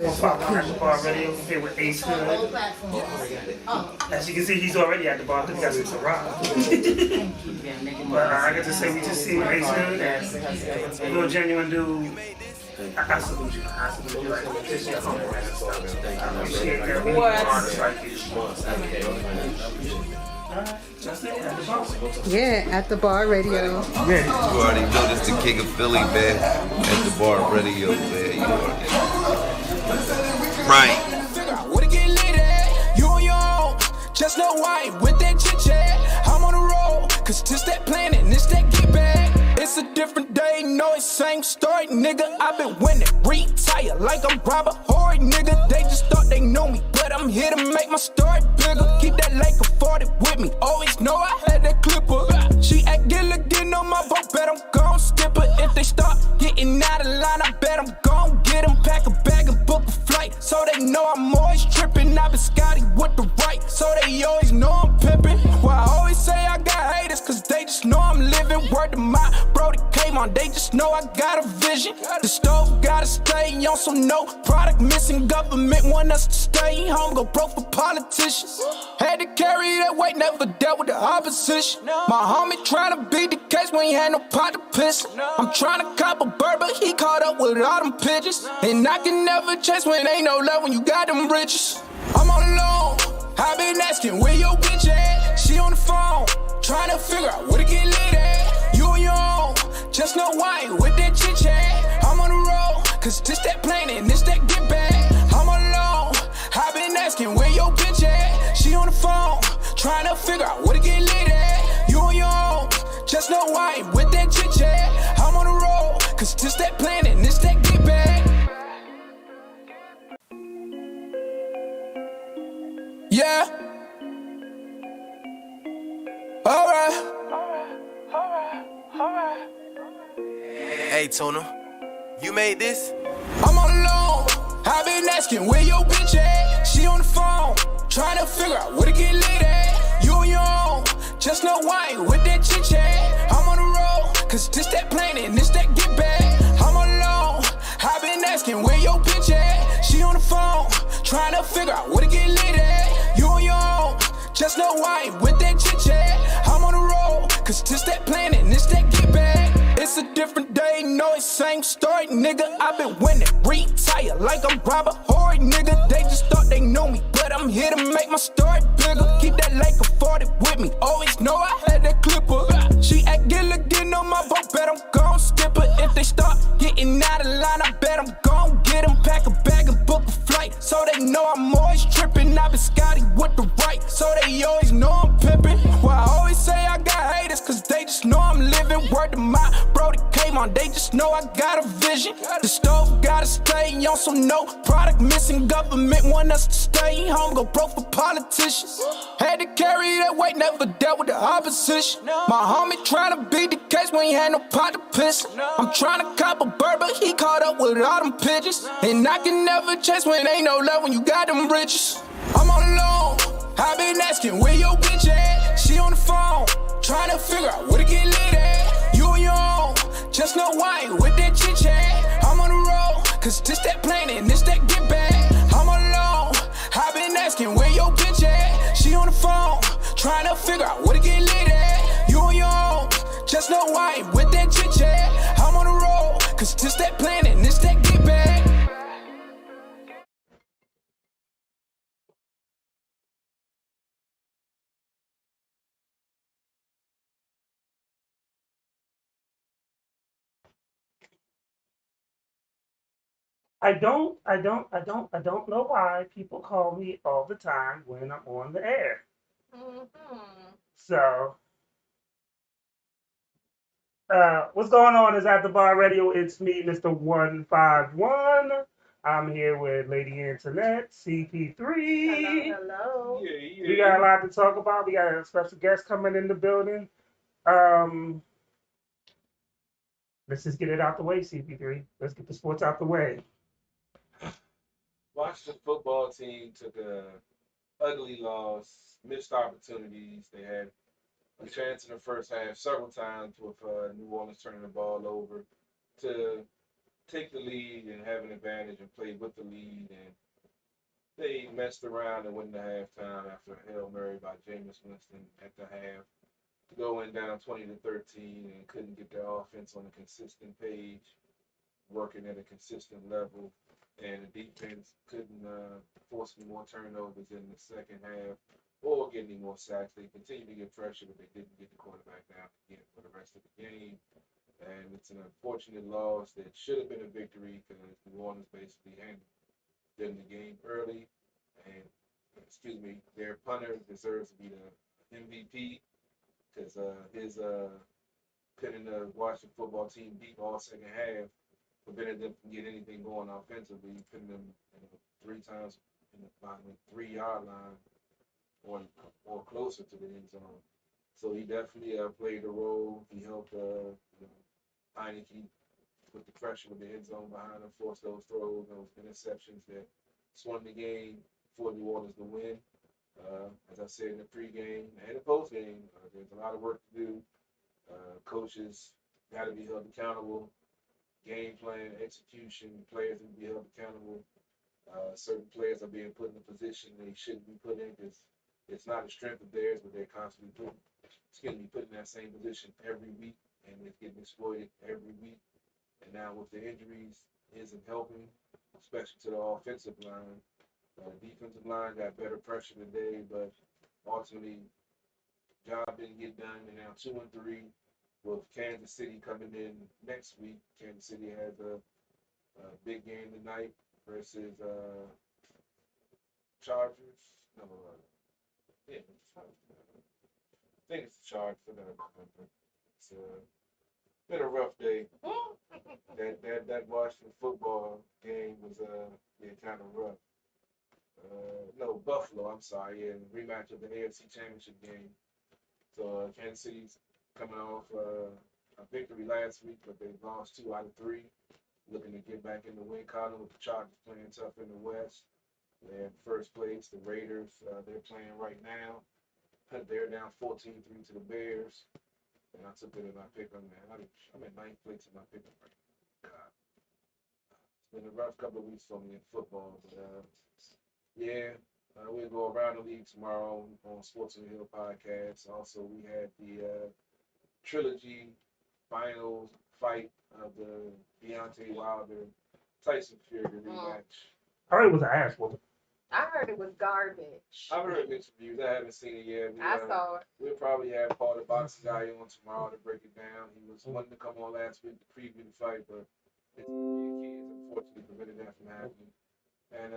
On Fox at the Bar Radio here with Ace Hood. As you can see, he's already at the bar because he got some Ciroc. But I got to say, we just see Ace Hood as a real genuine dude. I salute you. I salute you. Like, this is your home, man. I appreciate that. We need artists like you. That's it, at the bar. Yeah, at the Bar Radio. Yeah. You already know this the king of Philly, man. At the Bar Radio, man. You already right. What it get lit at? You on your own. Just know why with that chit chat. I'm on the road, cause this that planet, this that get back. It's a different day, no, it's same story, nigga. I've been winning, retire like I'm Robert Horry, nigga. They just thought they knew me, but I'm here to make my story bigger. Keep that Laker 40 with me, always know I had that clipper. She act getting on my boat, bet I'm gon' skip her. If they start getting out of line, I bet I'm gon' get them. Pack a bag and book a flight, so they know I'm always tripping. I've been Scotty with the right, so they always know I'm pimping. Well, I always say I got haters, cause they just know I'm living. Word to my bro that came on, they just know I got a vision. The stove gotta stay on, so no product missing. Government want us to stay home, go broke for politicians. Had to carry that weight, never dealt with the opposition. My homie tryna beat the case when he had no pot to piss. I'm tryna cop a bird, but he caught up with all them pigeons. And I can never chase when ain't no love when you got them riches. I'm all alone, I been asking where your bitch at. She on the phone, tryna figure out where to get lit at. You on your own, just know why with that chit chat. I'm on the road, cause this that planet, this that get back. I'm all alone, I been asking where your bitch at. She on the phone, tryna figure out where to get lit at. You on your own, just know why with that chit chat. I'm on the road, cause this that planet, this that get back. Yeah. Alright. Hey, Tuna, you made this? I'm all alone. I've been asking where your bitch at. She on the phone, tryna figure out where to get lit at. You on your own, just know why with that chit chat. I'm on the road, cause this that planet, this that get back. I'm all alone. I've been asking where your bitch at. She on the phone, tryna figure out where to get lit at. You on your own, just know why with that chit chat. I'm on the road, cause this that planet, this that get back. It's a different day, no, it's same story, nigga. I've been winning, retire like I'm Robert Horry, nigga. They just thought they knew me, but I'm here to make my story bigger. Keep that Laker 40 with me, always know I had that clipper. She act getting on my boat, bet I'm gon' skip her. If they start getting out of line, I bet I'm gon' get them. Pack a bag and book a flight, so they know I'm always tripping. I've been Scotty with the right, so they always know I'm pimping. Well, I always say I got haters, cause they just know I'm living. Word to my bro that came on, they just know I got a vision. The stove gotta stay on, so no product missing. Government want us to stay home, go broke for politicians. Had to carry that weight, never dealt with the opposition. My homie tryna beat the case when he had no pot to piss. I'm tryna cop a bird, but he caught up with all them pigeons. And I can never chase when ain't no love when you got them riches. I'm all alone, I been asking where your bitch at. She on the phone, tryna figure out where to get lit at. You on your own, just know why with that chit chat. I'm on the road, cause this that planet, this that get back. I'm all alone, I been asking where your bitch at. She on the phone, tryna figure out where to get lit at. You on your own, just know why with that chit chat. I'm on the road, cause this that planet, this that get back. I don't know why people call me all the time when I'm on the air. So, what's going on is at the Bar Radio. It's me, Mr. 151. I'm here with Lady Internet, CP3. Hello. We got a lot to talk about. We got a special guest coming in the building. Um, let's just get it out the way, CP3. Let's get the sports out the way. Washington football team took a ugly loss, missed opportunities. They had a chance in the first half several times with New Orleans turning the ball over to take the lead and have an advantage and play with the lead, and they messed around and went to halftime after a Hail Mary by Jameis Winston at the half. Going down 20-13 and couldn't get their offense on a consistent page, working at a consistent level, and the defense couldn't force any more turnovers in the second half or get any more sacks. They continued to get pressure, but they didn't get the quarterback down again for the rest of the game. And it's an unfortunate loss that should have been a victory because New Orleans basically handed them the game early. And, their punter deserves to be the MVP because his pinning the Washington football team deep all second half prevented them from getting anything going offensively, pinning them 3 times in the 3-yard line or closer to the end zone. So he definitely played a role. He helped Heineke put the pressure with the end zone behind him, force those throws, those interceptions that swung the game for New Orleans to win. As I said in the pregame and the postgame, there's a lot of work to do. Coaches got to be held accountable. Game plan, execution, players need to be held accountable. Certain players are being put in a position they shouldn't be put in because it's not a strength of theirs, but they're constantly put in that same position every week, and it's getting exploited every week. And now with the injuries, isn't helping, especially to the offensive line. The defensive line got better pressure today, but ultimately, job didn't get done. They're now 2-3 with Kansas City coming in next week. Kansas City has a big game tonight versus Chargers. No, I think it's the Chargers. It's been a rough day. That Washington football game was kind of rough. No, Buffalo, I'm sorry, rematch of the AFC Championship game. So Kansas City's coming off a victory last week, but they've lost 2 out of 3. Looking to get back in the win column with the Chargers playing tough in the West. They're in first place. The Raiders, they're playing right now. They're down 14-3 to the Bears. And I took it in my pick on that. I'm in 9th place in my pick on right now. God. It's been a rough couple of weeks for me in football, but we'll go around the league tomorrow on Sports on the Hill podcast. Also, we had the trilogy final fight of the Deontay Wilder Tyson Fury rematch. I heard it was an ass whooping. I heard it was garbage. I've heard mixed reviews. I haven't seen it yet. I saw it. We'll probably have Paul the boxing guy on tomorrow to break it down. He was wanting to come on last week to preview the fight, but his kids unfortunately prevented that from happening. And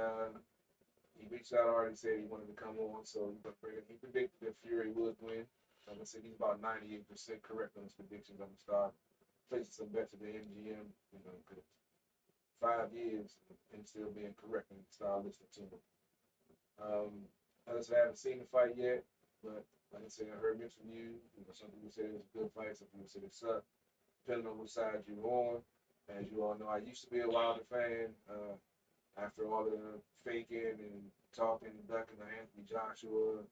he reached out already, said he wanted to come on, so he predicted that Fury would win. Like I said, he's about 98% correct on his predictions. I'm going to start placing some bets at the MGM, because 5 years and still being correct and start listening to him. As I said, I haven't seen the fight yet, but like I said, I heard mixed reviews. Some people said it was a good fight, some people said it sucked, depending on which side you're on. As you all know, I used to be a Wilder fan. After all the faking and talking and ducking to Anthony Joshua,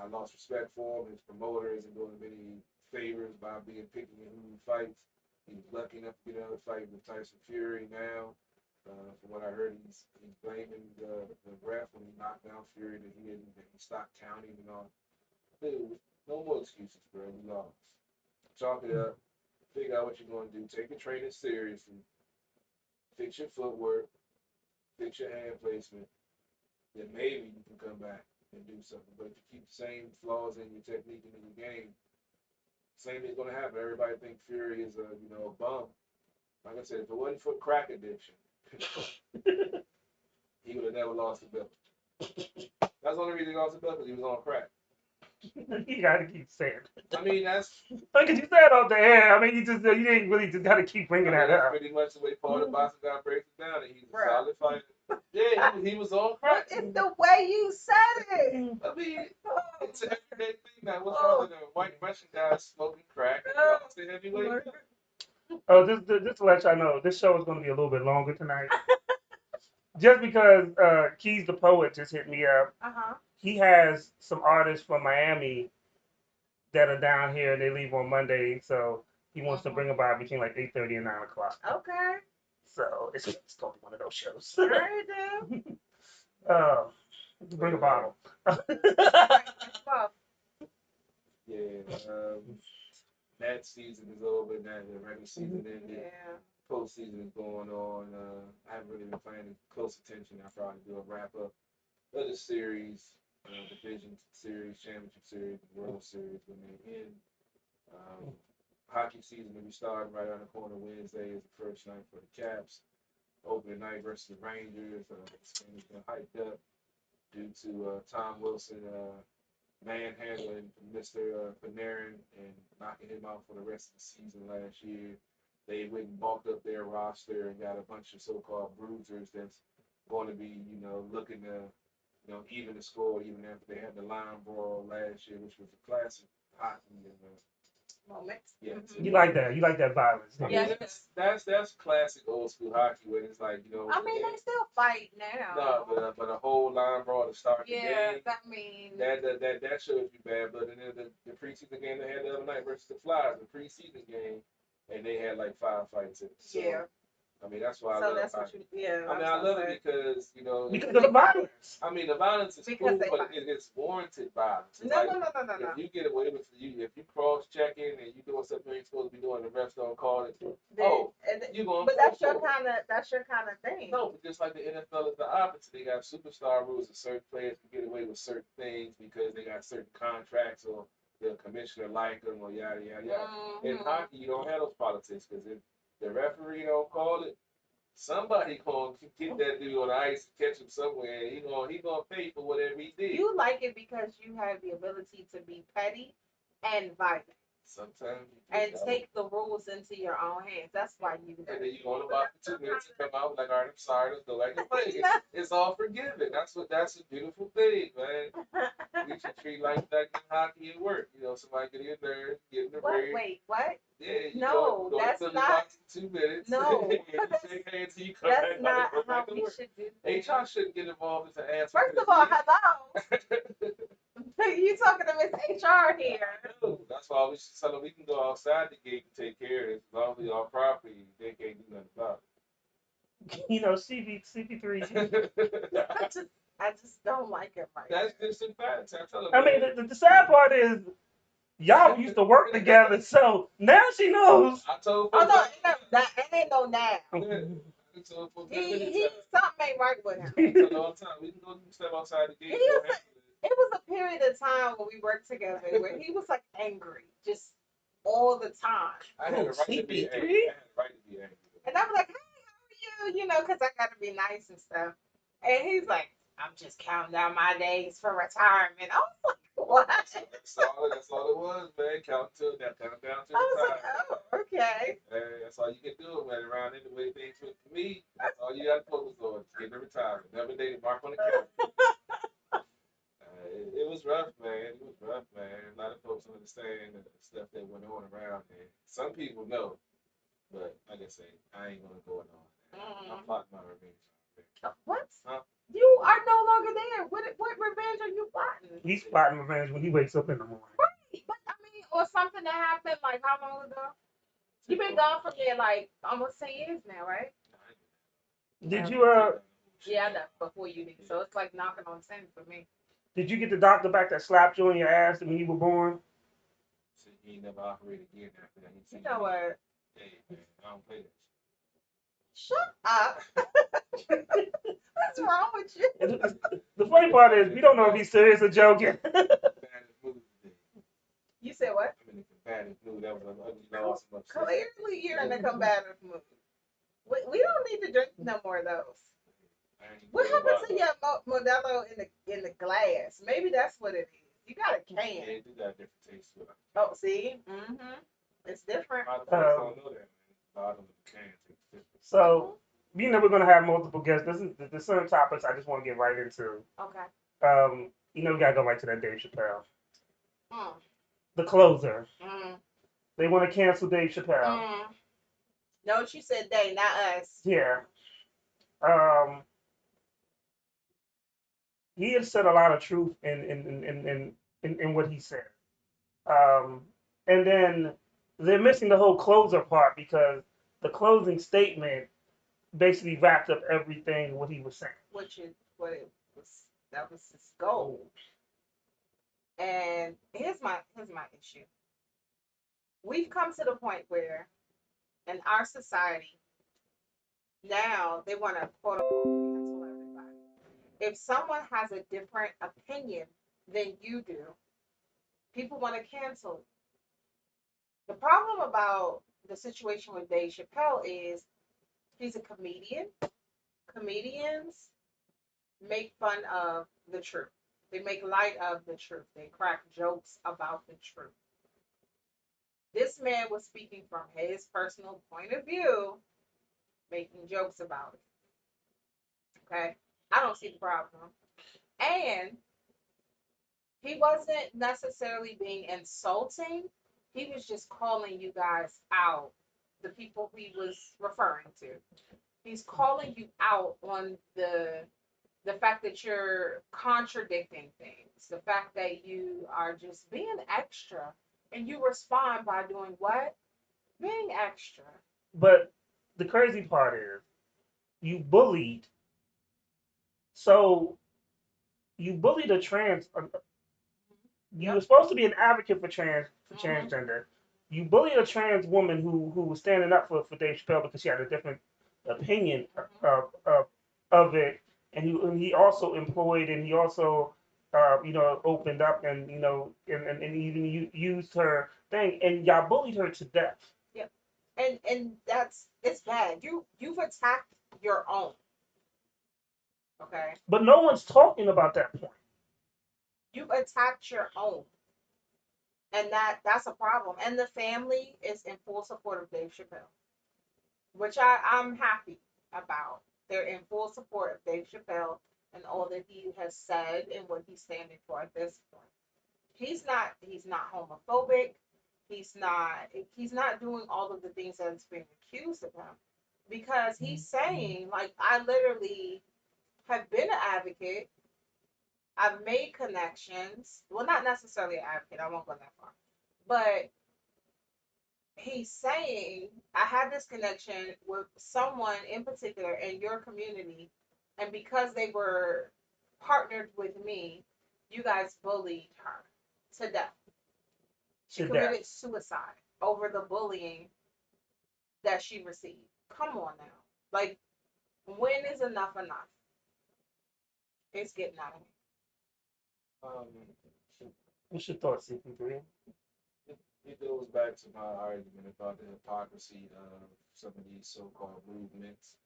I lost respect for him. His promoter isn't doing him any favors by being picky in who he fights. He was lucky enough to get another fight with Tyson Fury now. From what I heard, he's blaming the ref when he knocked down Fury that he stopped counting and all. Dude, no more excuses, bro. You lost. Chalk it up. Figure out what you're going to do. Take your training seriously. Fix your footwork. Fix your hand placement. Then maybe you can come back and do something. But if you keep the same flaws in your technique and in your game, same thing's going to happen. Everybody think Fury is a bum. Like I said, if it wasn't for crack addiction, he would have never lost the belt. That's the only reason he lost the belt, because he was on crack. You gotta keep saying it. I mean, that's... Look, you said off the air. I mean, you didn't really just gotta keep bringing that up. That's pretty much the way Paul the boxing guy breaks it down, and he's a solid fighter. Yeah, he was on crack. It's the way you said it. I mean, it's an everyday thing now. What's wrong with a white Russian guy smoking crack? It's the heavyweight. Oh, just to let y'all know, this show is going to be a little bit longer tonight. Just because Keys the Poet just hit me up. He has some artists from Miami that are down here, and they leave on Monday, so he wants to bring them by between like 8:30 and 9 o'clock. Okay. So it's gonna be one of those shows. Sure do. Bring a bottle. Well, Yeah, that season is over. Now the regular season ended. yeah. Postseason is going on. I haven't really been paying close attention. I'll probably do a wrap up of the series, division series, championship series, World Series when they end. Hockey season will be starting right around the corner. Wednesday is the first night for the Caps. Opening night versus the Rangers. This game has been hyped up due to Tom Wilson manhandling Mr. Panarin and knocking him out for the rest of the season last year. They went and bulked up their roster and got a bunch of so-called bruisers that's going to be, looking to, even the score even after they had the line brawl last year, which was a classic hockey. Moment. Yeah, You like that? You like that violence? I mean, Yeah. that's classic old school hockey where it's like, I mean, they still fight now. no, but a whole line brawl to start the Yeah, game. I mean. That shows you bad blood. And then the preseason game they had the other night versus the Flyers, the preseason game, and they had like 5 fights in it. So, Yeah. I mean, that's why I So love that's hockey. what you. Yeah. I mean, I love it because Because of the violence. I mean, the violence is Because cool, they but fight. it's warranted violence. It's No, like, no. if you get away with if you cross checking and you doing something you ain't supposed to be doing, the refs don't call it. You going? But that's your kind of thing. No, but just like the NFL is the opposite. They got superstar rules, and certain players can get away with certain things because they got certain contracts or the commissioner like them or yada yada yada. In hockey, you don't have those politics because if the referee don't call it, somebody gonna get that dude on the ice and catch him somewhere. And he gonna pay for whatever he did. You like it because you have the ability to be petty and violent Sometimes you and just take the rules into your own hands. That's why you do. and then you go on about for 2 minutes and come out like, all right, I'm sorry, let's go back and play. It's all forgiven. That's a beautiful thing, man. You should treat like that in hockey and work. Somebody get in there, get in the What? ring. Wait, what? Yeah, No, go that's to the not- box in 2 minutes. No. And you shake hands and you come That's back not out and go how back to we work. should do. HR shouldn't get involved in the answer. First of all, hello. You talking to Miss HR here? That's why we should tell them we can go outside the gate and take care of it. As long as it's our property, they can't do nothing about CP3. it. I just don't like it right. That's just in fact. I tell them. I mean, the sad part is y'all used to work together, so now she knows. I told. Oh no, that ain't no now. I told for He something ain't right with him. I tell all the time. We can go step outside the gate. It was a period of time when we worked together where he was like angry, just all the time. I had a right to be CP3? angry. And I was like, hey, how are you? Because I got to be nice and stuff. And he's like, I'm just counting down my days for retirement. I was like, what? That's all it was, man. Count down to I was the like, time. oh, okay. That's all you can do, man. Around any way things went for me, that's all you got to focus on. Get the retirement. Never dated mark on the calendar. It was rough, man. It was rough, man. A lot of folks don't understand the stuff that went on around there. Some people know, but like I say, I ain't gonna go on. I'm plotting my revenge. What? Huh? You are no longer there. What revenge are you plotting? He's plotting revenge when he wakes up in the morning. Right. But I mean, or something that happened like how long ago? You've been gone from there like almost 10 years now, right? Did you Yeah, I know. Before you did. So it's like knocking on 10 for me. Did you get the doctor back that slapped you on your ass when you were born? So he ain't never operated again after that. You know what? Hey, man, I don't play that Shut up. What's wrong with you? The funny part is we don't know if he's serious or joking. Combative mood today. You said what? I'm in a combative mood. That was an ugly loss. I'm upset. Clearly you're in a combative mood. We don't need to drink no more of those. I ain't What worried happened about to your Modelo in the glass? Maybe that's what it is. You got a Yeah, can. it do got a different taste to it. Oh, see? It's different. A lot of folks don't know that, man. Bottom of the can tastes different. So, you know we're gonna have multiple guests. This is the certain topics I just want to get right into. Okay. We gotta go right to that Dave Chappelle. Mm, The closer. mm, They want to cancel Dave Chappelle. mm. No, you said they, not us. Yeah. He has said a lot of truth in what he said. And then they're missing the whole closer part because the closing statement basically wrapped up everything what he was saying. which is what it was. That was his goal. And here's my issue. We've come to the point where in our society now they want to quote unquote cancel everybody. If someone has a different opinion than you do, people want to cancel. The problem about the situation with Dave Chappelle is he's a comedian. Comedians make fun of the truth. They make light of the truth. They crack jokes about the truth. This man was speaking from his personal point of view, making jokes about it. Okay? I don't see the problem. And he wasn't necessarily being insulting. He was just calling you guys out, the people he was referring to. He's calling you out on the fact that you're contradicting things, the fact that you are just being extra, and you respond by doing what? Being extra. But the crazy part is you bullied. So you bullied a trans. You were supposed to be an advocate for transgender. You bullied a trans woman who was standing up for Dave Chappelle because she had a different opinion of it, and he also employed and he also opened up and and even used her thing, and y'all bullied her to death. Yep. And it's bad. You've attacked your own. Okay. But no one's talking about that point. You've attacked your own. And that's a problem. And the family is in full support of Dave Chappelle, which I'm happy about. They're in full support of Dave Chappelle and all that he has said and what he's standing for at this point. He's not homophobic. He's not doing all of the things that's being accused of him. Because he's saying, like, I literally have been an advocate. I've made connections. Well, not necessarily an advocate. I won't go that far. But he's saying, I had this connection with someone in particular in your community. And because they were partnered with me, you guys bullied her to death. She committed suicide over the bullying that she received. Come on now. Like, when is enough enough? It's getting out of hand. What's your thoughts, CP3? It goes back to my argument about the hypocrisy of some of these so-called movements.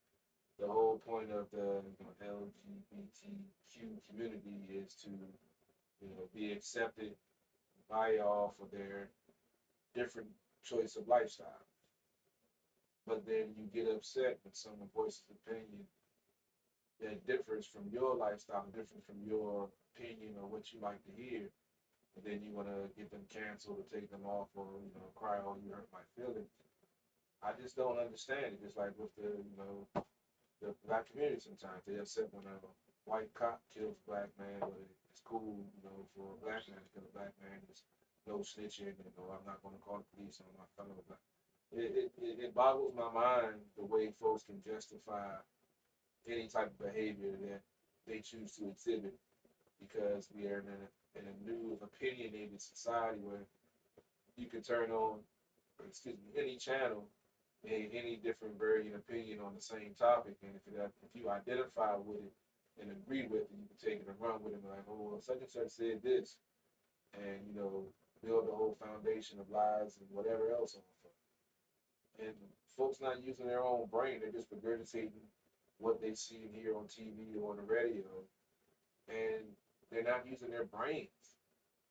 The whole point of the LGBTQ community is to be accepted by y'all for their different choice of lifestyle. But then you get upset when someone voices opinion that differs from your lifestyle, different from your opinion or what you like to hear, and then you want to get them canceled or take them off or cry, oh, you hurt my feelings. I just don't understand it. Just like with the black community, sometimes they upset when a white cop kills a black man, but it's cool, for a black man to kill a black man. There's no snitching, I'm not going to call the police on my fellow black. It boggles my mind the way folks can justify any type of behavior that they choose to exhibit, because we are in a new opinionated society where you can turn on, any channel, any different varying opinion on the same topic, and if you identify with it and agree with it, you can take it and run with it, like, oh, well, such and such said this, and build a whole foundation of lies and whatever else on it. And folks not using their own brain; they're just regurgitating what they see and hear on TV or on the radio, and they're not using their brains.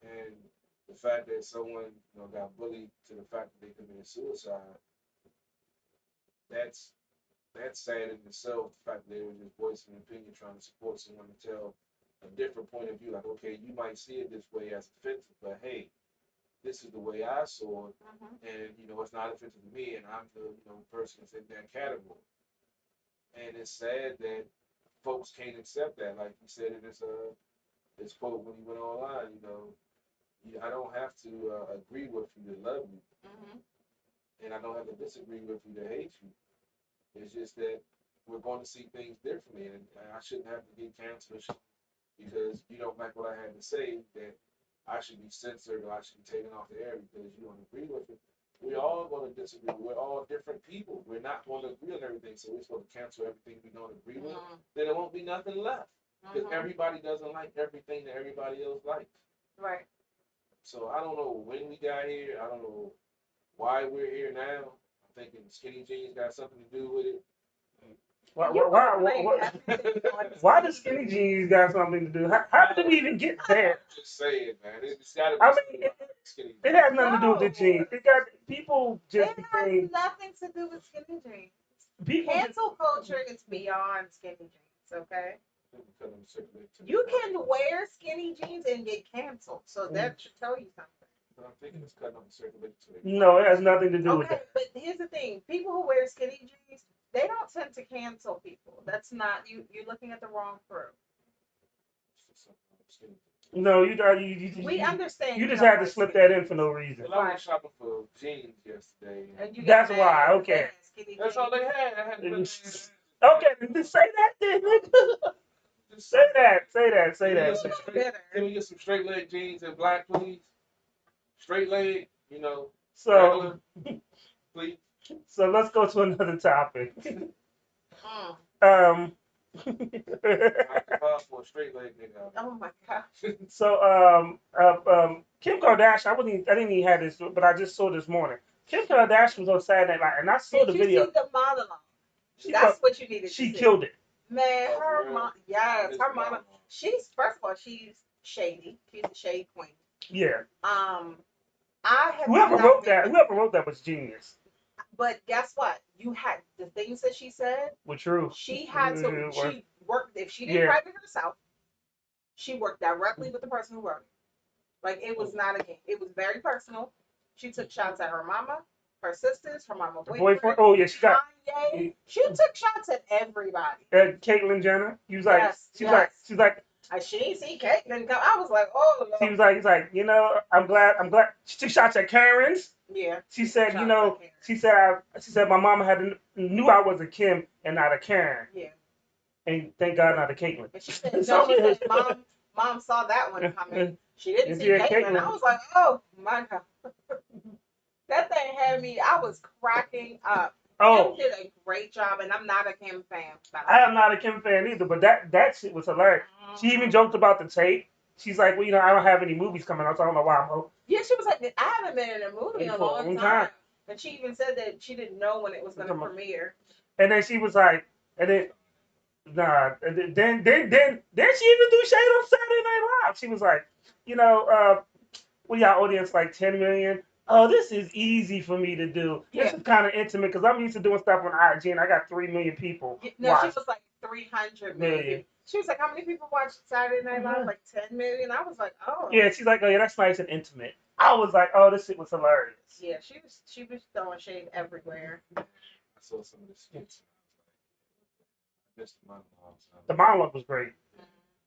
And the fact that someone got bullied to the fact that they committed suicide, that's sad in itself. The fact that they were just voicing an opinion, trying to support someone to tell a different point of view. Like, okay, you might see it this way as offensive, but hey, this is the way I saw it, and it's not offensive to me, and I'm the person that's in that category. And it's sad that folks can't accept that. Like he said in this quote when he went online, I don't have to agree with you to love you, and I don't have to disagree with you to hate you. It's just that we're going to see things differently, and I shouldn't have to get canceled because you don't like what I had to say, that I should be censored or I should be taken off the air because you don't agree with it. We're all going to disagree. We're all different people. We're not going to agree on everything, so we're supposed to cancel everything we don't agree with. Then there won't be nothing left because everybody doesn't like everything that everybody else likes. Right. So I don't know when we got here. I don't know why we're here now. I'm thinking skinny jeans got something to do with it. Why does skinny jeans got something to do? How did we even get there? Just say it, man. It's got to be. I mean, skinny. It has nothing to do with the jeans. It got people just It has became nothing to do with skinny jeans. people. Cancel culture is beyond skinny jeans, okay? You can wear skinny jeans and get canceled, so that should tell you something. But I'm thinking it's cutting on the circulation. No, it has nothing to do with Okay, that. but here's the thing: people who wear skinny jeans, they don't tend to cancel people. That's not you. You're looking at the wrong crew. No, you We understand. you just don't had to like slip skinny that in for no reason. Well, I went shopping for jeans yesterday. And you That's got why, mad because okay. they had skinny That's jeans. all they had. I had Okay, then say that then, nigga. Say that. Say that. Can we get some straight leg jeans in black, please? Straight leg, So, regular, please. so let's go to another topic. Mm. For a straight leg nigga. Oh my god. So, Kim Kardashian, I didn't even have this, but I just saw this morning. Kim Kardashian was on Saturday Night, and I saw the video. Did you see the monologue? She That's what you needed. She to killed it. Man, Oh, her for real? mom. Yes, her mama. monologue. She's first of all, she's shady. She's a shade queen. Yeah. I have Whoever not wrote been- that was genius. But guess what? You had the things that she said. Were true. She had to. Mhm, She worked. If she didn't Yeah. write it herself, she worked directly with the person who wrote it. Like it was not a game. It was very personal. She took shots at her mama, her sisters, her mama Boyfriend. Oh yeah, she got Kanye. She took shots at everybody. Caitlyn Jenner. He was like, Yes, she was like, She didn't see Caitlyn come. I was like, oh Lord. he was like, I'm glad. She took shots at Karen's. Yeah. She said, Shots at Karen. she said my mama knew I was a Kim and not a Karen. Yeah. And thank God not a Caitlyn. And she said, no, she said, mom saw that one coming. She didn't see Yeah, Caitlyn. Caitlyn. I was like, oh my God. That thing had me, I was cracking up. Oh, Kim did a great job, and I'm not a Kim fan. I am not a Kim fan either, but that shit was hilarious. She even joked about the tape. She's like, well, I don't have any movies coming out, so I don't know why I'm hoping. Yeah, she was like, I haven't been in a movie in a For a long long time. time. And she even said that she didn't know when it was going to premiere. And then she was like, and then then she even do shade on Saturday Night Live. She was like, well, y'all audience like 10 million. Oh, this is easy for me to do. This is kind of intimate because I'm used to doing stuff on IG and I got 3 million people. No, she was like 300 million. She was like, how many people watch Saturday Night Live? Like 10 million. I was like, oh. Yeah, she's like, oh yeah, that's nice and intimate. I was like, oh, this shit was hilarious. Yeah, she was throwing shade everywhere. I saw some of the skits. I missed the monologue. The monologue was great.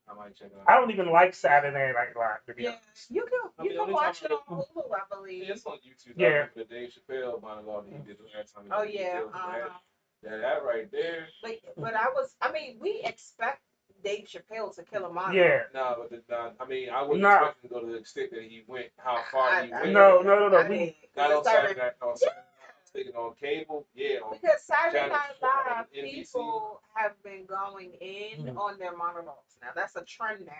I might check it out. I don't even like Saturday Night Live, to be honest. You can watch it on Hulu, I believe. Yeah, it's on YouTube. Yeah. The Dave Chappelle monologue he did the last time. Oh yeah. That right there. But we expect Dave Chappelle to kill a monologue. Yeah. No, but I wouldn't expect him to go to the extent that he went. How far he went? No. Not on Saturday Night. On Saturday Night. Taking on cable, Because Saturday Night Live, NBC. people have been going in on their monologues now. That's a trend now.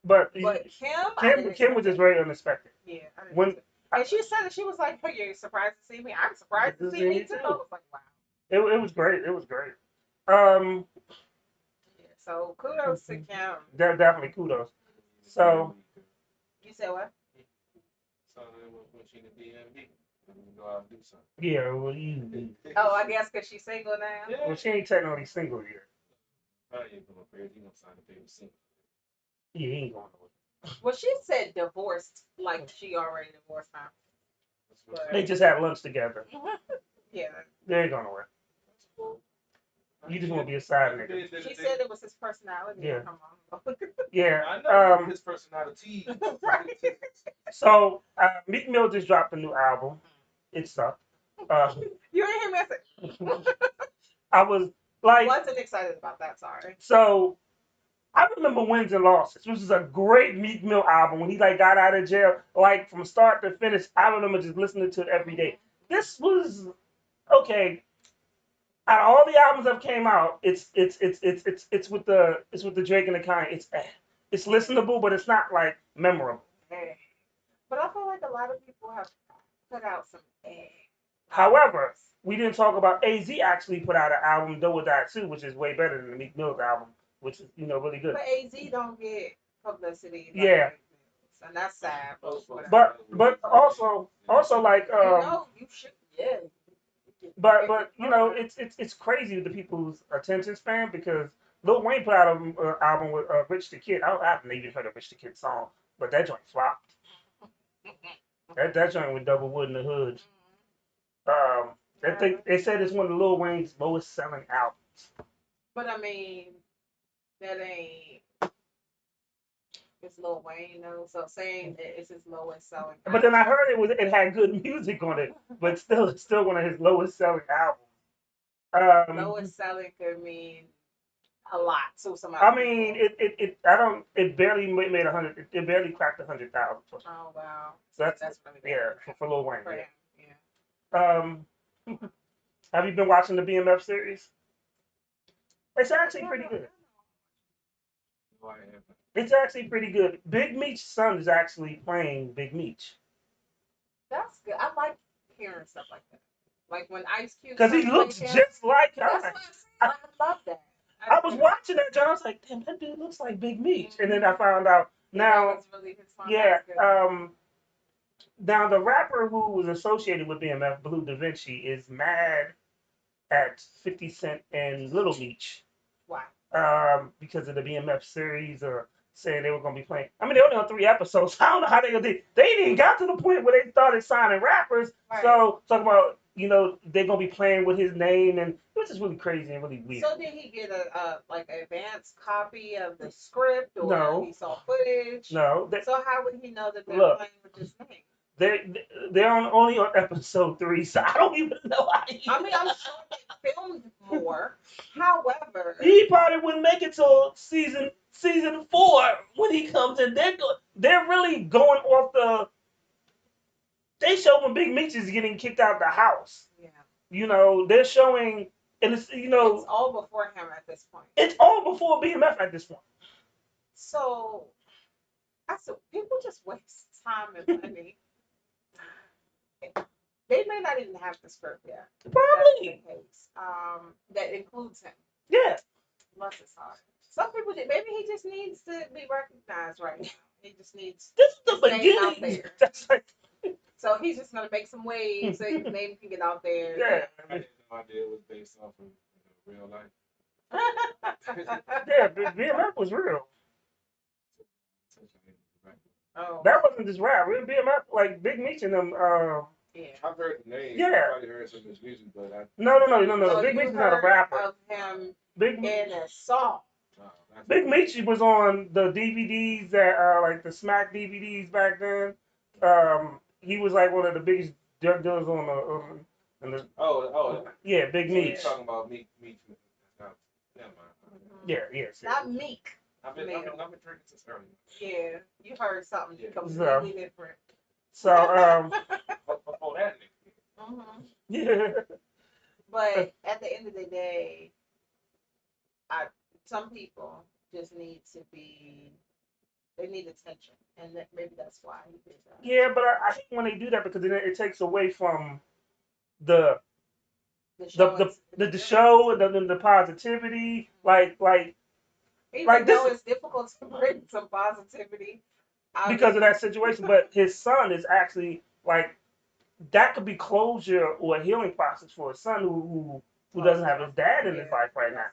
But Kim was just very unexpected. Yeah. And she said that she was like, "Hey, you're surprised to see me? I'm surprised to see me too." I was like, "Wow." It was great. It was great. So kudos to Kim. Definitely kudos. So You said what? So when she the DMV, go out and do something. yeah, well, you. Oh, I guess because she's single now. Yeah. Well, she ain't technically single yet. I ain't going crazy. You gonna sign the paper soon. Yeah, he ain't going nowhere. Well, she said divorced, like she already divorced now. They just had lunch together. Yeah. They ain't going nowhere. You just want to be a side nigga. She said it was his personality. Yeah. Come on. Yeah. I know his personality. Right. So Meek Mill just dropped a new album. It sucked. You ain't hear me. I said, Like, Wasn't excited about that. Sorry. so I remember Wins and Losses, which is a great Meek Mill album when he like got out of jail, like from start to finish. I remember just listening to it every day. This was okay. Out of all the albums that came out, it's with the Drake and the Kanye. It's listenable, but it's not like memorable. Eh. But I feel like a lot of people have put out some. However, we didn't talk about AZ actually put out an album, Do or Die 2, which is way better than the Meek Mill's album, which is really good. But AZ don't get publicity. Like Yeah. and that's sad. But also like you should. Yeah. but it's crazy the people's attention span because Lil Wayne put out an album with Rich the Kid. I haven't even heard a Rich the Kid song, but that joint flopped. That joint with Double Wood in the Hood. They said it's one of Lil Wayne's lowest selling albums. But I mean, that ain't. It's Lil Wayne though, so saying that it's his lowest selling. But then I heard it had good music on it, but still it's still one of his lowest selling albums. Lowest selling could mean a lot to somebody. I mean, it barely made 100. It barely cracked 100,000. Oh wow. So that's really bad. for Lil Wayne. For him, yeah. Have you been watching the BMF series? It's actually pretty good. No, I haven't. It's actually pretty good. Big Meech's son is actually playing Big Meech. That's good. I like hearing stuff like that. Like when Ice Cube. Because he looks just like him. That's what I'm saying. I love that. I was watching that, John. I was like, damn, that dude looks like Big Meech. And then I found out now. Really his son. Yeah. Now the rapper who was associated with BMF, Blue Da Vinci, is mad at 50 Cent and Little Meech. Why? Because of the BMF series or saying they were going to be playing. I mean, they only on 3 episodes. I don't know how they did. They ain't even got to the point where they started signing rappers. Right. So talking about, they're going to be playing with his name, and it was just really crazy and really weird. So did he get a like an advanced copy of the script, or no. He saw footage? No. So how would he know that they're playing with his name? They're only on episode 3, so I don't even know how I mean, I'm sure they filmed more. However, he probably wouldn't make it till season 4 when he comes in. They're really going off they show when Big Meech is getting kicked out of the house. Yeah. They're showing, and it's it's all before him at this point. It's all before BMF at this point. So, people just waste time and money. They may not even have the script yet. Probably. That's the case. That includes him. Yeah. Bless his heart. Some people, maybe he just needs to be recognized right now. He just needs. This is the beginning. Out there. That's like. So he's just gonna make some waves so his name can get out there. Yeah. I had no idea it was based off of real life. Yeah, BMF was real. Oh. That wasn't just rap. Real BMF, like Big Meech and them. Yeah. I've heard the name. Yeah. I probably heard some of his music, but No. So Big Meech is not a rapper. Of him Big in a song. Big Meech was on the DVDs that like the Smack DVDs back then. He was like one of the biggest drug dealers on the. Yeah, Big Meech. You're talking about Meech. Never mind. Yeah. Not Meek. I've been drinking since early. Yeah, you heard something completely different. So before that. Yeah. But at the end of the day, some people just need to be. They need attention, and maybe that's why he did that. Yeah, but I hate when they do that because then it takes away from the show, the positivity, Even though it's difficult to bring some positivity because of that situation. But his son is actually like that could be closure or a healing process for a son who doesn't have his dad in his life right now.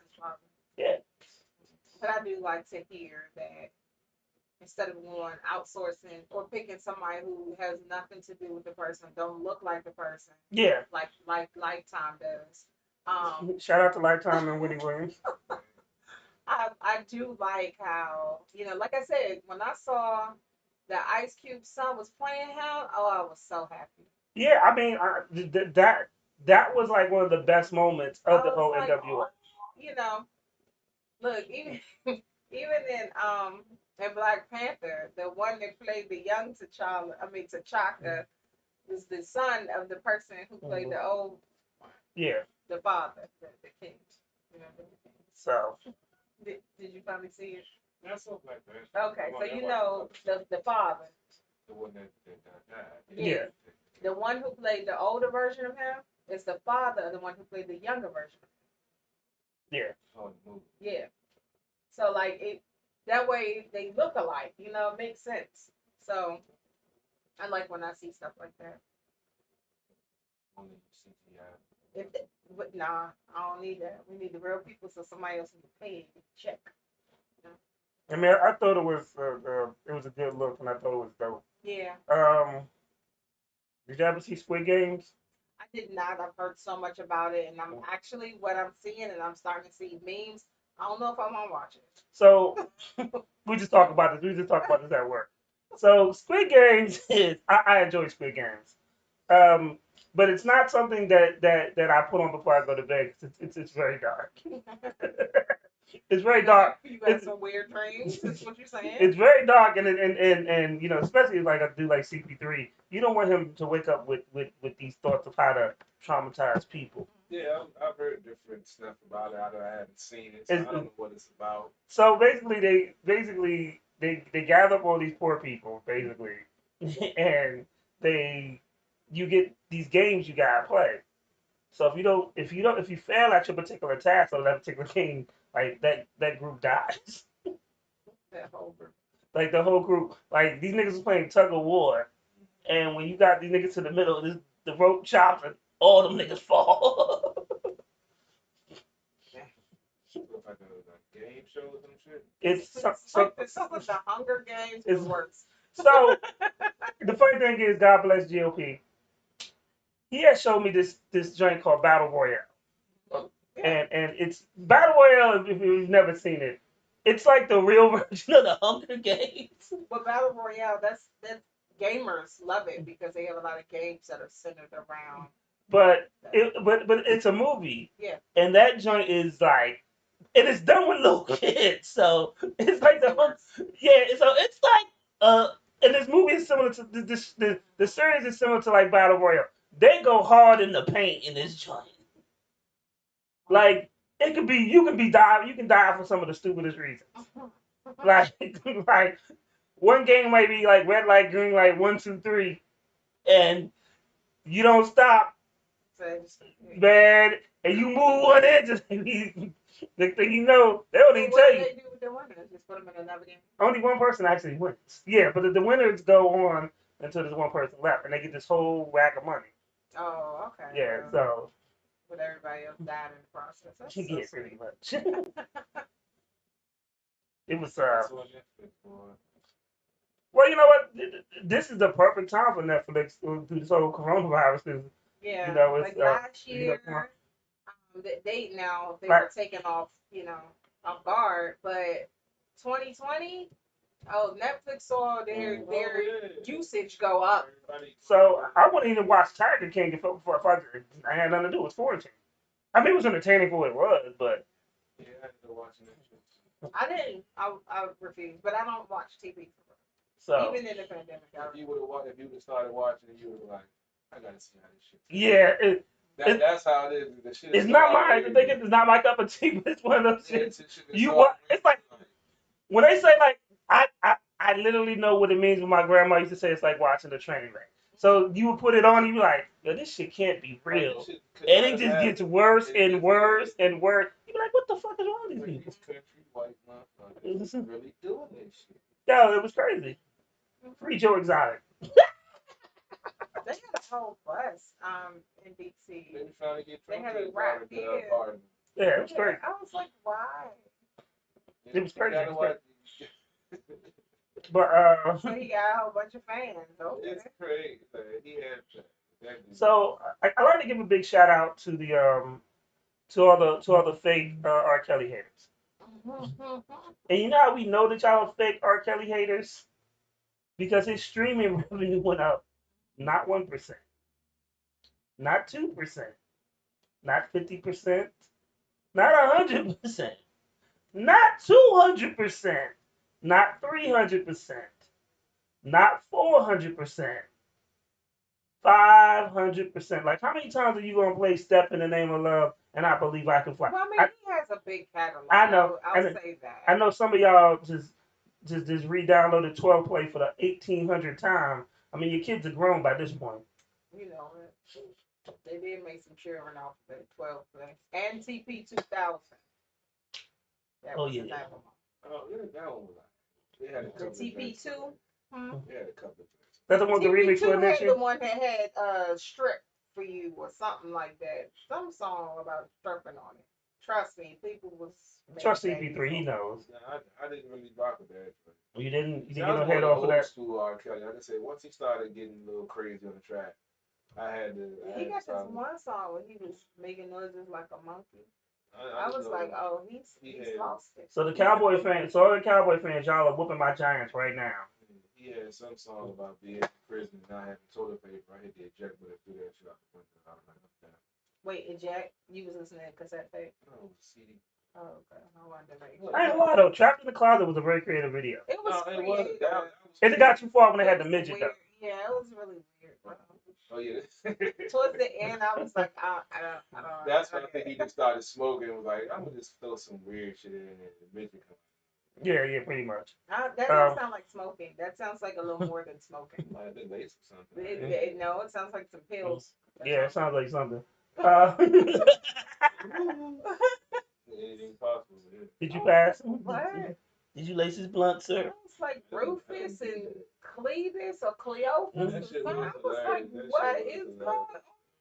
Yeah. But I do like to hear that instead of going outsourcing or picking somebody who has nothing to do with the person, don't look like the person. Yeah. Like Lifetime does. Shout out to Lifetime and Winnie Williams. I do like how, like I said, when I saw that Ice Cube's son was playing him, I was so happy. Yeah, I mean, that was like one of the best moments of the whole NWA. you know, look, even even in Black Panther, the one that played the young T'Challa, I mean T'Chaka, is the son of the person who played the old, Yeah. the father, the king. You know, So did you finally see it? That's so Black Panther. Okay, so you know the father. The one that died. yeah. The one who played the older version of him is the father of the one who played the younger version. Yeah. Oh, the movie. Yeah. So like it that way they look alike, you know, it makes sense. So I like when I see stuff like that. Only CGI. But nah, I don't need that. We need the real people so somebody else can pay and check. I mean, I thought it was a good look, and I thought it was dope. Yeah. Did you ever see Squid Games? I did not. I've heard so much about it, and I'm actually what I'm seeing, and I'm starting to see memes. I don't know if I'm gonna watch it. So we just talk about this. We just talk about this at work. So Squid Games is I enjoy Squid Games, but it's not something that I put on before I go to bed. 'Cause it's very dark. It's very dark. You got some weird dreams. Is what you're saying? It's very dark, and you know, especially like I do like CP3. You don't want him to wake up with these thoughts of how to traumatize people. Yeah, I've heard different stuff about it. I haven't seen it, so I don't know what it's about. So basically they gather up all these poor people basically, and you get these games you gotta play. So if you fail at your particular task or that particular game, like that group dies. That whole group. Like the whole group, like these niggas was playing tug of war, and when you got these niggas to the middle, the rope chops and all them niggas fall. Like a game show or some shit. It's like the Hunger Games. It's worse. So the funny thing is, God bless GOP. He had showed me this joint called Battle Royale, and it's Battle Royale. If you've never seen it, it's like the real version of the Hunger Games. But Battle Royale, that's gamers love it because they have a lot of games that are centered around. But it's a movie. Yeah. And that joint is like, and it's done with little kids, so it's like so it's like and this movie is similar to the series is similar to like Battle Royale. They go hard in the paint in this joint. Like you can die for some of the stupidest reasons. like one game might be like red light, green light, 1, 2, 3, and you don't stop, man, and you move one inch. The thing you know, they don't even tell you. What do they do with the winners? Just put them in another game? Only one person actually wins. Yeah, but the winners go on until there's one person left, and they get this whole whack of money. Oh, okay. Yeah, so. But everybody else died in the process. That's so yeah, sweet. pretty much. It was well, you know what? This is the perfect time for Netflix to do this whole coronavirus. Cause, yeah, you know, it's, like last year, they were taken off, off guard. But 2020, Netflix saw their usage go up. So I wouldn't even watch Tiger King if I had nothing to do with quarantine. I mean, it was entertaining for what it was, but. Yeah, I had to watch it. I didn't. I refused, but I don't watch TV. So even in the pandemic, if you would have started watching, you would have like, I gotta see how this shit. Yeah, that's how it is. The shit. It's not my. The thing is, it's not my cup of tea, but it's one of those shits. It's like when they say like I literally know what it means when my grandma used to say it's like watching a train wreck. So you would put it on and you be like, yo, this shit can't be real. And it just gets worse and worse and worse. You be like, what the fuck is wrong with these people? Country white motherfuckers really doing this shit. Yo, it was crazy. Free Joe Exotic. They had a whole bus in DC. They had a rap. Yeah, it was crazy. I was like, why? It was crazy. But so he got a whole bunch of fans. Okay. It's crazy. He had so I like to give a big shout out to the to all the fake R. Kelly haters. And you know how we know that y'all are fake R. Kelly haters? Because his streaming revenue went up not 1%, not 2%, not 50%, Not 100%. Not 200%. Not 300%. Not 400%. 500%. Like, how many times are you gonna play "Step in the Name of Love" and "I Believe I Can Fly"? Well, I mean, he has a big catalog. I know. I'll say that. I know some of y'all just re-downloaded 12 Play for the 1800 time. I mean, your kids are grown by this point. You know, they did make some children off of that 12 Play and TP 2000. Oh yeah. Oh, yeah, that one was like, they had a The couple. TP2. They had a couple of things. That's the one the remix for TP2 next had year. the one that had "Strip for You" or something like that. Some song about stripping on it. Trust me, people was. Trust CP3, he knows. Nah, I didn't really rock with that. But You didn't see, get I was no more head the off of old that. school R. Kelly. Like I said, once he started getting a little crazy on the track, I had to. He got this one song where he was making noises like a monkey. I was know like, oh, he's had- lost it. So the Cowboy fans, so all the Cowboy fans, y'all are whooping my Giants right now. He had some song about being in prison and not having toilet paper. I had to eject, but I threw that shit out the window. I was like, okay. Wait, eject? You was listening to cassette tape? No, it was a CD. Oh, okay. I wanted to make I ain't gonna lie though, "Trapped in the Closet" was a very creative video. It was No, it creative. wasn't. That was It got too far when they had the It was midget though. weird. Yeah, it was really weird, bro. Oh yeah. Towards the end, I was like, I don't. That's when I think he just started smoking and was like, I'm gonna just throw some weird shit in and the midget come. Yeah, pretty much. That doesn't sound like smoking. That sounds like a little more than smoking. Might have been laced or something. No, it sounds like some pills. Yeah, it sounds like something. Anything possible. Yeah. Did you pass? What? Did you lace his blunt, sir? It's like Rufus and Cletus or Cleophas That or shit something. I was was like, hilarious. That what shit was is hilarious. going on?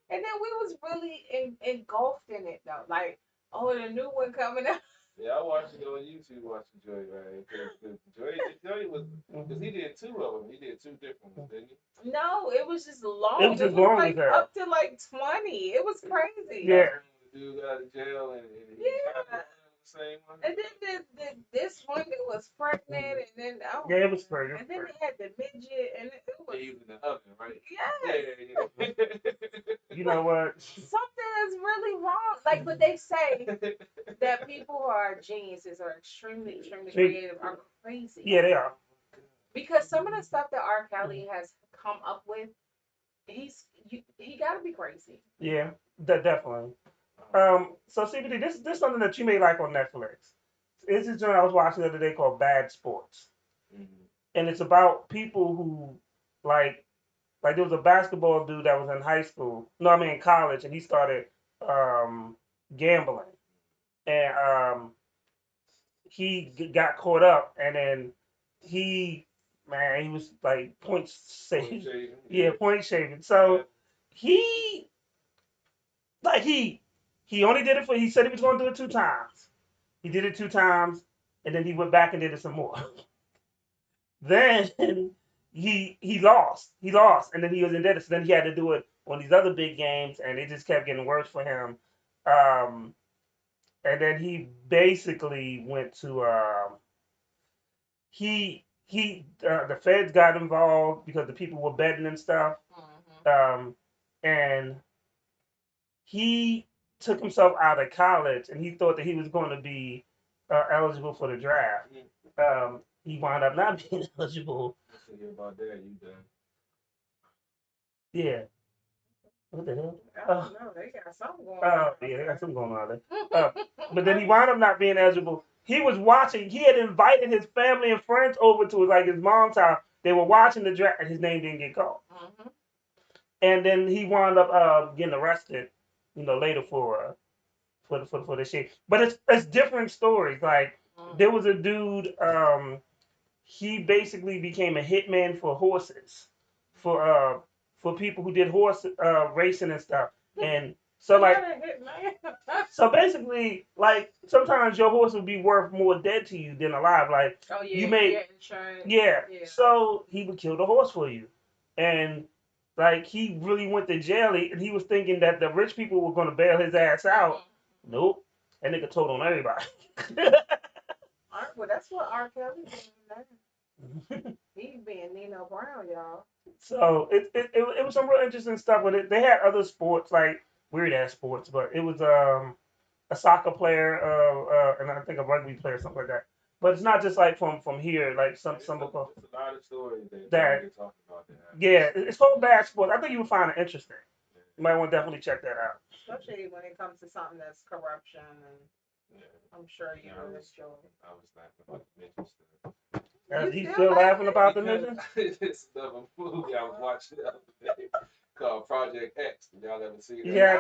And then we was really engulfed in it though. Like, oh, the new one coming out. Yeah, I watched it on YouTube watching Joey, man. Because Joey was, because he did two of them. He did two different ones, didn't he? No, it was just long. It was just long like as hell. up to like 20. It was crazy. Yeah. The dude got out of jail and he Yeah. got the same one. And then this one that was pregnant, and then Yeah, it was crazy. and then they had the midget, and it was He was in the oven, right? yeah. Yeah. You know what? Something is really wrong. Like, but they say that people who are geniuses are extremely creative are crazy. Yeah, they are. Because some of the stuff that R. Kelly has come up with, he got to be crazy. Yeah, definitely. So CBD, this is something that you may like on Netflix. It's a joint I was watching the other day called Bad Sports, and it's about people who like there was a basketball dude that was in high school. No, I mean in college, and he started gambling, and he got caught up, and then he was like point shaving. Yeah, point shaving. So he only did it for. He said he was going to do it 2 times. He did it 2 times, and then he went back and did it some more. Then he lost. He lost, and then he was in debt. So then he had to do it on these other big games, and it just kept getting worse for him. And then he basically went to the feds got involved because the people were betting and stuff. And he took himself out of college, and he thought that he was going to be eligible for the draft. He wound up not being eligible. About that, you done. Yeah. What the hell? I don't know. They got something going on. Oh, yeah, they got something going on there. But then he wound up not being eligible. He was watching. He had invited his family and friends over to his mom's house. They were watching the draft, and his name didn't get called. And then he wound up getting arrested, later for the shit. But it's different stories. Like there was a dude. He basically became a hitman for horses, for people who did horse racing and stuff. And so so basically, like sometimes your horse would be worth more dead to you than alive. Like you made insurance. Yeah. So he would kill the horse for you, and like he really went to jail, and he was thinking that the rich people were going to bail his ass out. Nope, that nigga told on everybody. Well, that's what R. Kelly doing. He's being Nino Brown, y'all. So it was some real interesting stuff with it. They had other sports, like weird ass sports, but it was a soccer player, and I think a rugby player, something like that. But it's not just like from here, like some It's a lot of stories that that get talked about that. yeah, it's called Bad Sports. I think you would find it interesting. You might want to definitely check that out. Especially when it comes to something that's corruption, and I'm sure you will enjoy. I was laughing about the midgets. He's still laughing about the Because midgets? it's another movie I was watching the other day called Project X. Did y'all ever see that? Yeah,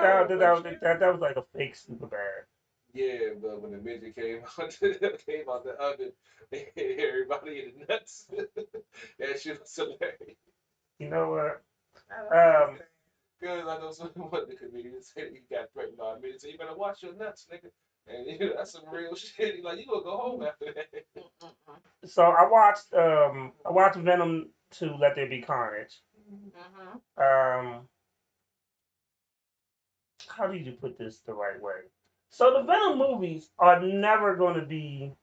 that was like a fake super bad. Yeah, but when the midget came out, came out the oven, everybody in the nuts. That shit was hilarious. You know what? Um, Because I know someone one of the comedians said he got pregnant by a midget. So you better watch your nuts, nigga. And you know, that's some real shit. He like, you gonna go home after that. So I watched Venom 2, Let There Be Carnage. How did you put this the right way? So the Venom movies are never going to be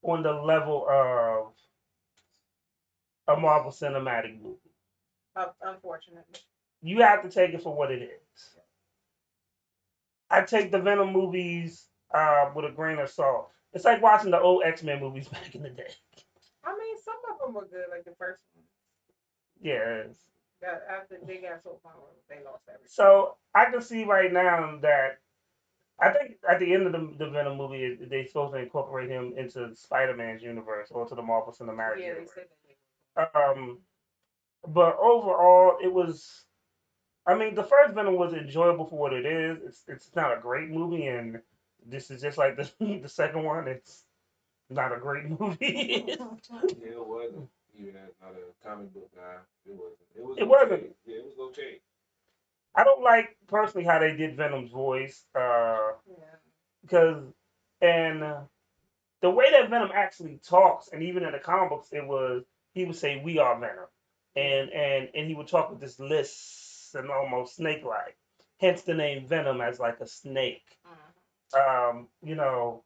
on the level of a Marvel Cinematic movie. Unfortunately. You have to take it for what it is. I take the Venom movies with a grain of salt. It's like watching the old X-Men movies back in the day. I mean, some of them were good, like the first one. Yeah. After they got so far, they lost everything. So I can see right now that I think at the end of the Venom movie, they're supposed to incorporate him into Spider-Man's universe or to the Marvel Cinematic universe. But overall, it was. I mean, the first Venom was enjoyable for what it is. It's not a great movie, and this is just like the the second one. It's not a great movie. Yeah, it wasn't. Even as not a comic book guy, it wasn't. It wasn't. Okay. Yeah, it was okay. I don't like personally how they did Venom's voice, because and the way that Venom actually talks, and even in the comic books, he would say, "We are Venom," and he would talk with this lisp and almost snake-like. Hence the name Venom as like a snake. You know,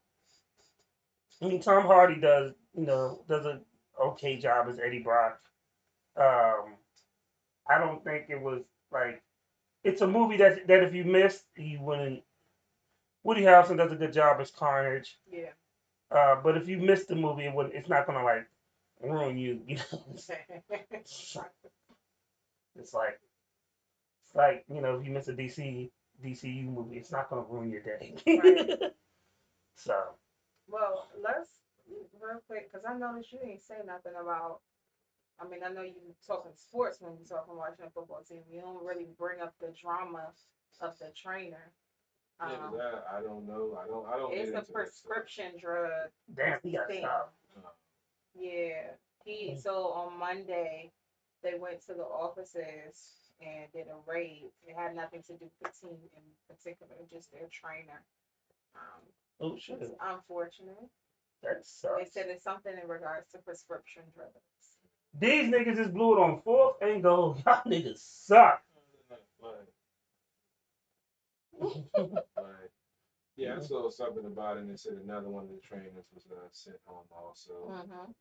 I mean, Tom Hardy does an okay job as Eddie Brock. I don't think it was like it's a movie that if you missed, you wouldn't. Woody Harrelson does a good job as Carnage. Yeah. But if you missed the movie, it's not gonna like ruin you. You know, it's like if you miss a DCU movie, it's not gonna ruin your day. Right. So. Well, let's real quick, because I noticed you ain't say nothing about. I mean, I know you talking sports when you talking watching a football team. You don't really bring up the drama of the trainer. Yeah, I don't know. I don't. It's a prescription drug. Damn, he got stopped. Yeah, So on Monday, they went to the offices and did a raid. It had nothing to do with the team in particular, just their trainer. Oh shit! It's unfortunate. That sucks. They said it's something in regards to prescription drugs. These niggas just blew it on fourth and goal. Y'all niggas suck. Yeah, I saw something about it and it said another one of the trainers was sent home also.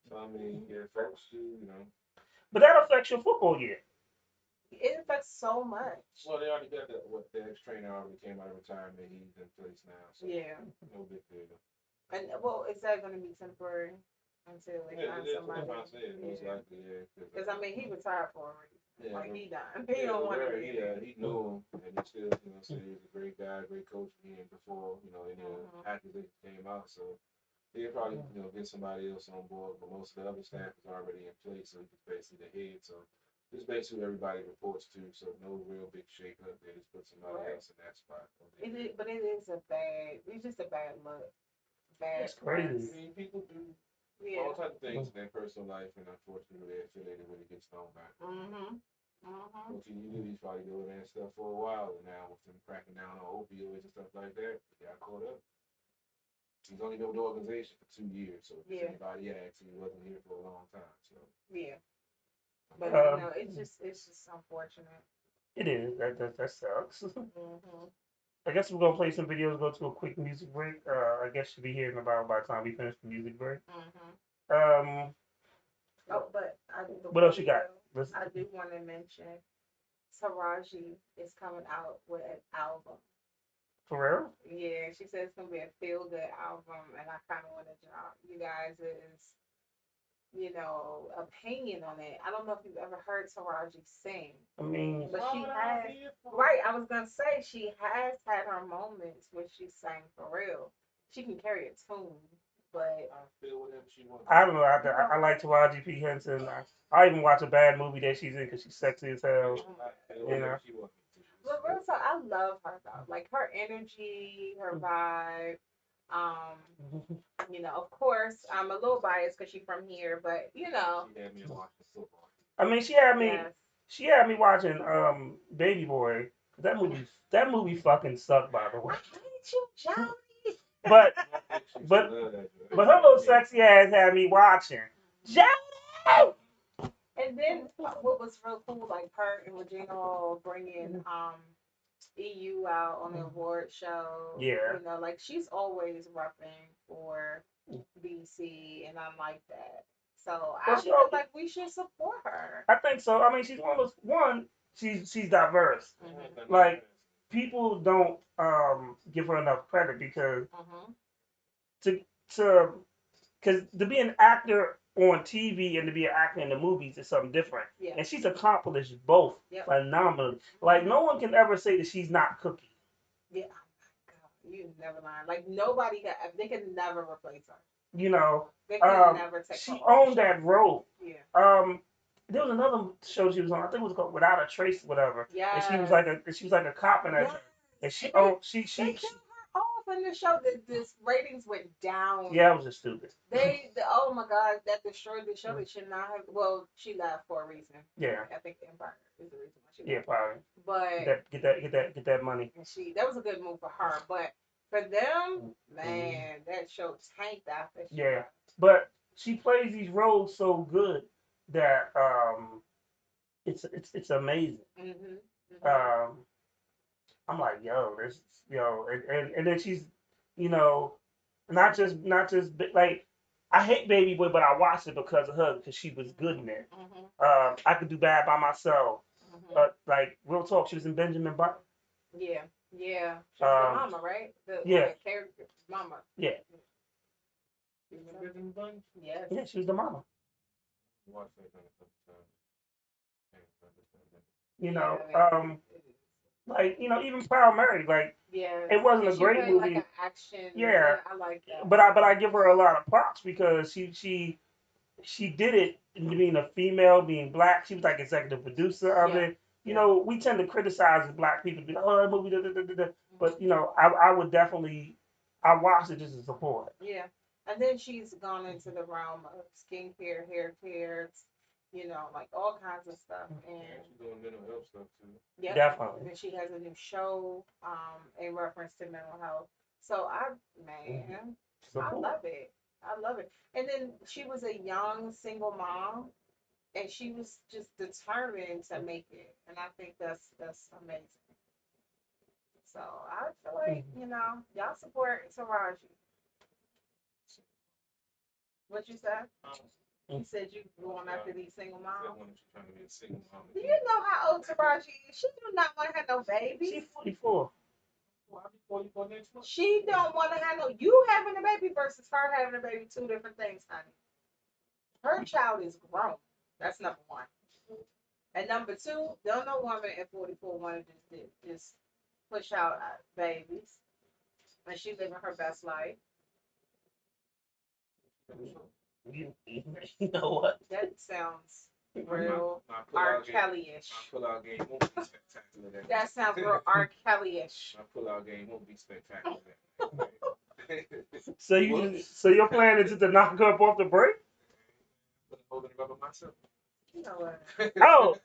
So I mean, yeah, folks do, But that affects your football year. It affects so much. Well, they already got the ex-trainer already came out of retirement. He's in place now. So yeah. No big deal. And well, is that going to be temporary until they find somebody? Because I mean, he retired for a reason. Yeah, like he done. He don't want to. He knew him, and he still, said he was a great guy, great coach. Before any accusations came out, so he'll probably get somebody else on board. But most of the other staff is already in place, so he's basically the head. So this is basically who everybody reports to. So no real big shake up. They just put somebody else in that spot. But it is it's just a bad look. That's crazy. I mean, people do all types of things in their personal life, and unfortunately, they're affiliated when it gets thrown back. Well, you knew he's probably doing that stuff for a while now with them cracking down on opioids and stuff like that. He got caught up. He's only been with the organization for 2 years, so if anybody asks, he wasn't here for a long time. So but it's just unfortunate. It is. That sucks. I guess we're gonna play some videos. Go to a quick music break. I guess you'll be here in about by the time we finish the music break. But what else you got? I do want to mention Taraji is coming out with an album. For Yeah, she said it's gonna be a feel good album, and I kind of want to drop you guys' opinion on it. I don't know if you've ever heard Taraji sing, real? I mean, but she has. Right, I was gonna say she has had her moments when she sang for real. She can carry a tune, but I feel whatever she wants. I don't know. I like Taraji P Henson. I even watch a bad movie that she's in because she's sexy as hell. I feel You whatever know. she wants. but real talk, I love her though. Like her energy, her vibe. Of course, I'm a little biased because she's from here, but She had me watching football. I mean, she had me. yes. She had me watching Baby Boy. That movie fucking sucked, by the way. I hate you, Jody. But She But- love that. but her little sexy ass had me watching. Jody! And then what was real cool, like her and Regina bringing EU out on the award show. Yeah. Like she's always repping for BC, and I like that. So I Well, she feel al- like we should support her. I think so. I mean, she's one of those. One, she's diverse. Mhm. Like, people don't give her enough credit because Mhm. to be an actor on TV and to be an actor in the movies is something different. Yeah. And she's accomplished both Yep. phenomenally. Like, no one can ever say that she's not Cookie. Yeah. Oh my God, you never mind. Like nobody they can never replace her. You know, They can never take she her. owned that role. Yeah. There was another show she was on. I think it was called Without a Trace, or whatever. Yeah. And she was like a cop in that. Yes. And she And owned. they killed her off in the show. This ratings went down. Yeah, it was just stupid. Oh my God, that destroyed the show. They should not have. Well, she left for a reason. Yeah. I think Empire is the reason why she Yeah, left. probably. But Get that money. and that was a good move for her. But for them, man, that show tanked after she Yeah. left. But she plays these roles so good that it's amazing. Mm-hmm. I'm like, and then she's, not just like, I hate Baby Boy, but I watched it because of her, because she was good in it. Mm-hmm. I Could Do Bad by Myself. Mm-hmm. Like, real talk, she was in Benjamin Button. Yeah. She was the mama, right? Yeah. The character, mama. Yeah. Yes. Yeah, she was the mama. Watch that thing a couple times. Like, even Proud Mary, like, Yeah. it wasn't a She great played movie. like an action. Yeah. I like that. But I give her a lot of props because she did it being a female, being black. She was like executive producer of it. We tend to criticize black people, oh, that movie, but I would definitely, I watched it just to support it. Yeah. And then she's gone into the realm of skincare, hair care, like all kinds of stuff. And She's doing mental health stuff too. yep. Definitely. And she has a new show in reference to mental health. So I Support. love it. I love it. And then she was a young single mom, and she was just determined to make it. And I think that's amazing. So I feel like y'all support Taraji. What you said? You said you going after these single moms. She's trying to be a single mom. Do you know how old Taraji is? She do not want to have no babies. She's 44. She don't want to have no. You having a baby versus her having a baby, two different things, honey. Her child is grown. That's number one. And number two, don't no woman at 44 want to just push out babies, and she living her best life. You know what? That sounds real My R. pull-out game- Kelly-ish. My pull-out game won't be spectacular. That sounds real R. Kelly-ish. My pull-out game won't be spectacular. So your plan is to knock her up off the break? But I'm holding it up on myself. You know what? Oh,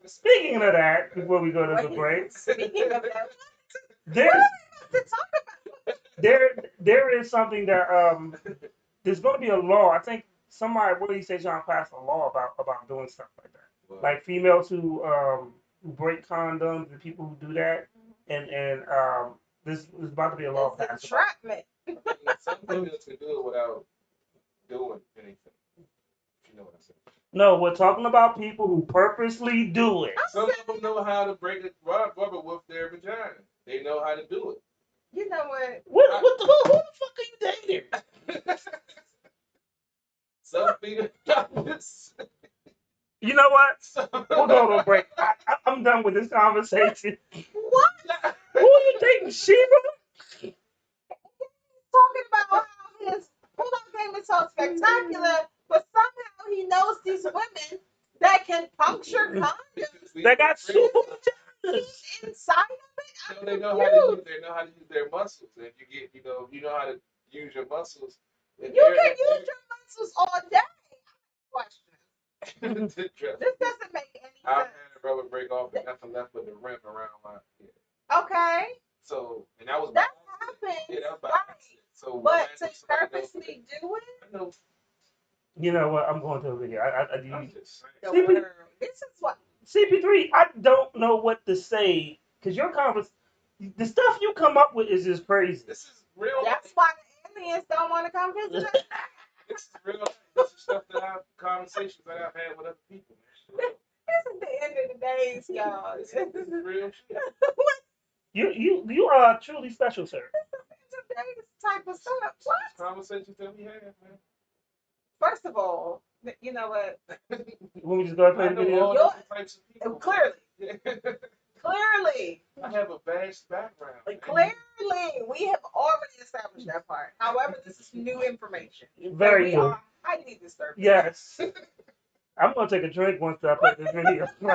speaking of that, before we go to the break, Speaking of that, there's to talk there is something that there's going to be a law. I think somebody, what did he say, John passed a law about doing stuff like that, Well, like females who break condoms and people who do that, and there's about to be a law it's passed. entrapment. some females can do it without doing anything. If you know what I'm saying. No, we're talking about people who purposely do it. Some of them know how to break a rubber with their vagina. They know how to do it. You know what? Who the fuck are you dating? Some female doctors. You know what? We'll go on a break. I'm done with this conversation. What? Who are you dating, Sheba? Talking about how his pull-up game is so spectacular, but somehow he knows these women that can puncture condoms. They got super vaginas. He's inside of it. They know how to use their muscles, and you know how to use your muscles. You can use your muscles all day. Question. This This doesn't make any I've sense. had a rubber break off and nothing left but the rim around my head. Okay, So, and that was that by happens. yeah, that was by Right. accident. So, But to when somebody knows- purposely do it, I know. You know what? I'm going to a video. I'm just saying. the See, we- world. This is what. CP3, I don't know what to say because the stuff you come up with is just crazy. This is real. That's why the aliens don't want to come visit us. This is real. This is stuff conversations that I've had with other people. This is the end of the days, y'all. This is real shit. You are truly special, sir. Today's type of stuff. What? Conversations that we have, man. First of all, you know what? When we just go and play I the know video. all different types of people. Clearly, I have a vast background. we have already established that part. However, this is new information. Very we new. are highly disturbed. Yes. I'm gonna take a drink once I play this video. I'm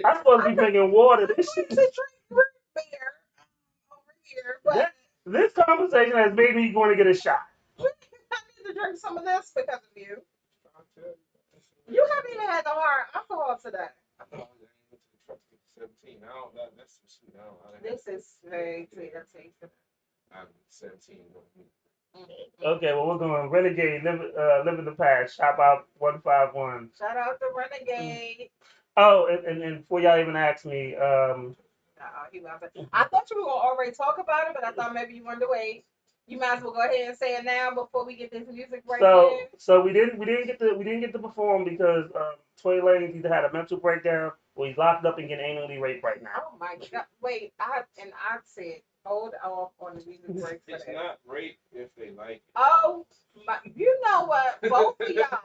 I'm supposed to be drinking water. This I'm shit. going to drink root beer over here, but This conversation has made me want to get a shot. I need to drink some of this because of you. You haven't even had the hard alcohol today. I went to the truck to get 17. I don't know. That's some sweet. This is very sweet. I'm 17. Okay, well we're going Renegade, live in the past. Shop out 151. Shout out to Renegade. Oh, and before y'all even asked me, He wasn't. I thought you were gonna already talk about it, but I thought maybe you wanted to wait. You might as well go ahead and say it now before we get this music break in. so we didn't get to perform because Tory Lanez either had a mental breakdown or he's locked up and getting anally raped right now. Oh my God! Wait, I said hold off on the music break for It's that. not rape if they like it. Oh my! You know what? Both of y'all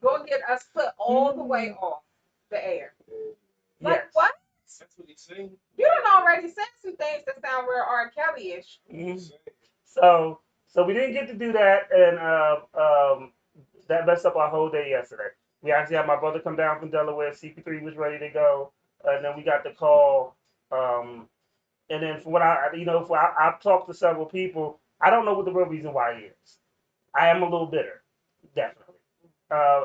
gonna get us put all the way off the air. Like Yes. what? That's what he's saying. You done already said some things that sound real R. Kelly-ish. Mhm. So we didn't get to do that, and that messed up our whole day yesterday. We actually had my brother come down from Delaware. CP3 was ready to go, and then we got the call. And then from what I've talked to several people. I don't know what the real reason why he is. I am a little bitter, definitely,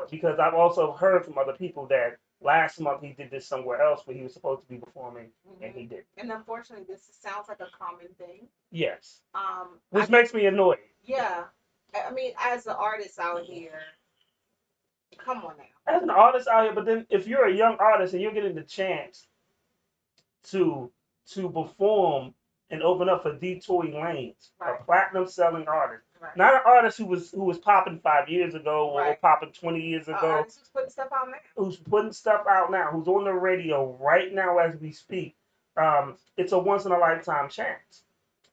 because I've also heard from other people that last month he did this somewhere else where he was supposed to be performing, and he didn't. And unfortunately, this sounds like a common thing. Yes, I- which makes me annoyed. Yeah. I mean, as an artist out here, come on now. As an artist out here, but then if you're a young artist and you're getting the chance to perform and open up for D. Tory Lanez, Right. a platinum selling artist, Right. not an artist who was popping 5 years ago or Right. popping 20 years ago, Artists who's putting stuff out now. who's putting stuff out now, who's on the radio right now as we speak. It's a once in a lifetime chance.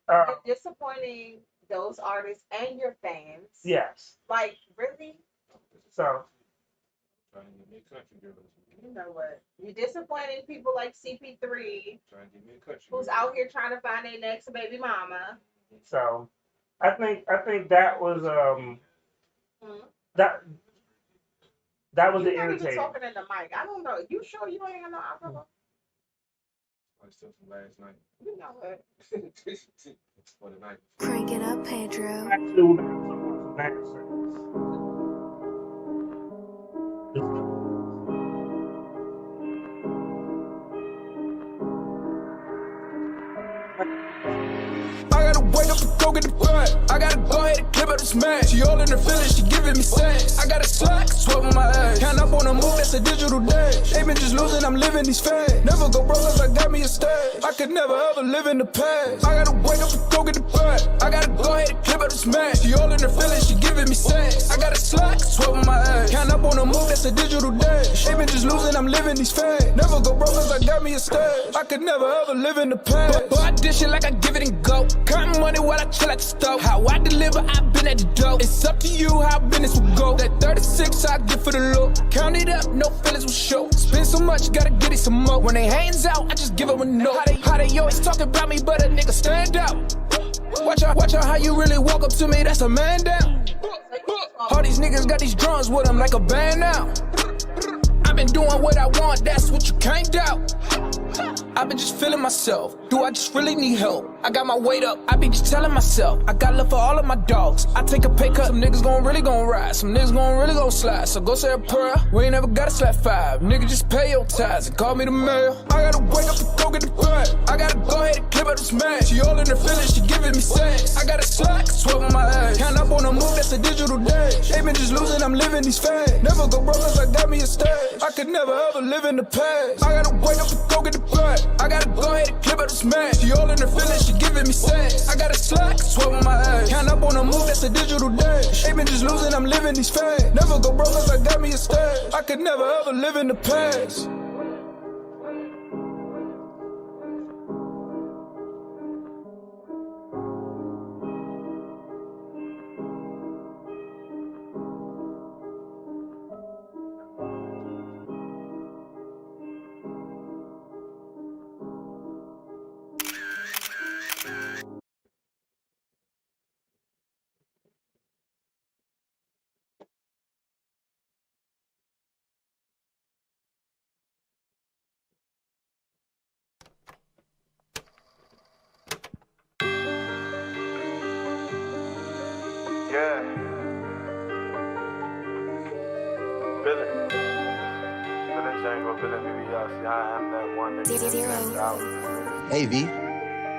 You're disappointing those artists and your fans. Yes. Like, really? So Trying to get me a country girl. You know what? You're disappointing people like CP3, Trying to get me a country who's girl. out here trying to find their next baby mama. I think that was Mhm. that was You're the not even irritating. talking in the mic. I don't know. You sure you ain't got no alcohol? I still from last night. You know what? For the night. Crank it up, Pedro. Actually, we're gonna talk about that service. I gotta wake up and go get the bread. I gotta go ahead and clip up the smash. She all in her feelings, she giving me sex. I got a slack, sweat on my ass. Count up on the move, that's a digital dash. They been just losing, I'm living these fads. Never go broke if I got me a stash. I could never ever live in the past. I gotta wake up and go get the bread. I gotta go ahead and clip up the this man. She all in her feelings, she giving me sex. I got a slack, 12 on my ass. Count up on the move, that's a digital dash. They been just losing, I'm living these fads. Never go broke cause I got me a stash. I could never ever live in the past. But I dish it like I give it and go. Counting money while I chill at the stove. How I deliver, I've been at the dough. It's up to you how business will go. That 36 I get for the look. Count it up, no feelings will show. Spend so much, gotta get it some more. When they hands out, I just give it a no. How they always talk about me, but a nigga stand out. Watch out how you really walk up to me, that's a man down. All these niggas got these drums with them like a band now. I've been doing what I want, that's what you can't doubt. I've been just feeling myself. Do I just really need help? I got my weight up. I be just telling myself I got love for all of my dogs. I take a pay cut. Some niggas really gon' ride. Some niggas really gon' slide. So go say a prayer. We ain't never gotta slap 5. Nigga, just pay your tithes and call me the mayor. I gotta wake up and go get the bag. I gotta go ahead and clip up this man. She all in her feelings, she giving me sex. I got a slack, 12 on my ass. Count up on the move, that's a digital dash. They been just losing, I'm living these fads. Never go broke cause I got me a stash. I could never ever live in the past. I gotta wake up and go get the bag. I gotta go ahead and clip up this man. She all in her feelings, she giving me sex. I got a slack, 12 on my ass. Count up on the move, that's a digital dash. They been just losing, I'm living these fads. Never go broke cause I got me a stash. I could never ever live in the past. Yeah. Feeling Django, feeling BBL. I am that one nigga. Hey V,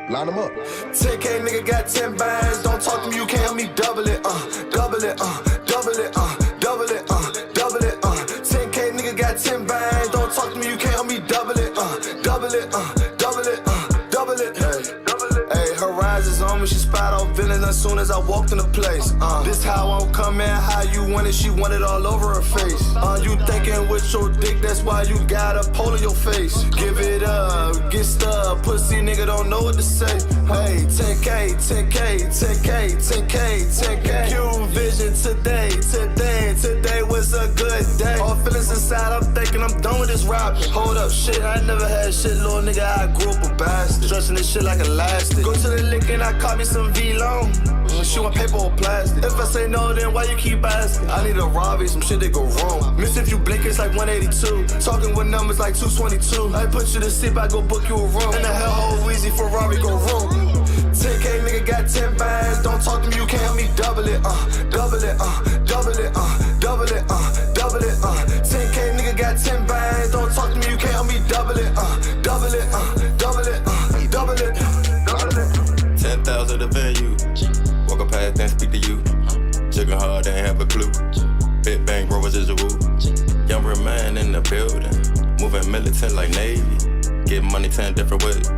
line them up. 10K nigga got 10 bands. Don't talk to me, you can't help me double it, double it, double it, double it, double it, 10K nigga got 10 bands. Don't talk to me, you can't help me double it, double it, double it, double it, hey, Horizons on me, she spot off villains as soon as I walked in the place. This how I'm coming, how you want it, she want it all over her face. You thinking with your dick, that's why you got a pole in your face. Give it up, get stuck, pussy nigga don't know what to say. Hey, 10K, 10K, 10K, 10K, 10K. Q vision today was a good day. All feelings inside, I'm thinking I'm done with this rapping. Hold up, shit, I never had shit, little nigga, I grew up a bastard. Stretching this shit like elastic. Go to the lick and I caught me some V-Long. She want paper or plastic. If I say no, then why you keep asking? I need a Robbie, some shit that go wrong. Miss if you blink, it's like 182. Talking with numbers like 222. I put you to sleep, I go book you a room. In the hellhole, Weezy, Ferrari go room. 10K nigga got 10 bands. Don't talk to me, you can't help me double it, double it, double it, double it, double it, 10K nigga got 10 bands. Don't talk to me, you can't help me double it, double it, double it, double it, double it. 10,000 the venue. Walk up past and speak to you. Sugar hard, ain't have a clue. Big bang, rovers is a woo. Younger man in the building. Moving militant like Navy. Get money 10 different ways.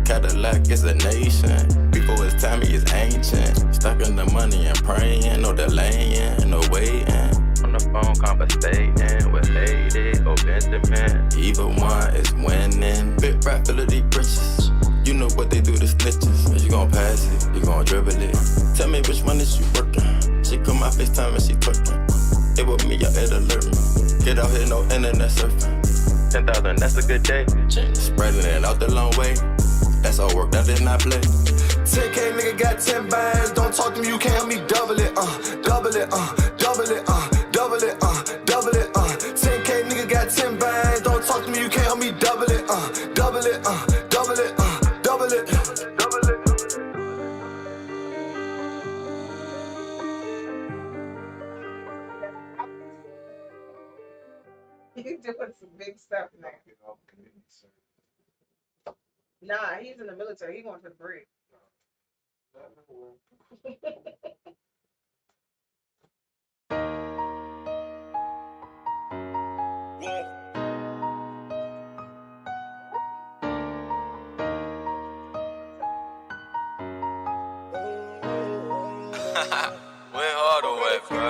Cadillac is a nation. Before its time, he is ancient. Stuck in the money and praying. No delaying, no waiting. On the phone, conversating with Lady or Benjamin. Either one is winning. Big rap, fill of these britches. You know what they do to snitches. If you gon' pass it, you gon' dribble it. Tell me which one is you working. She call my FaceTime and she twerking. It with me, y'all it alert me. Get out here, no internet surfing. 10,000, that's a good day. Spreading it out the long way. That's all work, that did not play. 10K nigga got 10 bands. Don't talk to me, you can't help me double it, double it, double it, double it, double it, 10K nigga got 10 bands. Don't talk to me, you can't help me double it, double it, double it, double it, double it. He's doing some big stuff now. Nah, he's in the military. He going to the brig. Went hard on that, bro.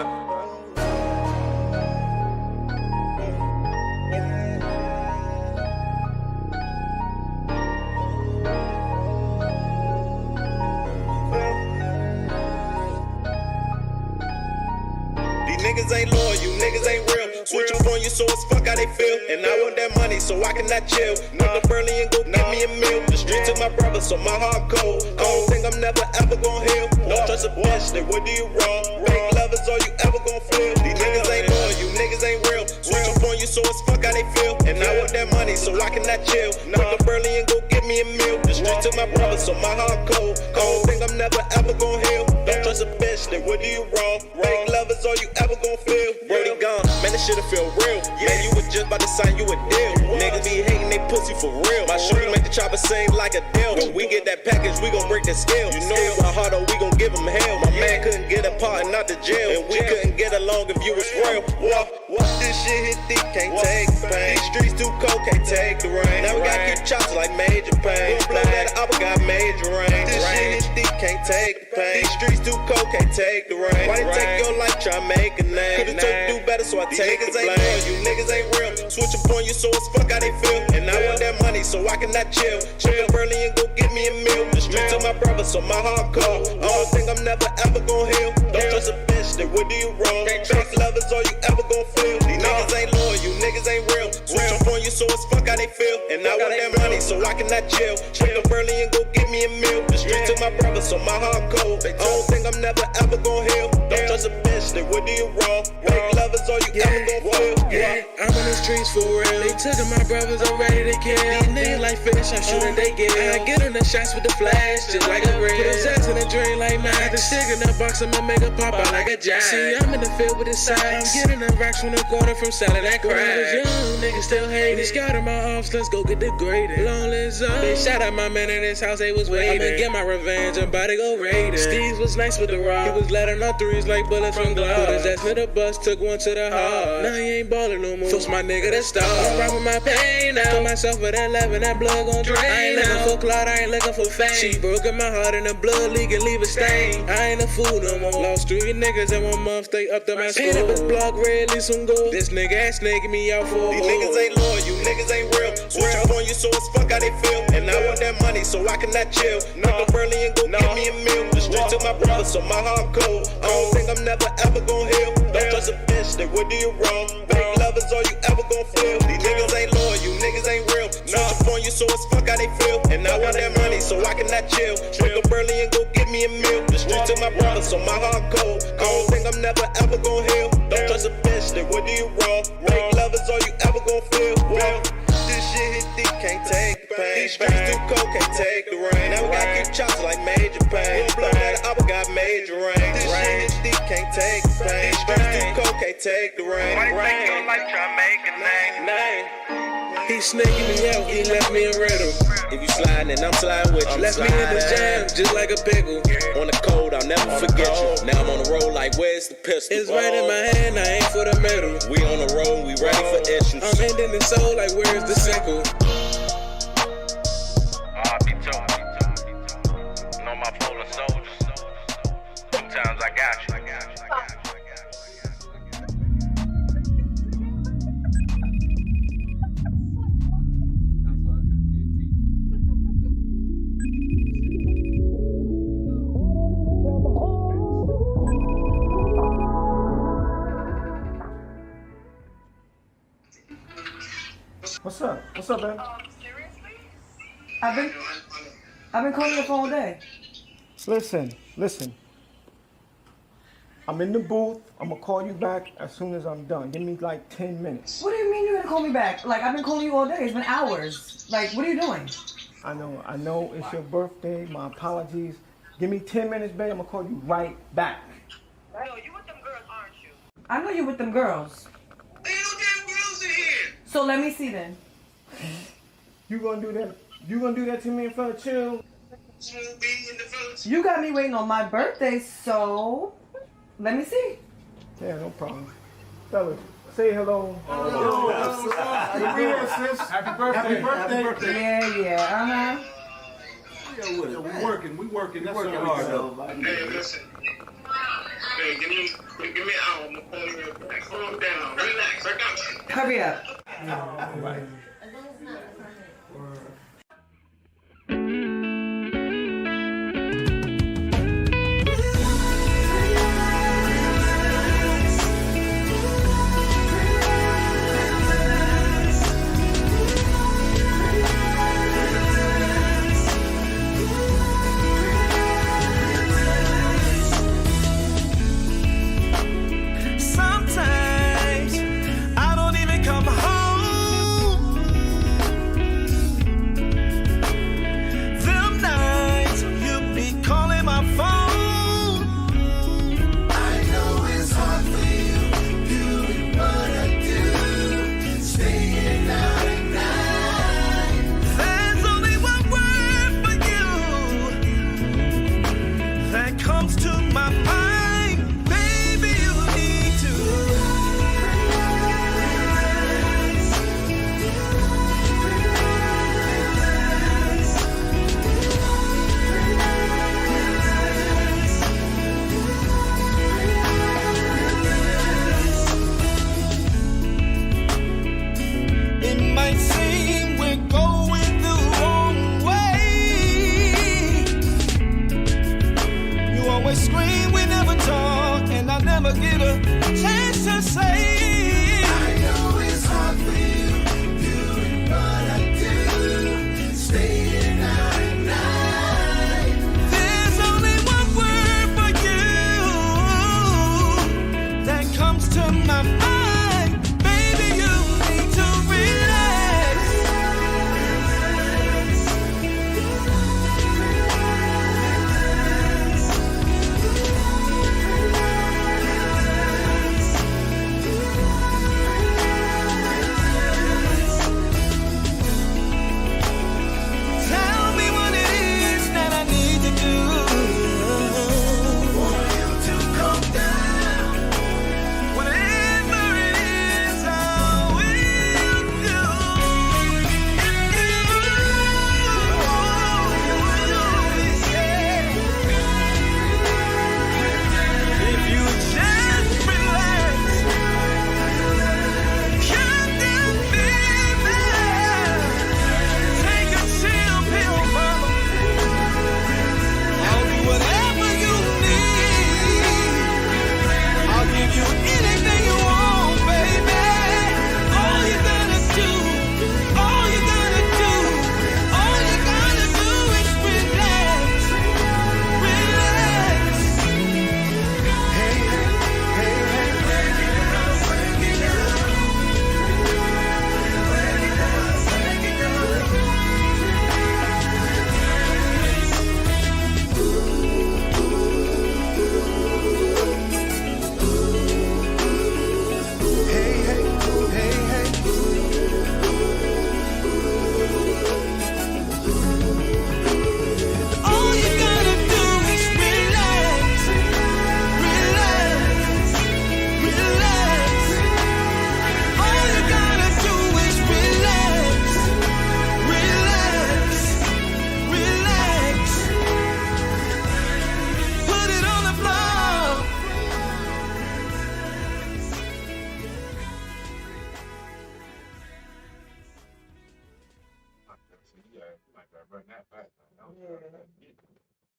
These niggas ain't loyal, you niggas ain't real. Switch up on you so it's fuck how they feel. And I want that money so I cannot chill. Come to Burley and go get me a meal. The street took my brother so my heart cold. I don't think I'm never ever gon' heal. Don't trust a bitch, they would do you wrong. Fake love is all you ever gon' feel. These niggas ain't loyal, you niggas ain't real. Switch up on you so it's fuck how they feel. And I want that money so I cannot chill. Come to Burley and go get me a meal. The street took my brother so my heart cold. I don't think I'm never ever gon' heal. Don't trust a bitch, they would do you wrong. Fake love is all you ever gon' feel. Brody gone, man, this shit'll feel real. Man, you was just about to sign you a deal. Niggas be hating they pussy for real. My shooter make the chopper sing like a deal. When we get that package, we gon' break the scale. You know my heart, oh, we gon' give him hell. My man couldn't get a part and not the jail. And we couldn't get along if you was real. What this shit hit deep, can't take the pain. These streets too cold, can't take the rain. Now we gotta keep chops like major pain. Blow that up, we got major rain. This shit hit deep, can't take the pain. These streets too cold, can't take the rain. Why they take your life, try make a name? Could've told you do better, so I take the blame. You niggas ain't real. Switch up on you so it's fuck how they feel. And I want that money so I cannot chill. Chill early and go get me a meal. The street to my brother so my heart cold. I don't think I'm never ever gon' heal. Don't trust a bitch, they would do you wrong. Fake love is all you ever gon' feel. These niggas ain't loyal, you niggas ain't real. Switch up on you so it's fuck how they feel. And I want that money so I cannot chill. Chill early and go get me a meal. The street to my brother so my heart cold. I don't think I'm never ever gon' heal. Don't trust a bitch, they would do you wrong. Fake love is all you ever gon' feel. I'm in the streets for real. They took my brothers, I'm ready to kill. These niggas like fish, I'm shooting they get. I get on the shots with the flash, just like a grill. Put his ass in a drain like mine. The stick in the box, I'ma make a pop out like a giant. See, I'm in the field with the sides. I'm getting the rocks from the corner from selling that crack. When I was young, niggas still hating. Scattered my offs, let's go get degraded. Lonely zone. They shot at my man in his house, they was waiting. I'ma get my revenge, I'm about to go raiding. Steve's was nice with the rock. He was letting out threes like bullets from Glock. Put his ass in the bus, took one to the heart. Now he ain't ballin' no more. Force my nigga to stop. I'm rapping my pain now. Put myself with that 11, that blood gon' drain. I ain't looking for clout, I ain't looking for fame. She broken my heart and the blood leak and leave a stain. I ain't a fool no more. Lost 3 niggas in 1 month, stay up to my school. Paint up his block red, leave some gold. This nigga ass snaking me out for a These niggas ain't loyal, you niggas ain't real. Switch up on you so it's fuck how they feel. And I want that money so I cannot chill. Come to Burley and go get me a meal. The street took my brother so my heart cold. I don't think I'm never ever gon' heal. Don't trust a bitch, they would do you wrong. Fake love is all you ever gon' feel. These niggas ain't loyal, you niggas ain't real. Switch up on you so it's fuck how they feel. And I want that money so I cannot chill. Come to Burley and go get me a meal. The street took my brother so my heart cold. I don't think I'm never ever gon' heal. Don't trust a bitch, they would do you wrong. Fake love is all you ever gon' feel. This shit hit deep, can't take the pain. These streets too cold, can't take the rain. Now we gotta keep chops like major pain. Blow that up, we got major rain. This shit hit deep, can't take the pain. These streets too cold, can't take the rain. Why they take your life, try make a name? He snaking me out, he left me a riddle. If you sliding, then I'm sliding with you. Left me in the jam, just like a pickle. On the code, I'll never forget you. Now I'm on the road like, where's the pistol? It's right in my hand, I ain't for the middle. We on the road, we ready for issues. I'm ending the soul like, where's the sickle? RP2. Know my polar soldiers. Sometimes I got you. What's up? What's up, man? I've been calling your phone all day. Listen. I'm in the booth. I'm gonna call you back as soon as I'm done. Give me like 10 minutes. What do you mean you're gonna call me back? Like, I've been calling you all day. It's been hours. Like, what are you doing? I know it's your birthday. My apologies. Give me 10 minutes, babe. I'm gonna call you right back. No, you with them girls, aren't you? I know you're with them girls. Ain't no damn girls in here. So let me see then. You gonna do that? You gonna do that to me in front of Chill? You got me waiting on my birthday, so let me see. Yeah, no problem. Fellas, say hello. Happy birthday. Happy birthday. Yeah, Yeah, we working. That's hard though. Hey, listen. give me an hour. I'm gonna call you real quick. Calm down. Relax. I got you. Hurry up. Sometimes I don't even come home. Them nights you be calling my phone. I know it's hard for you, doing what I do, staying out at night. There's only one word for you that comes to my mind. It might seem we're going the wrong way. You always scream, we never talk, and I never get a chance to say. I know it's hard for you, doing what I do, staying out at night. There's only one word for you that comes to my mind.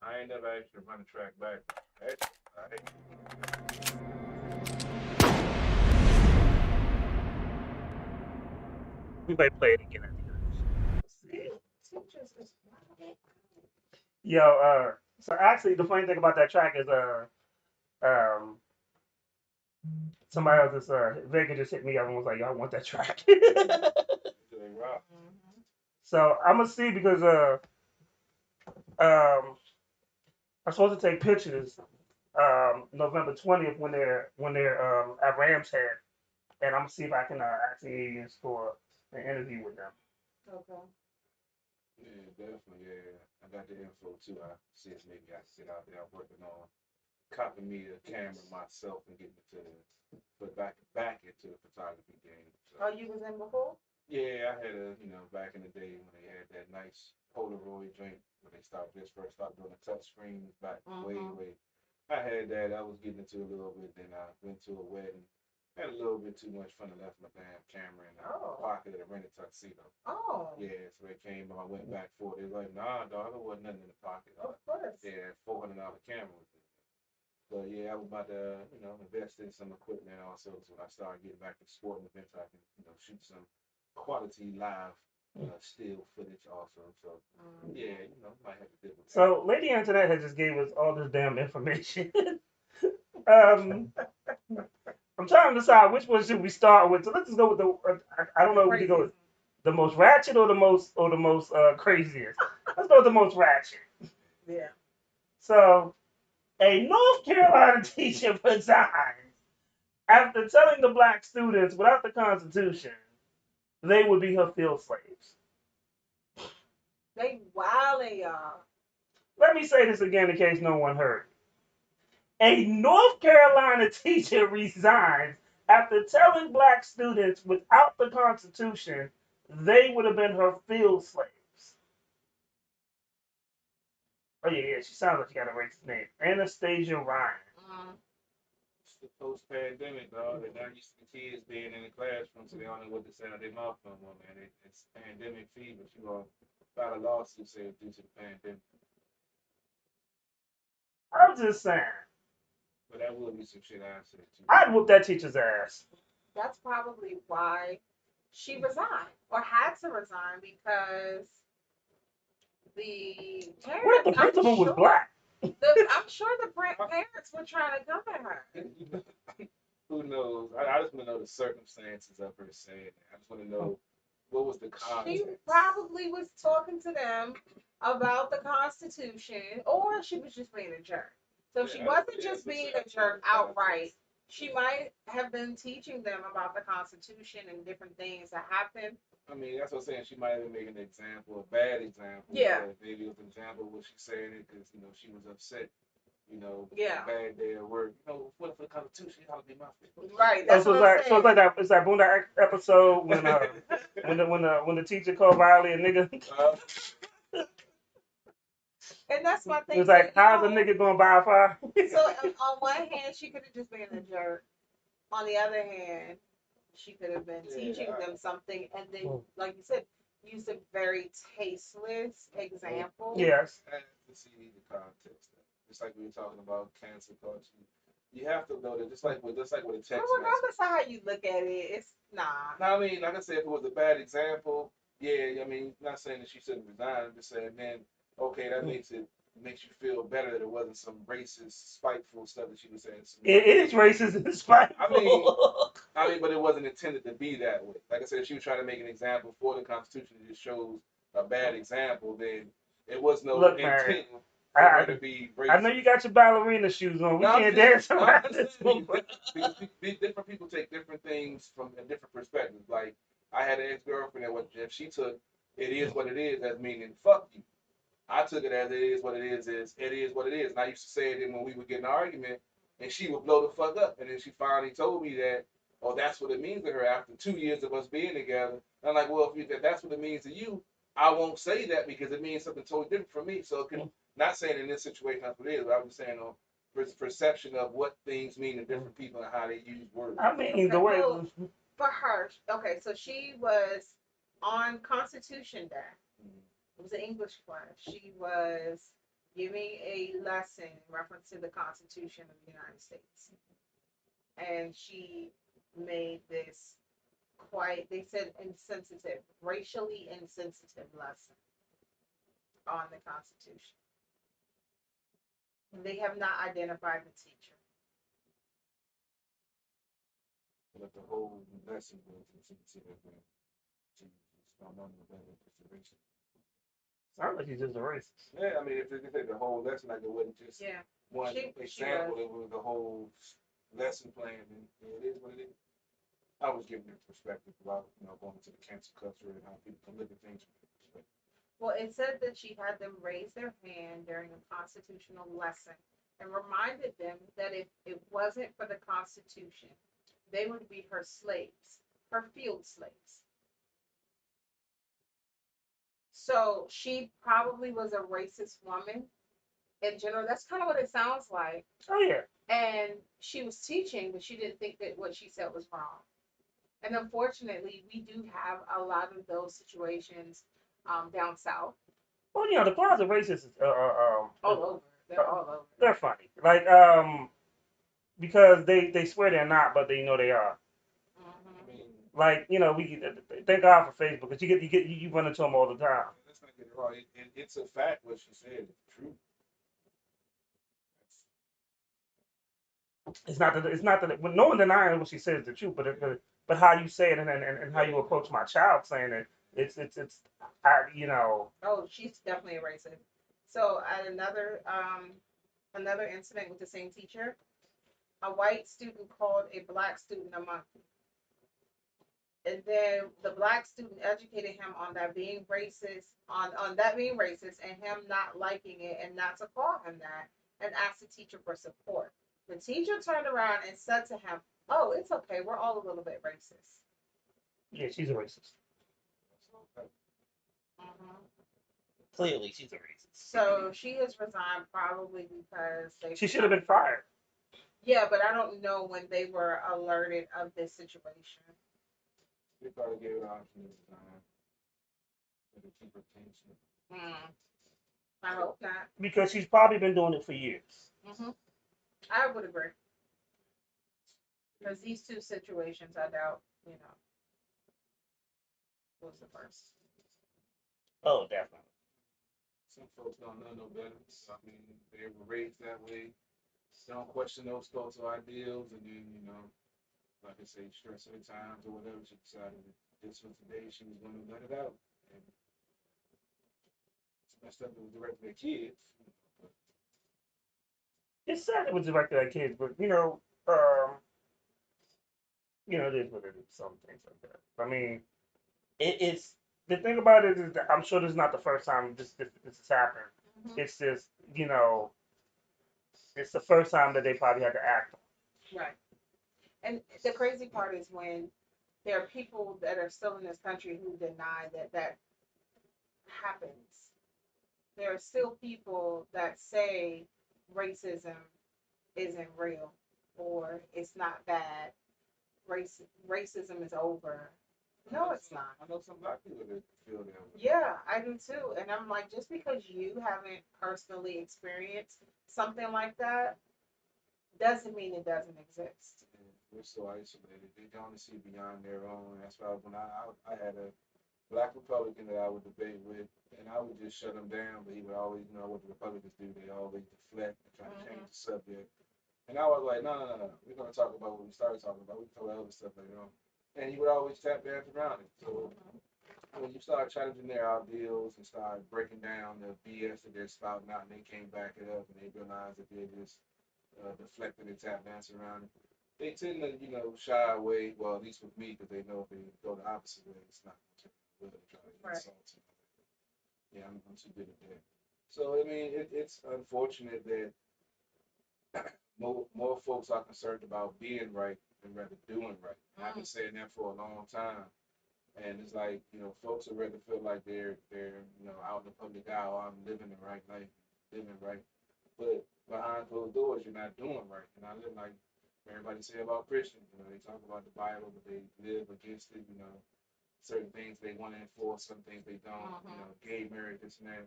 I ain't never asked you to run the track back. We might play it again at the end. Yo, so actually the funny thing about that track is somebody else is Vega just hit me up and was like, "Yo, I want that track." So I'm gonna see because I'm supposed to take pictures November 20th when they're at Rams Head, and I'm gonna see if I can actually use for an interview with them. Okay. Yeah, definitely. Yeah, I got the info too. I see if maybe I sit out there working on copying me a camera myself and getting it to put back into the photography game. So. Oh, you was in before? Yeah, I had back in the day when they had that nice Polaroid joint when they first started doing the touch screens back way I had that. I was getting into a little bit. Then I went to a wedding. Had a little bit too much fun. I left my damn camera in the pocket of the rented tuxedo. Oh. Yeah, so they came. I went back for it. They was like, "Nah, dog, there wasn't nothing in the pocket." Of course. Yeah, $400 camera. But yeah, I was about to, invest in some equipment also. So when I started getting back to sporting events, I can, shoot some quality live still footage also. So yeah, might have to deal with that. So Lady Antoinette had just gave us all this damn information. I'm trying to decide which one should we start with. So let's just go with the. I don't know if we can go with the most ratchet or the most craziest. Let's go with the most ratchet. Yeah. So, a North Carolina teacher resigned after telling the black students without the Constitution they would be her field slaves. They wildin', y'all. Let me say this again in case no one heard. A North Carolina teacher resigns after telling black students without the Constitution they would have been her field slaves. Oh yeah, she sounds like she got a racist name. Anastasia Ryan. It's the post-pandemic, dog. They're not used to the kids being in the classroom, so they don't know what to say out of their mouth no more, man. It's pandemic fever. She gonna file a lawsuit saying due to the pandemic. I'm just saying. But that would be some shit I said too. I'd whoop that teacher's ass. That's probably why she resigned or had to resign, because the parents. What if the principal was black? I'm sure the parents were trying to come at her. Who knows? I just want to know the circumstances of her saying it. I just want to know what was the context. She probably was talking to them about the Constitution, or she was just being a jerk. So she wasn't just being a jerk outright. She might have been teaching them about the Constitution and different things that happen. I mean, that's what I'm saying. She might have been making an example, a bad example. Yeah. Maybe it was an example of what she's saying it because, she was upset. Yeah. Bad day at work. What for the Constitution? How to be my favorite. Right. That's so it's like that. It's that Boondock episode when the teacher called Riley a nigga. And that's my thing. It was like, how's a nigga gonna buy a fire? So on one hand, she could have just been a jerk. On the other hand, she could have been teaching them something, and then, like you said, use a very tasteless example. Yes. I have to see the context. Just like we were talking about cancel culture, you have to know that just like with a text message. Regardless of how you look at it, it's nah. No, I mean, like I said, if it was a bad example, yeah. I mean, not saying that she shouldn't resign. I'm just saying, man, okay, that makes you feel better that it wasn't some racist, spiteful stuff that she was saying. It is racist and spiteful. I mean, but it wasn't intended to be that way. Like I said, if she was trying to make an example for the Constitution that just shows a bad example, then it was no intent for her to be racist. I know you got your ballerina shoes on. We can't dance around this. Because different people take different things from a different perspective. Like, I had an ex-girlfriend that if she took it is what it is as meaning fuck you. I took it as it is what it is what it is. And I used to say it when we would get in an argument, and she would blow the fuck up. And then she finally told me that, oh, that's what it means to her after 2 years of us being together. And I'm like, well, if that's what it means to you, I won't say that because it means something totally different for me. So it can, not saying in this situation that's what it is, but I'm just saying on perception of what things mean to different people and how they use words. I mean, the way for her, okay, so she was on Constitution Day. It was an English class. She was giving a lesson in reference to the Constitution of the United States. And she made this they said insensitive, racially insensitive lesson on the Constitution. And they have not identified the teacher. But the whole lesson was insensitive. Sounds like he's just a racist. Yeah, I mean, if they said the whole lesson, like it wasn't just one example, it was the whole lesson plan, and it is what it is. I was giving a perspective about, going into the cancel culture and how people can look at things from that perspective. Well, it said that she had them raise their hand during a constitutional lesson and reminded them that if it wasn't for the Constitution, they would be her slaves, her field slaves. So she probably was a racist woman in general. That's kind of what it sounds like. Oh yeah. And she was teaching, but she didn't think that what she said was wrong. And unfortunately, we do have a lot of those situations down south. Well, you know, the closet racists all over. They're all over. They're funny. Like because they swear they're not, but they know they are. Like, you know, we thank God for Facebook because you run into them all the time. Let's not get it wrong. It's a fact what she said. It's true. It's not that well, no one denying what she says is the truth, but how you say it and how you approach my child saying it, it's you know. Oh, she's definitely a racist. So at another incident with the same teacher, a white student called a black student a monkey. And then the black student educated him on that being racist, on that being racist, and him not liking it and not to call him that, and asked the teacher for support. The teacher turned around and said to him, "Oh, it's okay. We're all a little bit racist." Yeah, she's a racist. Clearly, she's a racist. So she has resigned probably because she should have been fired. Yeah, but I don't know when they were alerted of this situation. They probably gave it option this time. To keep her tension. I hope not. Because she's probably been doing it for years. I would agree. Because these two situations, I doubt, you know, was the first. Oh, definitely. Some folks don't know no better. I mean, they were raised that way. Don't question those thoughts or ideals, and then, you know, like I say, stress at times or whatever, she decided that this was the day she was going to let it out. And it's messed up. It was directed at kids. It's sad it was directed at kids, but you know, it is what it is. Some things like that. I mean, it's the thing about it is that I'm sure this is not the first time this has happened. It's just, you know, it's the first time that they probably had to act. Right. And the crazy part is when there are people that are still in this country who deny that happens. There are still people that say racism isn't real or it's not bad. Racism is over. No, it's not. I know some black people that feel that way. Yeah, I do too. And I'm like, just because you haven't personally experienced something like that doesn't mean it doesn't exist. We're so isolated. They don't see beyond their own. That's why when I had a black Republican that I would debate with, and I would just shut him down, but he would always, you know what the Republicans do, they always deflect and try to change the subject. And I was like, no. We're going to talk about what we started talking about. We can talk about other stuff later on. And he would always tap dance around it. So when you start challenging their ideals and start breaking down the BS that they're spouting out, and they can't back it up, and they realize that they're just deflecting and tap dancing around it, they tend to, you know, shy away. Well, at least with me, because they know if they go the opposite way, it's not going to try to insult you. Yeah, I'm too good at that. So I mean, it's unfortunate that more folks are concerned about being right than rather doing right. And I've been saying that for a long time. And it's like, you know, folks would rather feel like they're you know, out in the public eye, oh, I'm living the right life, living right. But behind closed doors, you're not doing right. You're not living like everybody say about Christians. You know, they talk about the Bible, but they live against it. You know, certain things they want to enforce, some things they don't. You know, gay marriage, this and that.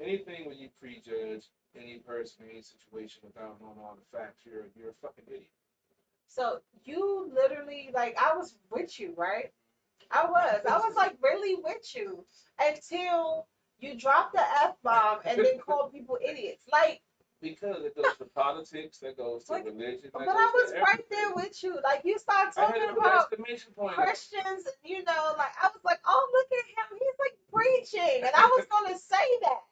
Anything where you prejudge any person, any situation without knowing all the facts, you're a fucking idiot. So you literally, like, I was with you, right? I was like really with you until you dropped the F-bomb and then called people idiots. Like, because it goes to politics, that goes to religion. But I was right there with you. Like, you started talking about Christians, and you know, like, I was like, oh, look at him. He's like preaching. And I was going to say that.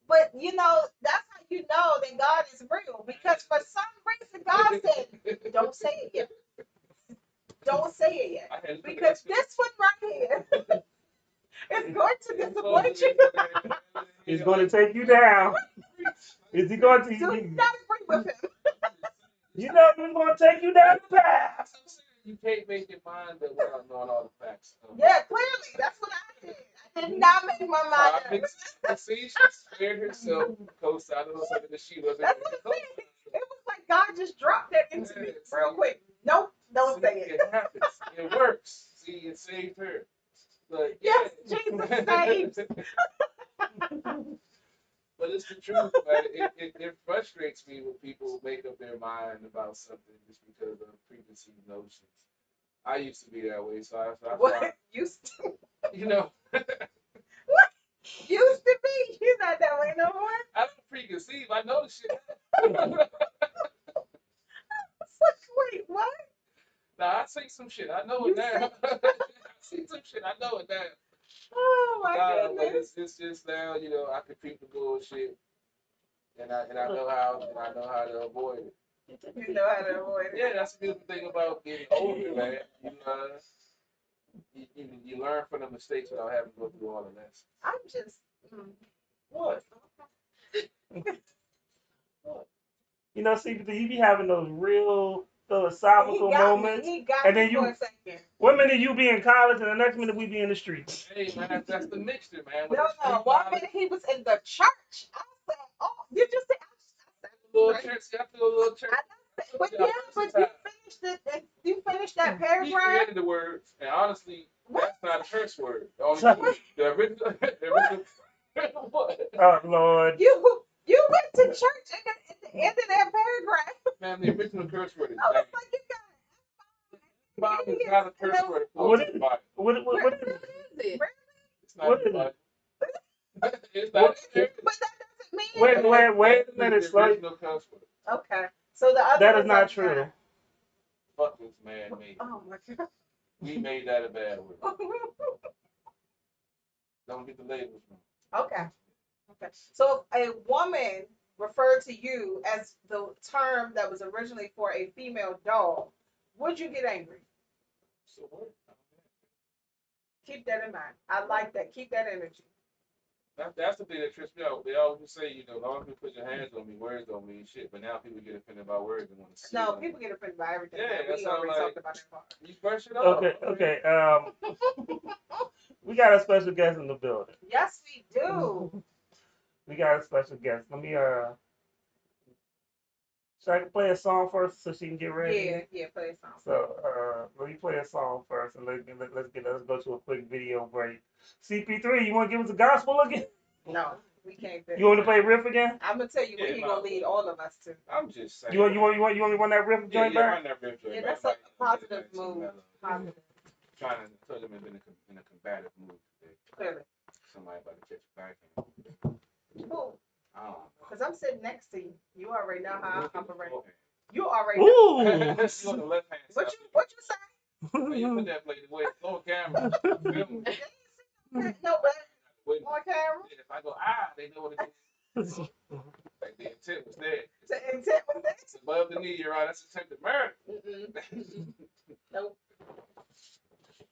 But, you know, that's how you know that God is real. Because for some reason, God said, don't say it yet. Don't say it yet. Because this one right here is going to disappoint you. It's going to take you down. Is he going to? So you gotta agree with him. You know he's going to take you down the path. You can't make your mind up without knowing all the facts. Yeah, clearly. That's what I did. I did not make my mind up. See, she spared herself, co-signed on something that she wasn't. That's what I'm saying. It was like God just dropped that into me real quick. Nope, don't say it. It happens. It works. See, it saved her. But yes, Jesus saves. But it's the truth, man. It frustrates me when people make up their mind about something just because of preconceived notions. I used to be that way, so I what used to? You know. What used to be? You're not that way no more. I don't preconceive. I know the shit. Wait, what? Nah, I see some shit. I know it now. I see some shit. I know it now. Oh my goodness. It's just now, you know, I can peep the bullshit, and I know how to avoid it. You know how to avoid it. Yeah, that's the beautiful thing about getting older, man. You learn from the mistakes without having to go through all of that. I'm just what? You know, see, he be having those real philosophical moments, and then for a second. 1 minute you be in college, and the next minute we be in the streets. Hey man, that's the mixture, man. No. 1 minute he was in the church. I said, "Oh, did you say?" Little church, you have to go to a little church. But yeah, but you finished that paragraph. He created the word, and honestly, that's not a curse word. The original. Oh Lord. You went to church at the end of that paragraph. Man, the original curse word is I was like, you got Bible is not a curse word. What is it? It's not the Bible. It's not. But that doesn't mean. Wait a minute, slow. Okay, so the other. That is not true. Fuck this man made. Oh my God. We made that a bad word. Don't get the labels wrong. Okay. So if a woman referred to you as the term that was originally for a female dog, would you get angry? So what? Keep that in mind. I like that. Keep that energy. That's the thing that trips me out. They always say, you know, as long as you put your hands on me, words don't mean shit. But now people get offended by words and want to see. No, people get offended by everything. Yeah, that's we how already talked about that part. You brush it off. Okay. We got a special guest in the building. Yes, we do. We got a special guest. Let me should I play a song first so she can get ready? Yeah, play a song. So let me play a song first, and let's go to a quick video break. CP3, you want to give us the gospel again? No, we can't do it. You want to play riff again? I'm gonna tell you where you're gonna lead all of us to. I'm just saying. You want to run that riff joint back? Run that riff joint Yeah, back. that's a positive move. Trying to tell them in a combative mood today. Clearly. Somebody about to catch a back. Who? Oh. Because I'm sitting next to you. You already know how I operate. You already know. Ooh. On the left hand side. What you say? You put that plate away. Lower camera. No, but on camera. If I go they know what it is. Like the intent was there. The intent was there. It's above the knee, you're right. That's attempted murder. Nope.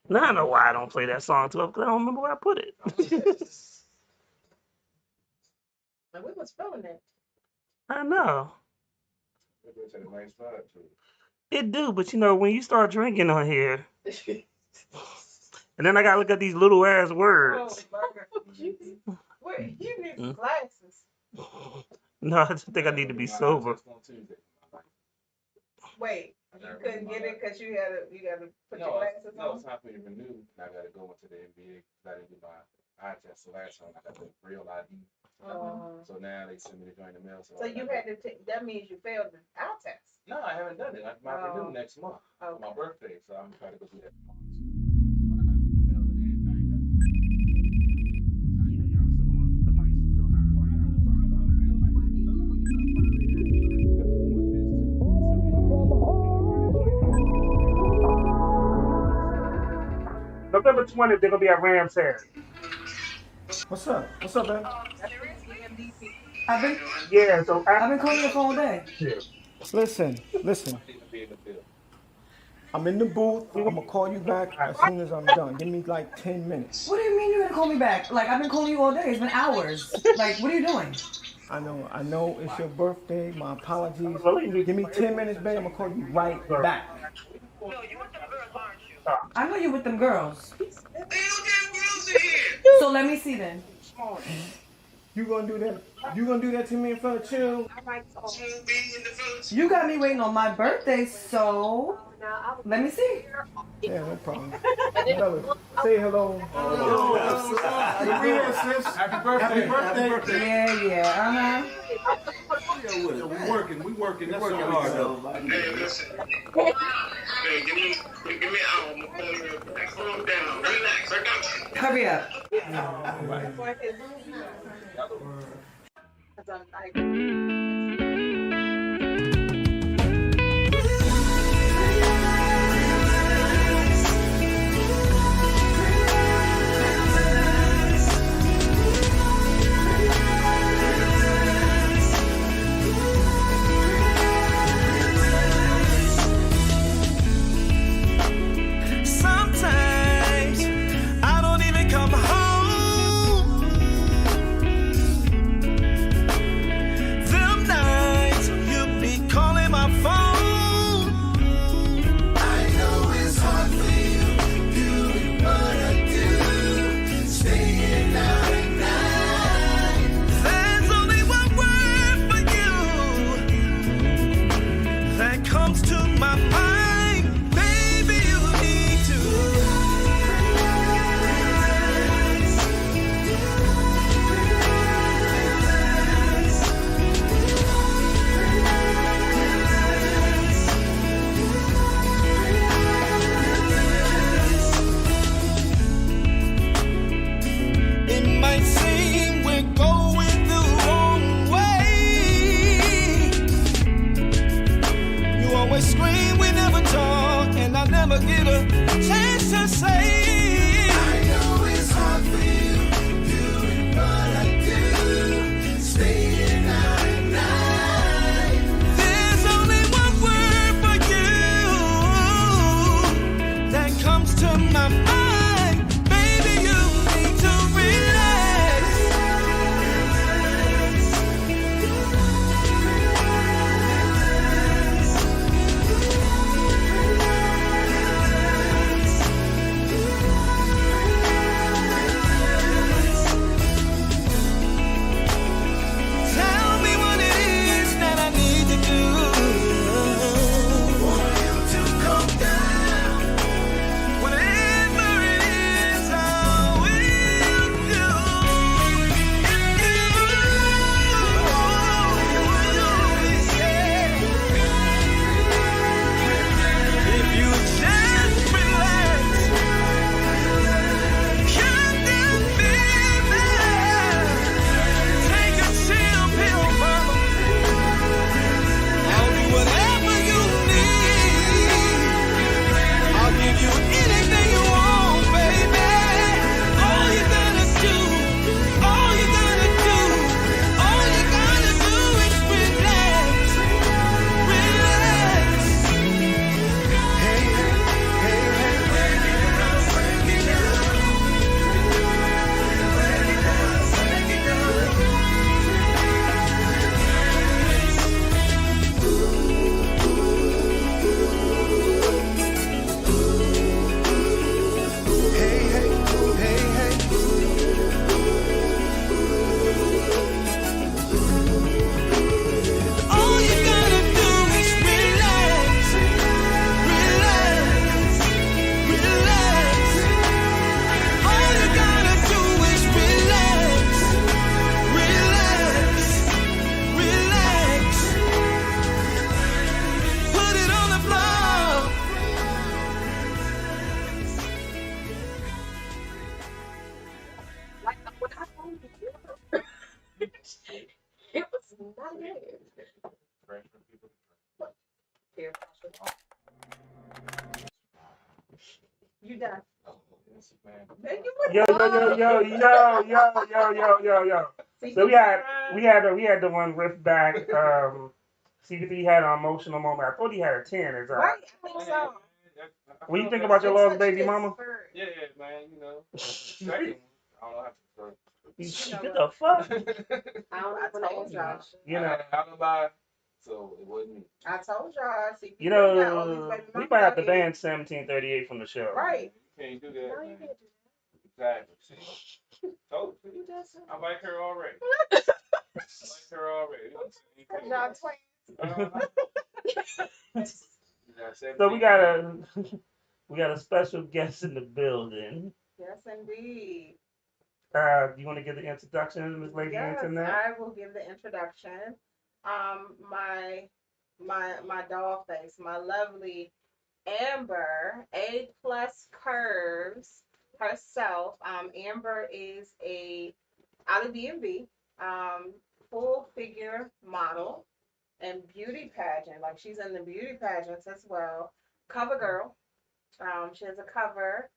Now I know why I don't play that song too, because I don't remember where I put it. And we was filming it. I know. It's a nice vibe too. It do, but you know, when you start drinking on here, and then I gotta look at these little ass words. Oh my God. Wait, you need some glasses. No, I just think I need to be sober. Wait, you couldn't get it because you gotta put your glasses on? No, it's time for me to renew. I gotta go into the NBA because I didn't do my eye test. So last time I got the real ID. So now they send me to join the mail. So you had to take, that means you failed the eye test. No, I haven't done it. I might renew next month. For my birthday. So I'm trying to go do that tomorrow. November 20th, they're gonna be at Rams Head. What's up? What's up, man? I've been calling you all day. Yeah. Listen. I'm in the booth. I'm gonna call you back as soon as I'm done. Give me like 10 minutes. What do you mean you're gonna call me back? Like, I've been calling you all day. It's been hours. Like, what are you doing? I know it's your birthday. My apologies. Give me 10 minutes, babe. I'm gonna call you right back. I know you're with them girls. So let me see then. You gonna do that? You gonna do that to me in front of Chill? You got me waiting on my birthday, so let me see. Yeah, no problem. Fellas, say hello. Happy birthday. Happy birthday. Yeah. We working. That's working hard though. Hey, listen. Hey, give me an hour. I'm gonna calm down. Relax. I got you. Hurry up. Sometimes I don't even come home. Them nights you be calling my phone. I know it's hard for you, doing what I do, staying out at night. There's only one word for you that comes to my mind. Scream, we never talk, and I never get a chance to say. I know it's hard for you, doing what I do, staying out at night. There's only one word for you that comes to my mind. Baby, you need to relax. It was not good. You done. Yo. So we had the one riff back. CBT had an emotional moment. I thought he had a 10. Is Right, I think so. What do you think about your lost baby mama? Yeah, man, you know. Second, I don't know how to Get the fuck? I told y'all. You know. I had an alibi, so it wasn't me. I told y'all. See, you know, we might have to ban 1738 from the show. Right. You can't do that. No, you can't do Exactly. See? Told you. I like her already. I like her already. Cause y'all twins. So we got a special guest in the building. Yes, indeed. You want to give the introduction, Miss Lady Internet? I will give the introduction. My doll face, my lovely Amber, A+ curves herself. Amber is out of DMV, full figure model and beauty pageant. Like she's in the beauty pageants as well. Cover girl. She has a cover.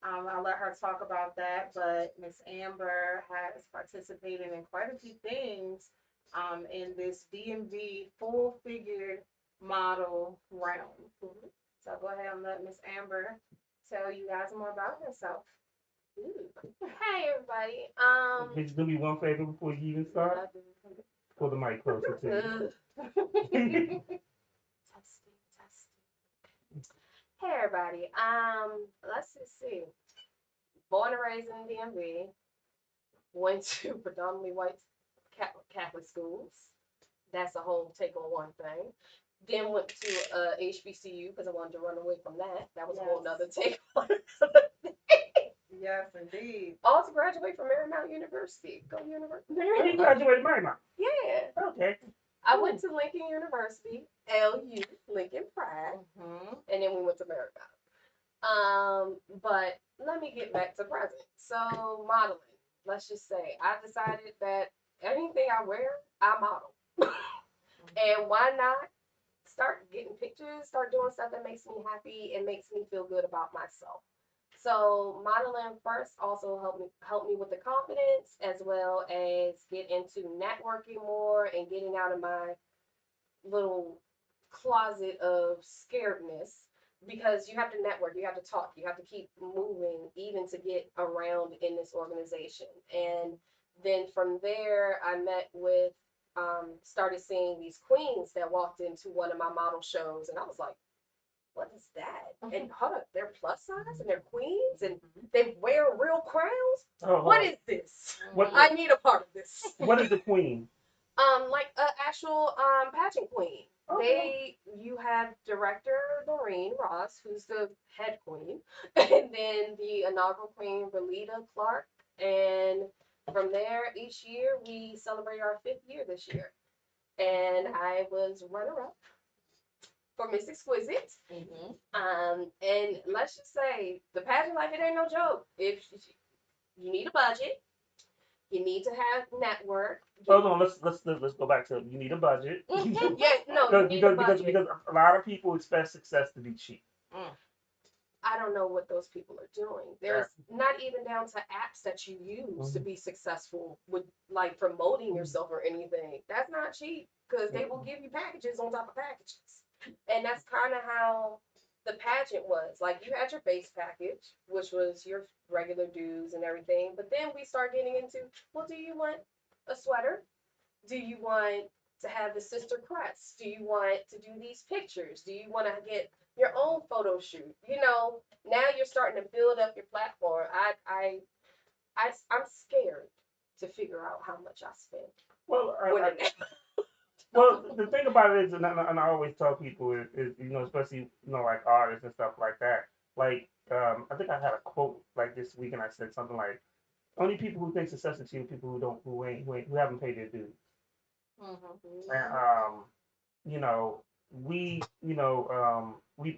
I'll let her talk about that, but Miss Amber has participated in quite a few things in this DMV full-figured model realm. So go ahead and let Miss Amber tell you guys more about herself. Hey everybody. Bitch, do me one favor before you even start. Pull the mic closer to you. Testing. Hey everybody. Let's just see. Born and raised in DMV. Went to predominantly white Catholic schools. That's a whole take on one thing. Then went to HBCU because I wanted to run away from that. That was a whole nother take on Yes, indeed. Also graduate from Marymount University. Go University. You graduated Marymount? Yeah. Okay. I went to Lincoln University, LU, Lincoln Pride, and then we went to Marymount. But let me get back to present. So modeling, let's just say, I decided that anything I wear, I model. And why not start getting pictures, start doing stuff that makes me happy and makes me feel good about myself. So modeling first also helped me with the confidence as well as get into networking more and getting out of my little closet of scaredness, because you have to network, you have to talk, you have to keep moving even to get around in this organization. And then from there I met with started seeing these queens that walked into one of my model shows, and I was like, what is that? And hold up, they're plus size and they're queens and they wear real crowns? What is this? I need a part of this. What is the queen? Like an actual pageant queen. You have director Doreen Ross, who's the head queen, and then the inaugural queen Relita Clark, and from there each year we celebrate our 5th year this year, and I was runner-up for Miss Exquisite. And let's just say the pageant life, it ain't no joke. If you need a budget, you need to have network. Hold on, let's go back to you need a budget. Because a lot of people expect success to be cheap. I don't know what those people are doing. There's not even down to apps that you use to be successful with like promoting yourself or anything. That's not cheap because they will give you packages on top of packages. And that's kind of how the pageant was. Like you had your base package, which was your regular dues and everything. But then we start getting into, well, do you want a sweater? Do you want to have the sister crest? Do you want to do these pictures? Do you want to get your own photo shoot? You know, now you're starting to build up your platform. I'm scared to figure out how much I spend. Well, the thing about it is, and I always tell people is especially like artists and stuff like that. Like I think I had a quote like this week, and I said something like, "Only people who think success is cheap, people who haven't paid their dues." And we've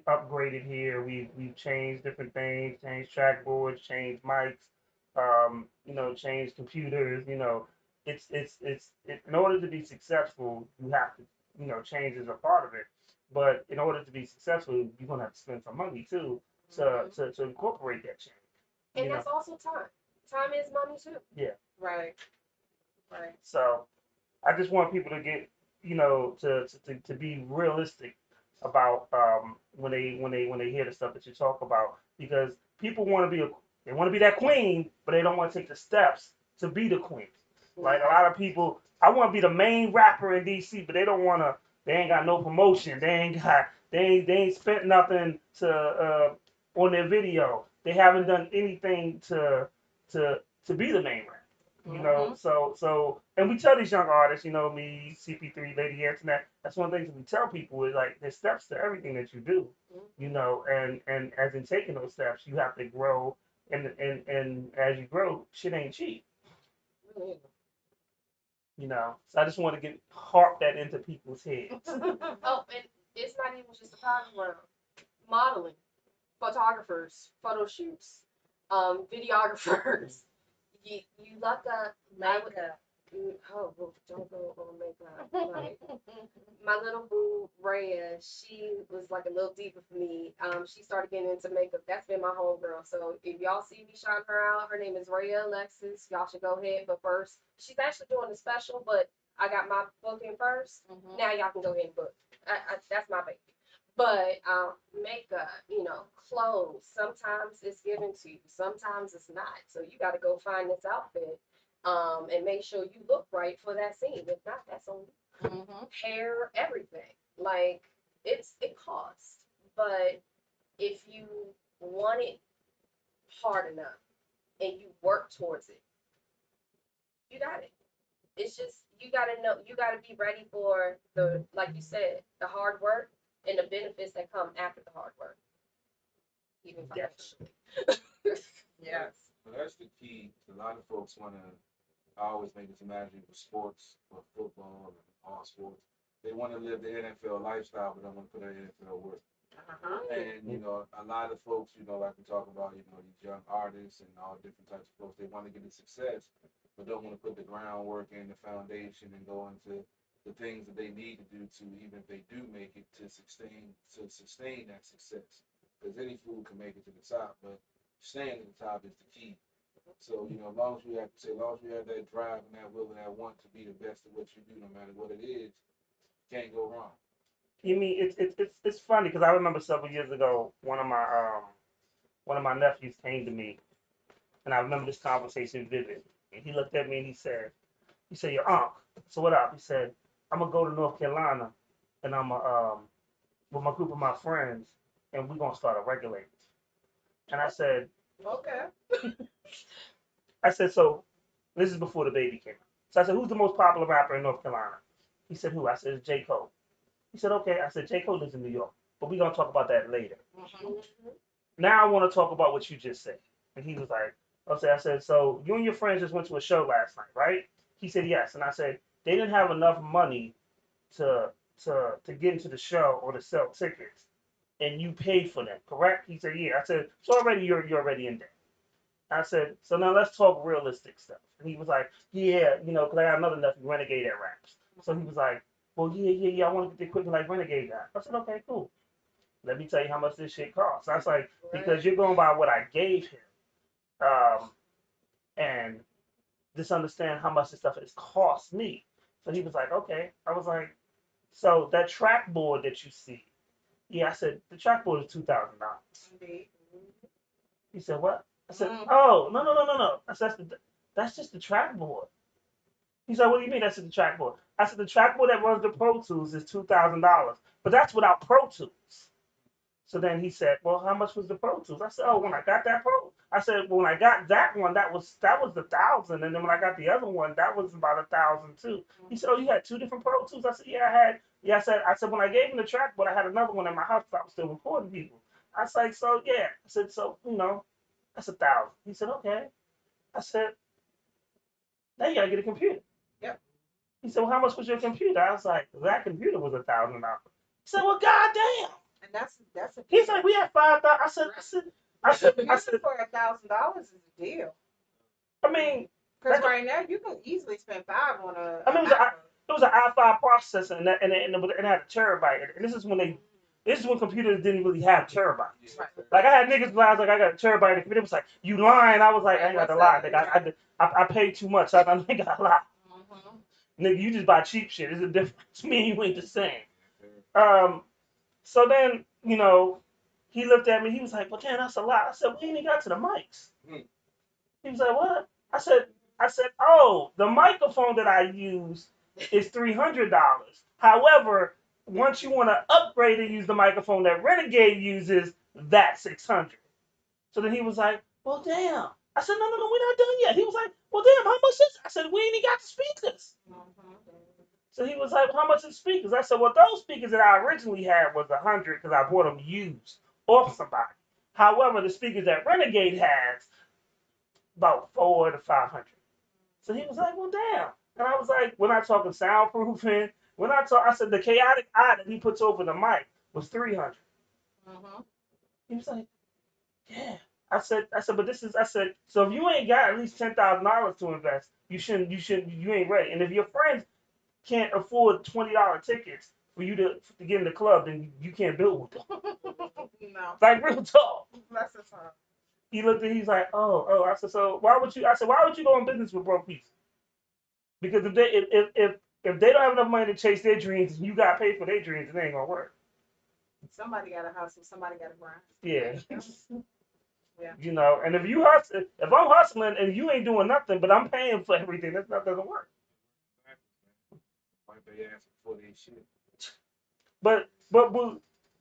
upgraded here. We've changed different things, changed track boards, changed mics, changed computers. It's in order to be successful, you have to change is a part of it. But in order to be successful, you're gonna have to spend some money too to incorporate that change. And that's also time. Time is money too. Yeah. Right. So I just want people to get to be realistic about when they hear the stuff that you talk about, because people want to be that queen, but they don't want to take the steps to be the queen. Like a lot of people, I want to be the main rapper in DC, but they ain't got no promotion. They ain't spent nothing on their video. They haven't done anything to to be the main rap. You know, so and we tell these young artists, you know, me, CP3, Lady Antoinette, that's one of the things we tell people is like there's steps to everything that you do. You know, and as in taking those steps, you have to grow, and as you grow, shit ain't cheap. You know, so I just want to harp that into people's heads. Oh, and it's not even just the photographer, modeling, photographers, photo shoots, videographers. You look up makeup. Oh, well, don't go on makeup. Like, my little boo Rhea, she was like a little deeper for me. She started getting into makeup. That's been my homegirl. So if y'all see me shout her out, her name is Rhea Alexis. Y'all should go ahead. But first, she's actually doing a special, but I got my book in first. Now y'all can go ahead and book. That's my baby. But makeup, you know, clothes, sometimes it's given to you, sometimes it's not. So you got to go find this outfit and make sure you look right for that scene. If not, that's on you. Hair, everything. Like, it costs. But if you want it hard enough and you work towards it, you got it. It's just, you got to know, you got to be ready for the, like you said, the hard work and the benefits that come after the hard work, even financially. Yes. Well, that's the key. A lot of folks want to always make this imaginary with sports or football or all sports. They want to live the NFL lifestyle, but don't want to put in NFL work. And, you know, a lot of folks, you know, like we talk about, you know, these young artists and all different types of folks, they want to get the success, but don't want to put the groundwork in, the foundation, and go into the things that they need to do to, even if they do make it, to sustain that success. Because any food can make it to the top, but staying at the top is the key. So, you know, as long as we have that drive and that will and that want to be the best at what you do, no matter what it is, can't go wrong. You mean it's funny because I remember several years ago one of my nephews came to me, and I remember this conversation vividly. And he looked at me and he said, "Your uncle." So what up? He said, "I'm gonna go to North Carolina, and I'm with my group of my friends, and we're gonna start a regulator." And I said, Okay. I said, so this is before the baby came out. So I said, who's the most popular rapper in North Carolina? He said, who? I said, it's J. Cole. He said, okay. I said, J. Cole lives in New York, but we're gonna talk about that later. Now I want to talk about what you just said. And he was like, I said, so you and your friends just went to a show last night, right? He said, yes. And I said, they didn't have enough money to get into the show or to sell tickets, and you paid for them, correct? He said, yeah. I said, so already you're already in debt. I said, so now let's talk realistic stuff. And he was like, yeah, you know, because I got another nephew, Renegade, that raps. So he was like, well, yeah, I want to get the equipment like Renegade got. I said, okay, cool. Let me tell you how much this shit costs. I was like, because you're going by what I gave him, and just understand how much this stuff has cost me. So he was like, okay. I was like, so that track board that you see, yeah, I said, the track board is $2,000. He said, what? I said, oh, no. I said, that's just the track board. He said, what do you mean that's just the track board? I said, the track board that runs the Pro Tools is $2,000, but that's without Pro Tools. So then he said, well, how much was the Pro Tools? I said, oh, when I got that Pro, I said, well, when I got that one, that was $1,000, and then when I got the other one, that was about $1,000 too. He said, oh, you had two different Pro Tools? I said, yeah, I had. Yeah, I said, when I gave him the track board, I had another one in my house, but I was still recording people. I was like, so yeah. I said, so you know, that's $1,000. He said, okay. I said, now you gotta get a computer. Yep. He said, well, how much was your computer? I was like, that computer was $1,000. He said, well, goddamn. And that's a. He's like, we had 5,000. I said, for $1,000 is a deal. I mean, because right now you can easily spend $5 on a. I mean, it was an i5 processor, and it had a terabyte. And this is when computers didn't really have terabytes. Right. Like I had niggas, I was like, I got a terabyte. The computer was like, you lying? I was like, I ain't got to lie. Nigga, I paid too much. I ain't got to lie. Nigga, you just buy cheap shit. It's a difference. Me and you ain't the same. So then, you know, he looked at me. He was like, well, damn, that's a lot. I said, we ain't even got to the mics. He was like, what? I said, oh, the microphone that I use is $300. However, once you want to upgrade and use the microphone that Renegade uses, that's $600. So then he was like, well, damn. I said, no, we're not done yet. He was like, well, damn, how much is it? I said, we ain't even got the speakers. So he was like, how much are the speakers? I said, well, those speakers that I originally had was 100 because I bought them used off somebody. However, the speakers that Renegade has, about 400 to 500. So he was like, well, damn. And I was like, we're not talking soundproofing. I said, the chaotic eye that he puts over the mic was 300. He was like, yeah. I said, but so if you ain't got at least $10,000 to invest, you ain't ready. And if your friends can't afford $20 tickets for you to get in the club, then you can't build with them. No. Like real talk. Bless his heart. He looked at, he's like, oh. I said, so why would you go in business with broke people? Because if they don't have enough money to chase their dreams, and you got to pay for their dreams, it ain't gonna work. Somebody got to hustle. Somebody got to grind. Yeah. Yeah. You know, and if I'm hustling and you ain't doing nothing, but I'm paying for everything, that doesn't work. But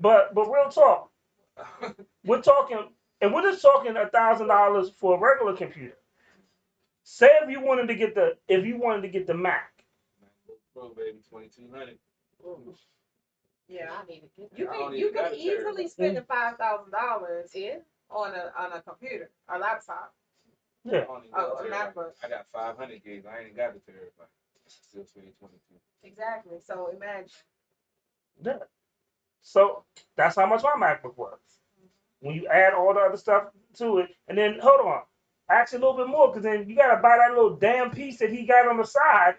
real talk, we're just talking $1,000 for a regular computer. Say if you wanted to get the Mac. Pro baby 2200. Yeah, you could easily spend the $5,000 on a computer, a laptop. Yeah. A MacBook. I got 500 gigs. I ain't got the terabyte. Still spending 22. Exactly. So imagine. Yeah. So that's how much my MacBook was. When you add all the other stuff to it, and then hold on, actually a little bit more, because then you gotta buy that little damn piece that he got on the side.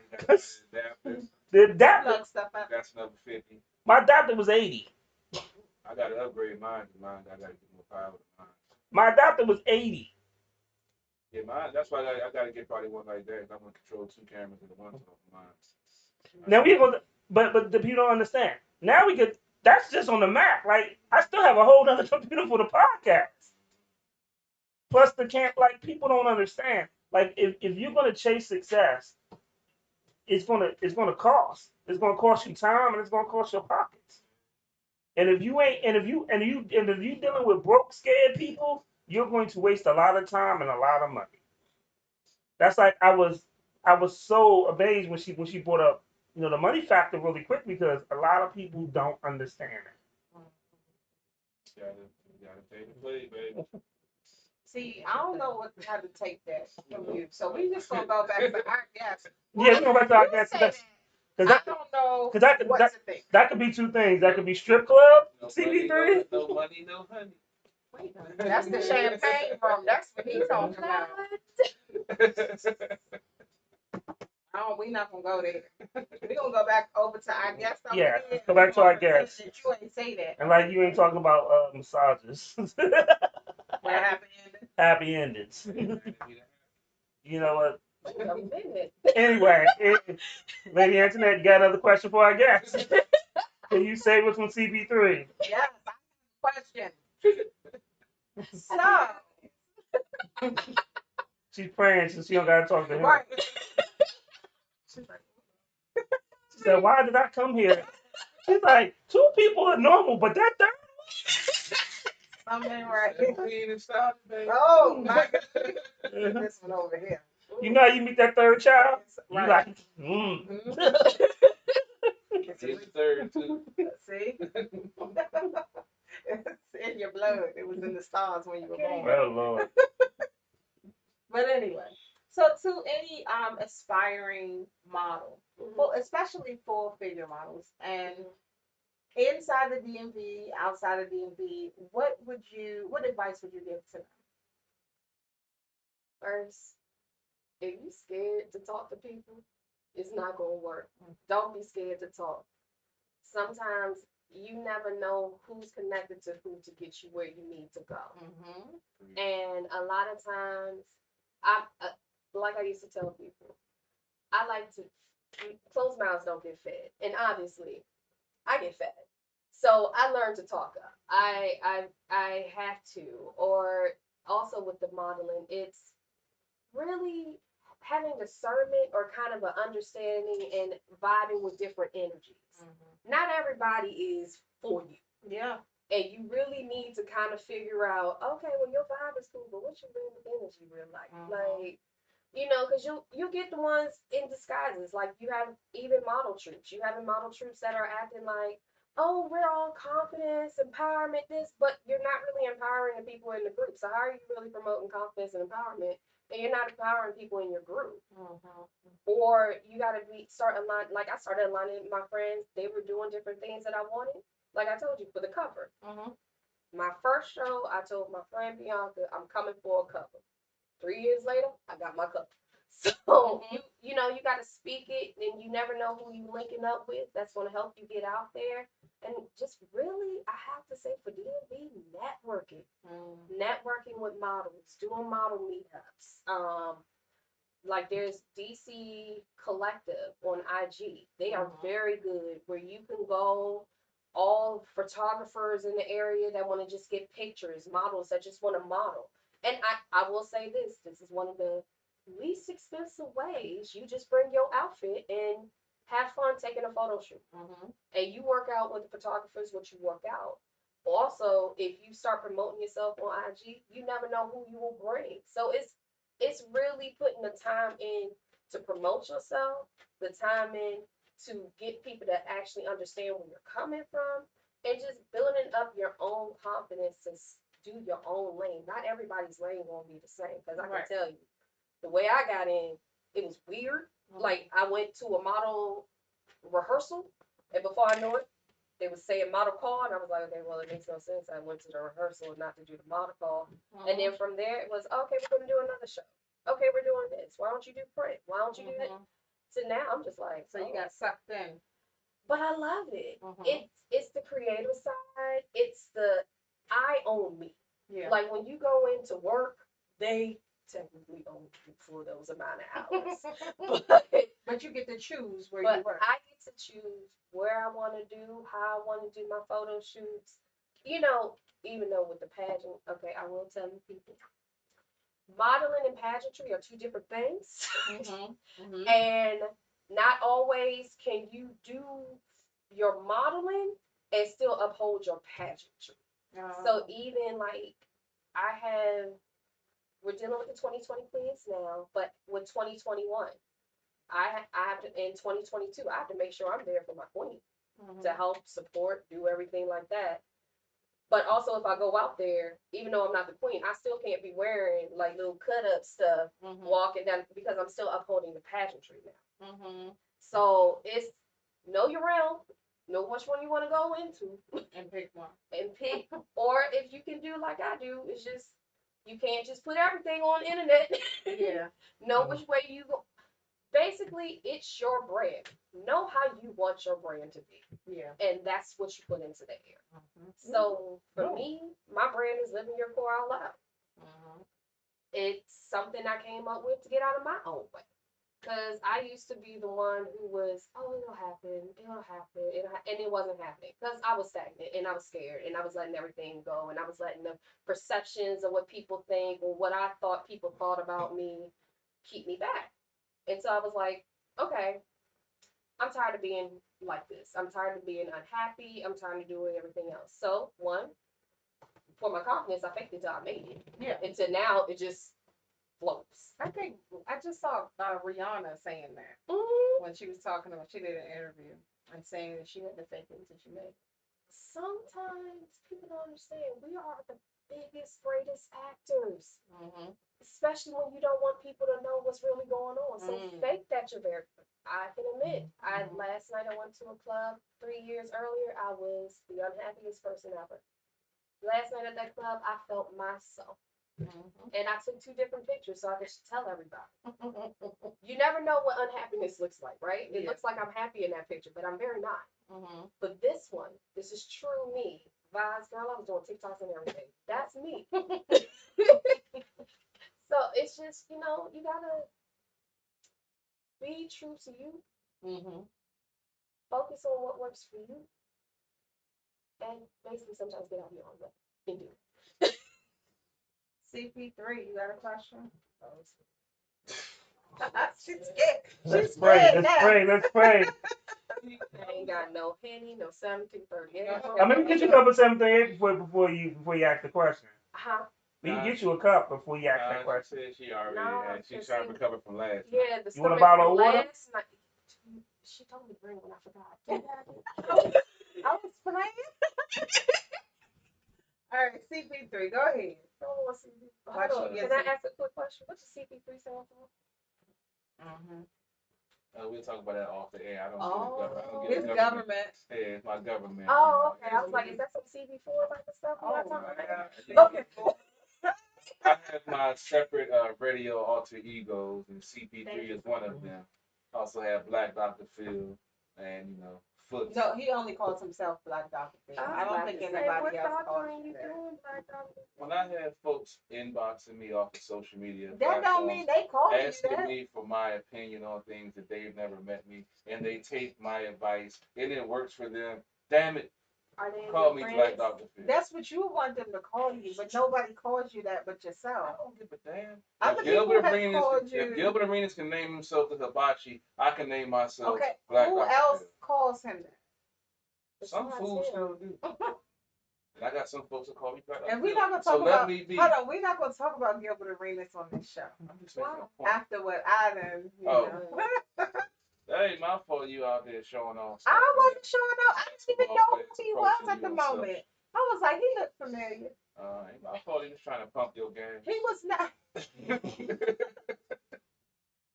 The adapter. That's another 50. My adapter was 80. I gotta upgrade mine. I gotta get more power with mine. My adapter was 80. Yeah, mine. That's why I gotta get probably one like that. I'm gonna control 2 cameras at once on mine. Now we go, but the people don't understand. Now we get that's just on the Mac. Like I still have a whole other computer for the podcast. Plus the camp, like people don't understand. Like if you're gonna chase success, it's gonna cost. It's gonna cost you time and it's gonna cost your pockets. And if you dealing with broke, scared people, you're going to waste a lot of time and a lot of money. That's like I was so amazed when she brought up, the money factor really quick because a lot of people don't understand it. You gotta pay to play, baby. See, I don't know how to take that from you. So we just gonna go back to our guest. Yeah, we go back to our guest. I don't know what to think. That could be two things. That could be strip club, No CB3. No money, no honey. Wait a minute. That's the champagne room. That's what he's talking about. We're not gonna go there. We're gonna go back over to our guest. Yeah, go back to our guest. You ain't say that. And like you ain't talking about massages. What happy ending? Happy endings. You know what? Wait a minute. Anyway, Lady Antoinette, you got another question for our guest? Can you save us from CB3? Yes, question. So she's praying so she don't gotta talk to him. right. She said, "Why did I come here?" She's like, 2 people are normal, but that third. Something right. Oh my God. This one over here. You know how you meet that third child? You like, It's the third too. See? It's in your blood. It was in the stars when you were born. Oh Lord. But anyway, so to any aspiring model, well, especially full-figure models, and inside the DMV, outside of DMV, what advice would you give to them? First, if you're scared to talk to people, it's not gonna work. Don't be scared to talk. Sometimes you never know who's connected to who to get you where you need to go. And a lot of times, like I used to tell people, I like to closed mouths don't get fed, and obviously, I get fed. So I learned to talk up. I have to. Or also with the modeling, it's really having discernment or kind of an understanding and vibing with different energies. Not everybody is for you. Yeah. And you really need to kind of figure out, okay, well, your vibe is cool, but what's your real energy real like? Like, you know, because you get the ones in disguises. Like, you have even model troops. You have model troops that are acting like, oh, we're all confidence, empowerment, this, but you're not really empowering the people in the group. So how are you really promoting confidence and empowerment? And you're not empowering people in your group. Or you got to start aligning. Like, I started aligning with my friends. They were doing different things that I wanted. Like I told you, for the cover. My first show, I told my friend Bianca, I'm coming for a cover. 3 years later, I got my cover. So you know, you got to speak it, and you never know who you linking up with. That's going to help you get out there. And just really, I have to say, for DMV, networking with models, doing model meetups. Like there's DC Collective on IG. They are very good, where you can go, all photographers in the area that want to just get pictures, models that just want to model. And I will say this is one of the least expensive ways. You just bring your outfit and have fun taking a photo shoot. And you work out with the photographers what you work out. Also, if you start promoting yourself on IG, you never know who you will bring. So it's really putting the time in to promote yourself, the time in to get people that actually understand where you're coming from, and just building up your own confidence to do your own lane. Not everybody's lane won't be the same, because I can tell you, the way I got in, it was weird. Like, I went to a model rehearsal, and before I knew it, they was saying model call, and I was like, okay, well, it makes no sense. I went to the rehearsal not to do the model call. And then from there, it was, okay, we're going to do another show. Okay, we're doing this. Why don't you do print? Why don't you do that? So now I'm just like, So you got sucked in. But I love it. It's the creative side. It's the I own me. Yeah. Like when you go into work, they technically own you for those amount of hours. But you get to choose where But you work. I get to choose where I want to do, how I want to do my photo shoots. You know, even though with the pageant, okay, I will tell you people, modeling and pageantry are two different things. And not always can you do your modeling and still uphold your pageantry. So even like we're dealing with the 2020 queens now, but with 2021, I have to, in 2022, I have to make sure I'm there for my queen to help support, do everything like that. But also, if I go out there, even though I'm not the queen, I still can't be wearing like little cut up stuff, walking down, because I'm still upholding the pageantry now. So it's know your realm, know which one you want to go into, And pick one. and pick. Or if you can do like I do, it's just you can't just put everything on the internet. Yeah. Know which way you go. Basically, it's your brand. Know how you want your brand to be. Yeah. And that's what you put into the air. So for me, my brand is living your core out loud. It's something I came up with to get out of my own way. Because I used to be the one who was, oh, it'll happen, and it wasn't happening. Because I was stagnant, and I was scared, and I was letting everything go, and I was letting the perceptions of what people think, or what I thought people thought about me, keep me back. And so I was like, okay, I'm tired of being like this. I'm tired of being unhappy. I'm tired of doing everything else. So, one, for my confidence, I faked it till I made it. Yeah. Until now, it just floats. I think I just saw Rihanna saying that when she was talking about, she did an interview and saying that she had to fake it until she made it. Sometimes people don't understand. We are the biggest, greatest actors. Especially when you don't want people to know what's really going on. So fake that you're very. I can admit, last night I went to a club 3 years earlier. I was the unhappiest person ever. Last night at that club, I felt myself. And I took 2 different pictures so I could tell everybody. You never know what unhappiness looks like, right? It looks like I'm happy in that picture, but I'm very not. But this one, this is true me. Vibes, girl, I was doing TikToks and everything. That's me. So it's just, you know, you gotta be true to you. Focus on what works for you. And basically sometimes get out of your own way and do it. CP3, you got a question? Let's pray. I ain't got no Henny, no 1738. I'm gonna get you a cup of 738 before you ask the question. Huh? We can get you a cup before you ask that question. She said she already No, had. She's trying to recover from last. Yeah, the You want a stomach bottle from of water? last night. She told me to bring one. I forgot. I was playing. All right, CP3, go ahead. Oh, Why hold on. she Can gets I ask a quick question? What's the CP3 stand for? We'll talk about that off the air. I don't Oh, get his the government. Yeah, it's my government. Oh, okay. I was like, is that some CB4 like the stuff we got talking God. about? Okay. I have my separate radio alter egos, and CP3 is one of them. Also have Black Dr. Phil, and Foot. No, he only calls himself Black Dr. Phil. I don't think anybody else calls him that. When I have folks inboxing me off of social media, That don't mean they call you asking that. me for my opinion on things that they've never met me, and they take my advice, and it works for them. Damn it, call me Black Dr. Phil. That's what you want them to call you, but nobody calls you that but yourself. I don't give a damn. Other If people Gilbert have Arenas, called you. if Gilbert Arenas can name himself the Hibachi, I can name myself Okay, Black who Dr. else Phil. calls him that? Some fools still do. And I got some folks that call me Black Dr. And we're Phil. not gonna So talk let about. me be. Hold on, we're not gonna talk about Gilbert Arenas on this show. I'm just making a point. After what I done, you Oh. know. That ain't my fault. You out there showing off. I wasn't showing up. I didn't even know who he was at the moment. I was like, he looked familiar. Ain't my fault. He was trying to pump your gas. He was not.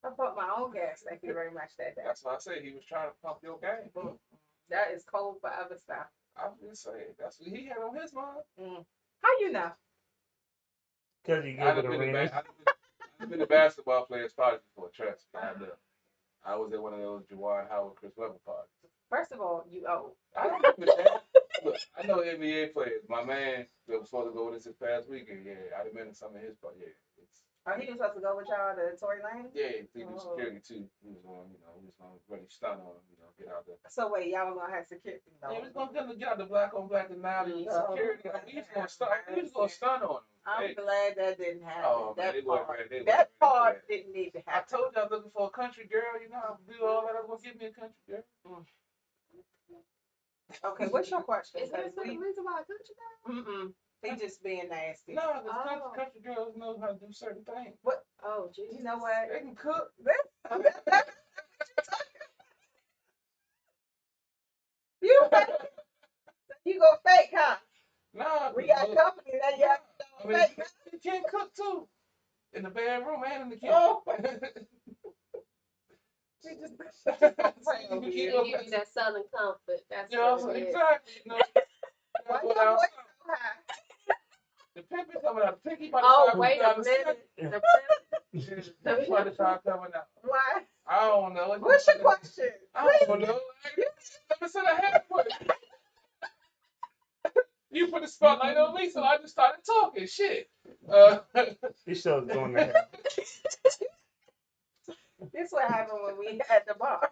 I put my own gas. Thank you very much that day. That's why I say he was trying to pump your gas. That is cold forever stuff. I'm just saying. That's what he had on his mind. How you know? Because you I've give it a ring. been a basketball player's party before. Trust me. I was at one of those Juwan Howard, Chris Webber parties. First of all, you old. I don't give a damn. Look, I know NBA players. My man that was supposed to go with us this past weekend. Yeah, I'd have been in some of his parties. Yeah. Oh, he was supposed to go with y'all to Tory Lane? Yeah, he was security too. He was going, he was going to really stun on him, get out there. So wait, y'all was gonna have security though? Yeah, we was gonna get out the black on black denial security. We was gonna stun on him. I'm glad that didn't happen. Oh, that man, that part didn't need to I happen. told you I was looking for a country girl. You know how to do all that. I was gonna give me a country girl. Okay, what's your question? Is there a reason why I country girl? He just being nasty. No, because country girls know how to do certain things. What? Oh, geez. You know what? They can cook. You fake. You go fake, huh? Nah, we got company that you have to fake. You can't cook too. In the bedroom and in the kitchen. Oh. You give you that southern comfort. That's what it is. Exactly. Why your voice so high? The pimp is coming out. The pinky by the Oh, side wait a minute. The pimp. The pinky by the side coming out. Why? I don't know. What's your question? I don't know. Let me say I had to put it. You put the spotlight on me, so I just started talking. Shit. This show's going to hell. This what happened when we at the bar.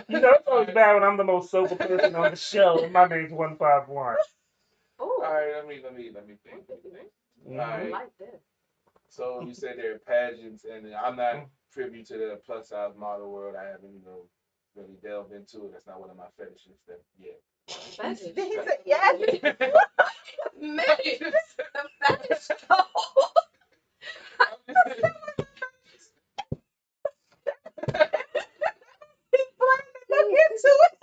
It's always bad when I'm the most sober person on the show and my name's 151. All right, let me think. All right. I like that. So you said there are pageants, and I'm not privy to the plus size model world. I haven't, really delved into it. That's not one of my fetishes yet. Fetish? He said yes. Man, the fetish. He's planning to look into it.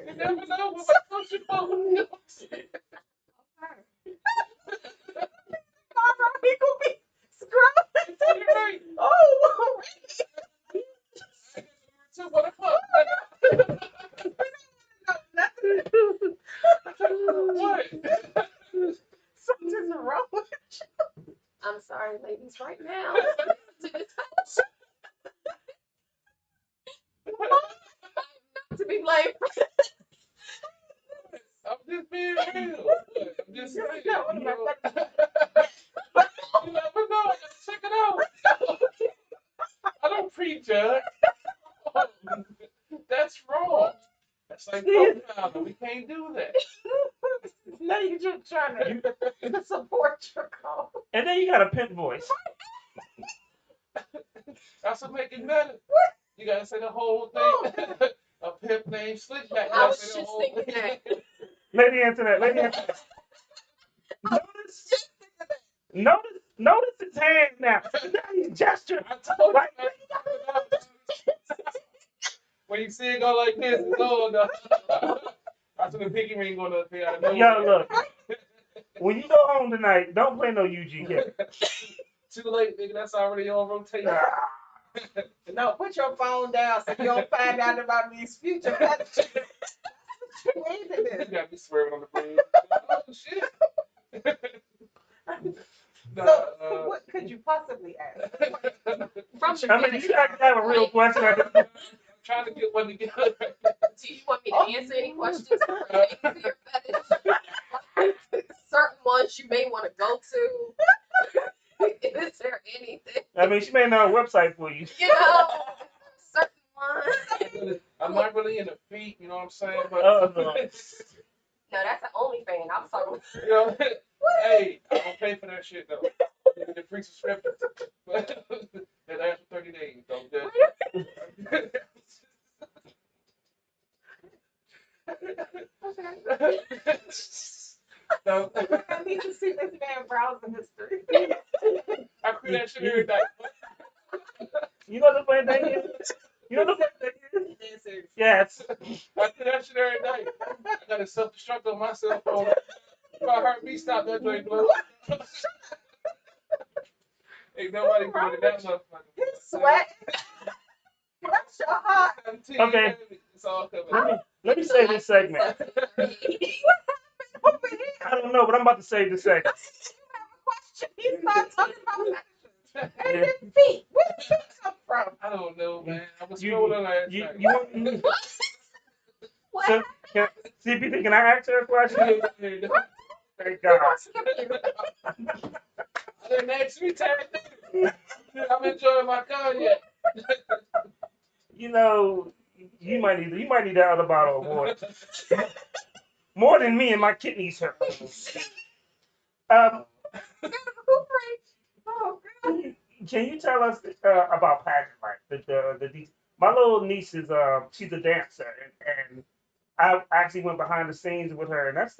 You never know what my social phone knows. He could be scrubbing. Right. Oh, So what the fuck? What? Something's wrong with you. I'm sorry, ladies, right now. Not to be blamed. I'm just being real. I'm just saying. You never know. I gotta check it out. I don't prejudge. That's wrong. That's like profiling. We can't do that. Now you're just trying to support your cause. And then you got a pimp voice. That's what make it better. You gotta say the whole thing. A pimp named Slickback. You I gotta was say the just whole thinking thing. that. Lady answer that. Lady answer that. Notice his hand now. Now he's gesturing. I told Like, you. When you see it go like this, it's on. I see the pinky ring going up there. I know. yo, look. When you go home tonight, don't play no UGK. Too late, nigga. That's already on rotation. No, put your phone down so you don't find out about these future messages. You into You this. got me swerving on the bridge. Oh shit. So, what could you possibly ask? From I mean, you have to have a real question at this point. I'm trying to get one together. Do you want me to answer any questions related to your fetish? Certain ones you may want to go to. Is there anything? I mean, she may know a website for you. You know, certain ones. I'm not really into feet, you know what I'm saying? But Oh, no. No, that's an OnlyFans. I'm sorry. you know, hey, I don't pay for that shit though. The free subscription. But that lasts for 30 days, though. No. I need to see this man browsing history. I create that shit every night. You know the funny thing is? You know the funny thing is? Yes. I do that shit every night. I gotta self-destruct on my cell phone. If I heard me stop that joint, blow. Ain't nobody going to that motherfucker. He's sweating. Bless your heart. Okay. It's all coming. Let me save this segment. I don't know, but I'm about to save this segment. He's not talking about Yeah. and his feet. Where did feet come from? I don't know, man. I was scrolling last You night. want so, CPT, can I ask her a question? Thank God. I didn't ask me time. I'm enjoying my car yet. You know, you might need that other bottle of water. More than me and my kidneys hurt. Can you tell us about pageant life? My little niece is she's a dancer and I actually went behind the scenes with her and that's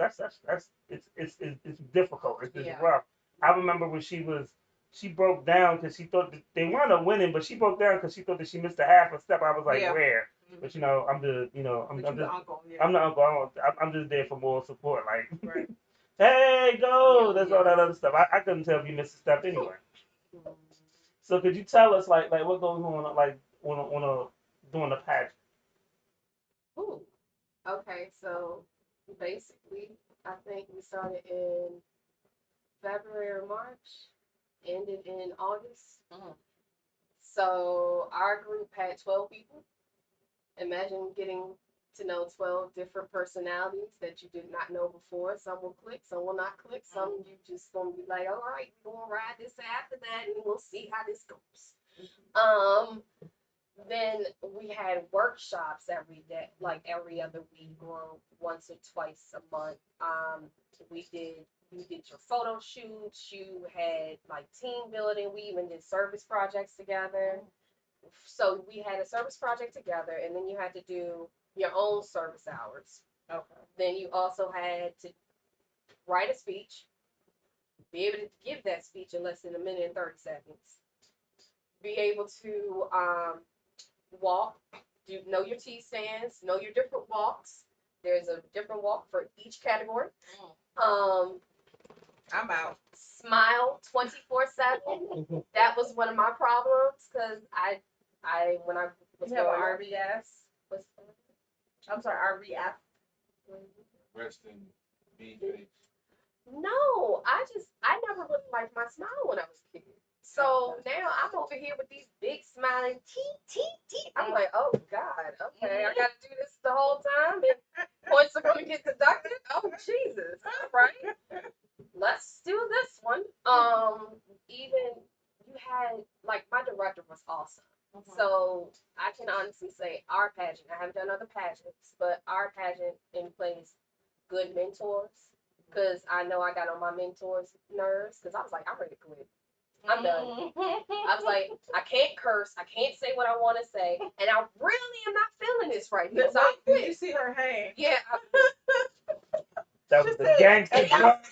it's difficult. It's just rough. I remember when she broke down because she thought that they wound up winning, but she broke down because she thought that she missed a half a step. I was like, where? But you know, I'm the uncle. I'm the uncle. I'm just there for moral support. Like, Right. hey, go. That's all that other stuff. I couldn't tell if you missed a step anyway. So could you tell us like what goes on like during the pageant? Ooh. Okay, so basically, I think we started in February or March, ended in August. So our group had 12 people. Imagine getting to know 12 different personalities that you did not know before. Some will click, some will not click. Some you just gonna be like, all right, we're gonna ride this after that, and we'll see how this goes. Then we had workshops every day, like every other week or once or twice a month. You did your photo shoots, you had like team building, we even did service projects together. So we had a service project together, and then you had to do your own service hours. Okay. Then you also had to write a speech, be able to give that speech in less than a minute and 30 seconds, be able to walk, know your T stands, know your different walks. There's a different walk for each category. I'm out. Smile 24/7. That was one of my problems because I when I was You have an growing up- RBS? I'm sorry, RBF. Rest in peace. No, I never really liked my smile when I was a kid. So now I'm over here with these big smiling teeth. I'm like, oh God, okay, I gotta do this the whole time and points are gonna get deducted. Oh Jesus, all right. Let's do this one. Even you had like my director was awesome. So I can honestly say our pageant, I haven't done other pageants, but our pageant in place good mentors. Because I know I got on my mentors' nerves because I was like, I'm ready to quit. I'm done. I was like, I can't curse. I can't say what I want to say, and I really am not feeling this right now. So I Did quit. you see her hand? Yeah. That was the gangster joke.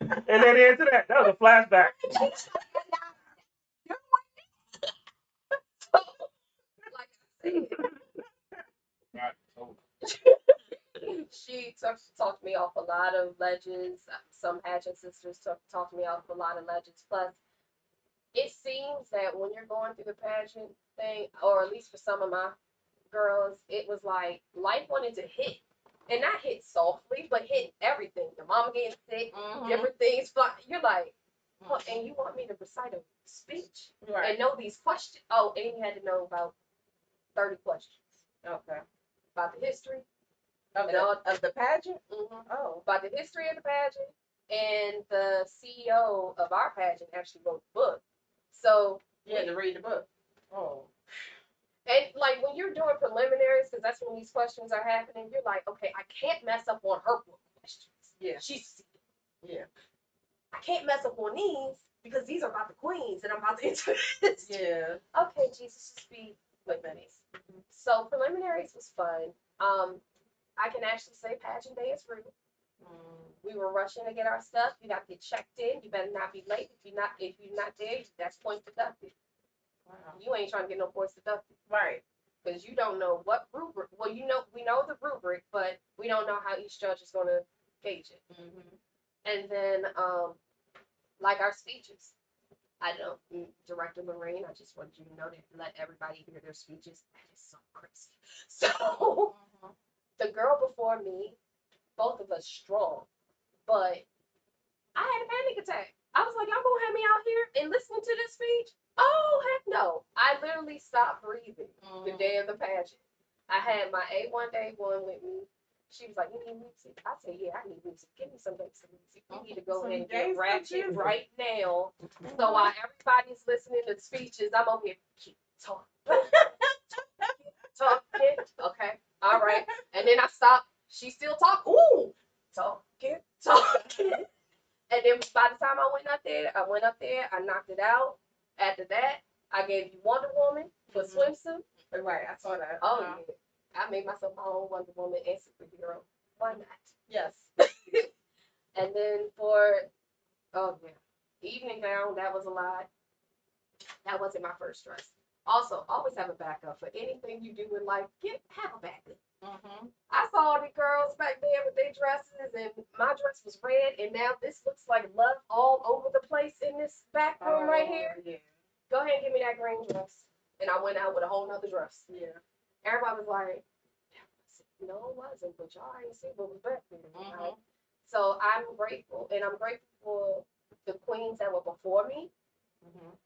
And then into that was a flashback. She talked me off a lot of ledges. Some pageant sisters talked me off a lot of ledges. Plus, it seems that when you're going through the pageant thing, or at least for some of my girls, it was like life wanted to hit. And not hit softly, but hit everything. Your mama getting sick, different things. You're like, oh, and you want me to recite a speech and know these questions? Oh, and you had to know about 30 questions. Okay. About the history. Of the pageant? Oh. About the history of the pageant. And the CEO of our pageant actually wrote the book. So you had to read the book. Oh. And like when you're doing preliminaries, because that's when these questions are happening, you're like, okay, I can't mess up on her book questions. Yeah. Yeah. I can't mess up on these because these are about the queens and I'm about to enter this. Yeah. Okay, Jesus, just be with me. So preliminaries was fun. I can actually say pageant day is free. We were rushing to get our stuff. You got to get checked in. You better not be late. If you're not there, that's points deducted. Wow. You ain't trying to get no points deducted. Right. Because you don't know what rubric. Well, we know the rubric, but we don't know how each judge is going to gauge it. And then, like our speeches, I know Director Lorraine, I just wanted you to know to let everybody hear their speeches. That is so crazy. So, the girl before me, both of us strong, but I had a panic attack. I was like, y'all gonna have me out here and listening to this speech? Oh, heck no. I literally stopped breathing the day of the pageant. I had my A1 with me. She was like, you need music? I said, yeah, I need music. Give me some gangster music. We need to go ahead and get ratchet right now. So while everybody's listening to speeches, I'm over here, keep talking. Talking. Okay. All right. And then I stopped. She still talking. Ooh. Talking. And then by the time I went up there, I knocked it out. After that, I gave you Wonder Woman for swimsuit. Right, I saw that. Oh, yeah. I made myself my own Wonder Woman and superhero. Why not? Yes. And then for, evening gown, that was a lot. That wasn't my first dress. Also, always have a backup for anything you do in life. Have a backup. I saw the girls back there with their dresses, and my dress was red, and now this looks like love all over the place in this back room right here. Yeah. Go ahead and give me that green dress. And I went out with a whole nother dress. Yeah. Everybody was like, no, it wasn't, but y'all ain't see what was back there. Right? So I'm grateful, and I'm grateful for the queens that were before me,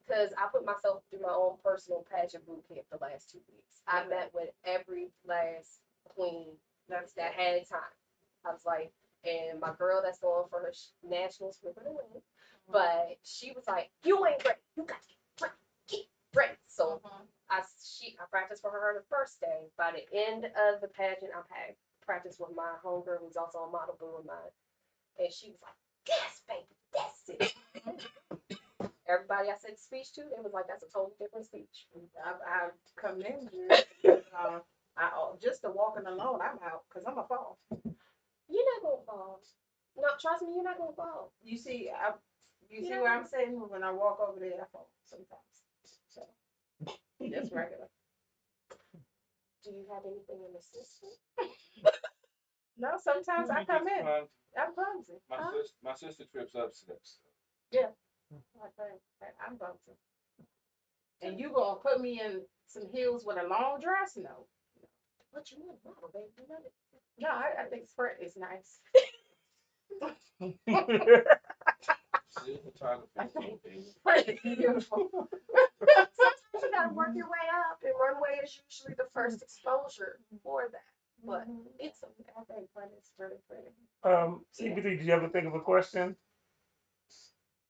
because I put myself through my own personal pageant boot camp the last 2 weeks. I met with every last queen that had time. I was like, and my girl that's going for her nationals, we're gonna win. But she was like, you ain't ready. You got to get ready. So I practiced for her the first day. By the end of the pageant, I practiced with my homegirl who's also a model boo of mine. And she was like, yes, baby, that's it. Everybody I said the speech to, it was like, that's a totally different speech. I commend you. Just the walking alone, I'm out because I'm a fall. You're not gonna fall. No, trust me, you're not gonna fall. You see, where I'm sitting when I walk over there, I fall sometimes. So that's regular. Do you have anything in the system? No, sometimes I come in. I'm clumsy. My sister trips up steps. Yeah. I'm clumsy. And you gonna put me in some heels with a long dress? No. What you want, model, baby? You know it. No, I think skirt is nice. Beautiful. Sometimes you gotta work your way up, and runway is usually the first exposure for that. But it's okay. I think fun is really pretty. CBD, did you ever think of a question?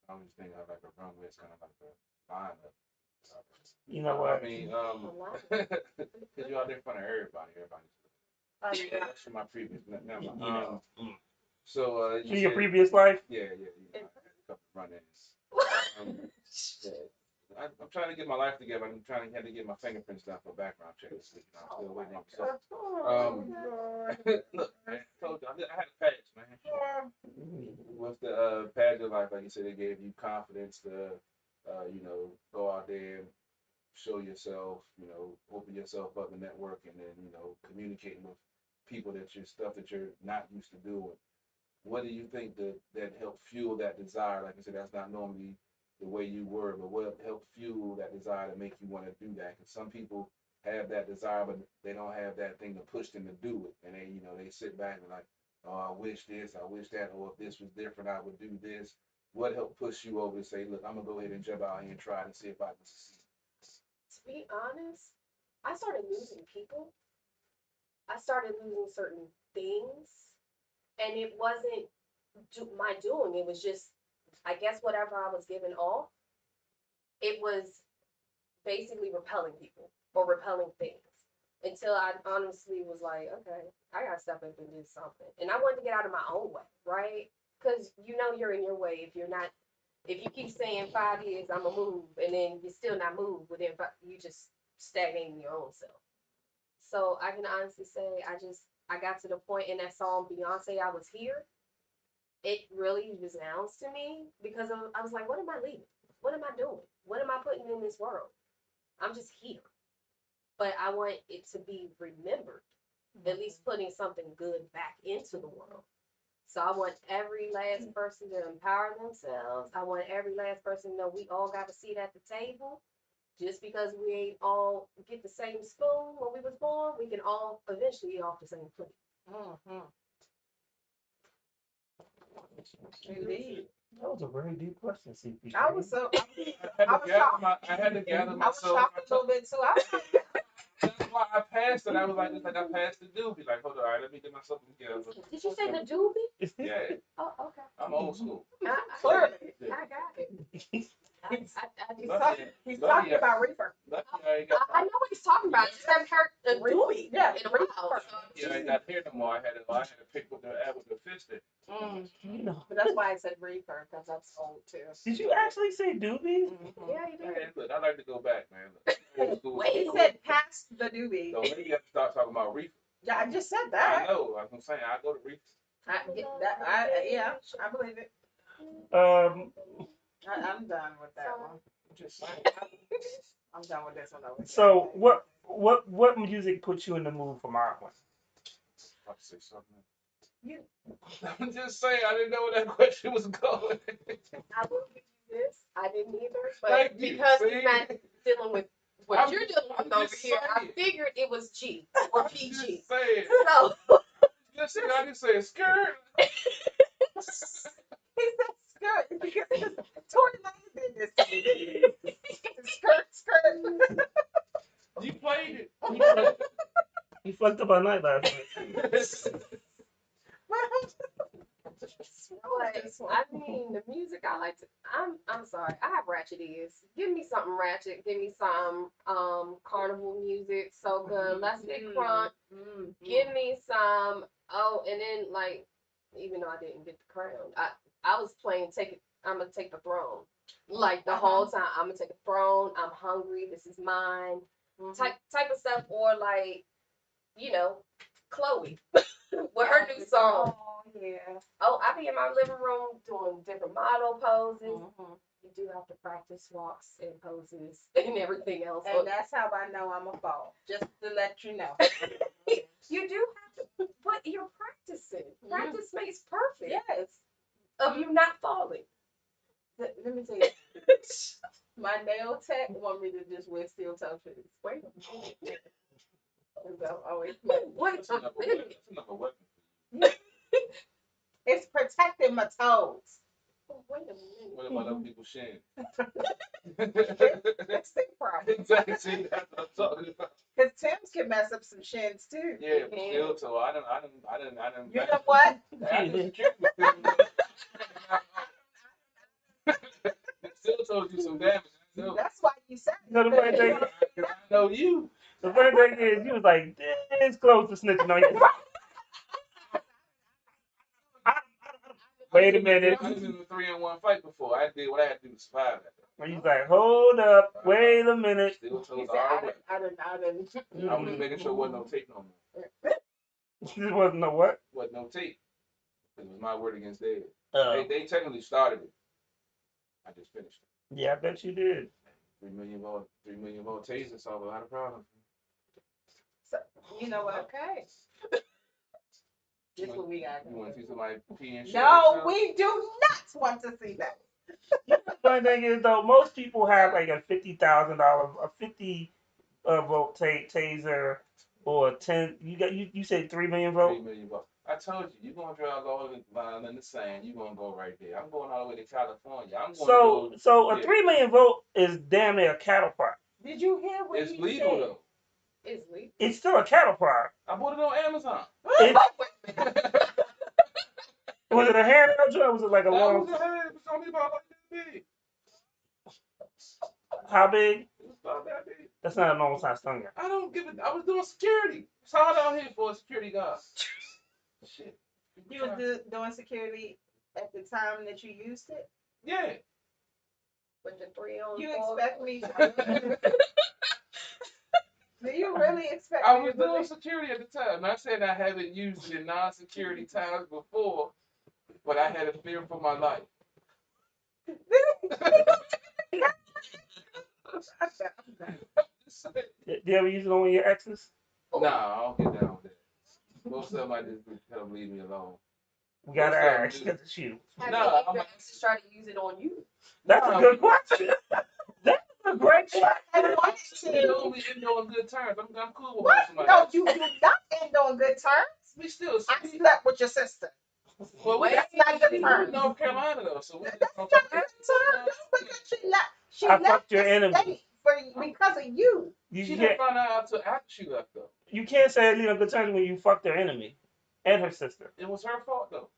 I'm just thinking of like a runway, it's kind of like a lineup. You know what? I mean, because you're out there in front of everybody. That's from my previous. Never mind. So in your previous life? Yeah. A couple run-ins. I'm trying to get my life together. I'm trying to have to get my fingerprints done for background check this week. I'm still waiting on look, man, I told you I had a pass, man. With the pad your life, like you said, it gave you confidence to, go out there and show yourself, open yourself up and network, and then communicating with people that you're not used to doing. What do you think that helped fuel that desire? Like I said, that's not normally the way you were, but what helped fuel that desire to make you want to do that? Because some people have that desire, but they don't have that thing to push them to do it, and they sit back and like, oh, I wish this, I wish that, or if this was different, I would do this. What helped push you over to say, look, I'm gonna go ahead and jump out here and try to see if I can succeed? To be honest, I started losing people. I started losing certain things, and it wasn't my doing. It was just, I guess, whatever I was giving off. It was basically repelling people or repelling things until I honestly was like, okay, I gotta step up and do something. And I wanted to get out of my own way, right? Because you're in your way if you keep saying 5 years I'm gonna move and then you still not move within 5, you just stagnating your own self. So I can honestly say I got to the point in that song Beyonce, I Was Here. It really resounds to me because I was like, what am I leaving? What am I doing? What am I putting in this world? I'm just here. But I want it to be remembered, at least putting something good back into the world. So I want every last person to empower themselves. I want every last person to know we all got a seat at the table. Just because we ain't all get the same spoon when we was born, we can all eventually eat off the same plate. Indeed. That was a very deep question, CP. I was shocked. I had to gather I was myself. shocked a little bit too. That's why I passed it. I was like, I passed the doobie. Like, hold on, all right, let me get myself together. Did you say the doobie? Yeah. Oh, okay. I'm old school. Clearly. I got it. He's talking about reefer. I know what he's talking about. I just haven't heard the doobie in a while. Yeah, I ain't got here no more. I had to pick with the fist it. But that's why I said reefer, because that's old too. Did you actually say doobie? Yeah, you did. Hey, look, I like to go back, man. Look, old school. Wait, he said past the doobie. So maybe you have to start talking about reefer. Yeah, I just said that. I know. I'm saying I go to reefer. I believe it. I'm done with that one. Just saying. I'm done with this one over here. So what music puts you in the mood for Marlon? I'll say something. I'm just saying, I didn't know where that question was going. I will give you this. I didn't either, but Thank you, because see? he's not dealing with what you're dealing with over just here, I saying. figured it was G or I'm PG. just saying. So Listen, I just said skirt. He said skirt because Tory Lanez did this to me. Skirt. You played it. You fucked up all night last night. I mean, the music I like to. I'm sorry. I have ratchet ears. Give me something ratchet. Give me some carnival music. So good. Let's get crunk. Give me some. Oh, and then like, even though I didn't get the crown, I was playing I'm gonna take the throne. Like the whole time, I'm gonna take the throne. I'm hungry. This is mine. Type of stuff, or like, Chloe with her new song. Oh yeah. Oh, I be in my living room doing different model poses. You do have to practice walks and poses and everything else. And that's how I know I'm a fall. Just to let you know. You do have to, but you're practicing. Practice makes perfect. Yes. Of you not falling. Let me tell you. My nail tech want me to just wear steel toe shoes. Wait a minute. Always. Wait a minute. It's protecting my toes. Wait a minute. What about other people's shin? That's their problem. Exactly. See, that's what I'm talking about. Because Tim's can mess up some shins too. Yeah, but still, so I didn't. You know what? Still told you some damage. That's why you said it. The funny thing, I know you. the funny thing is, you was like this close to snitching on you. Wait a minute. I was in a 3-on-1 fight before. I did what I had to do to survive that. He's like, hold up, wait a minute. Still told He the said, hard way. I didn't. I was making sure wasn't no tape no more. There wasn't no what? Wasn't no tape. It was my word against theirs. Oh. They technically started it. I just finished it. Yeah, I bet you did. 3 million vote taser solved a lot of problems. So, you know what? Okay. This is what we got. You want to see somebody pee and shit? No, we do not want to see that. The funny thing is though, most people have like a $50,000, a 50 vote taser, or 10. You said 3 million vote. 3 million votes. I told you, you're gonna draw a line in the sand. You're gonna go right there. I'm going all the way to California. I'm going So a 3 million vote is damn near a cattle prod. Did you hear what It's he legal said? though. It's legal. It's still a cattle prod. I bought it on Amazon. Was it a handheld joint or was it like a long? It was only about like this big. How big? It was about that big. That's not a normal size tongue. I don't give it. I was doing security. So I'm out here for a security guard. Shit. You was doing security at the time that you used it? Yeah. With the 3-on-4. You expect me to? Do you really expect I me was to doing believe? security at the time. Not saying I haven't used it in non-security times before, but I had a fear for my life. Do you ever use it on one of your exes? Nah, I don't get down with that. Most of them I just tell them leave me alone. We gotta Most of them ask do. because it's you. Have No, any of I'm your exes try to use it on you? That's a good question. That's a great question. I want They to. normally end on good terms. I'm cool with What? somebody. No, you do not end on good terms. We still I slept with your sister. well, Wait, That's not good we terms. in North Carolina though, so we That's not good terms. Because she I left fucked your the enemy. state because of you. You She can't, didn't find out until after she left though. you can't say leave on good terms when you fucked their enemy and her sister. It was her fault though.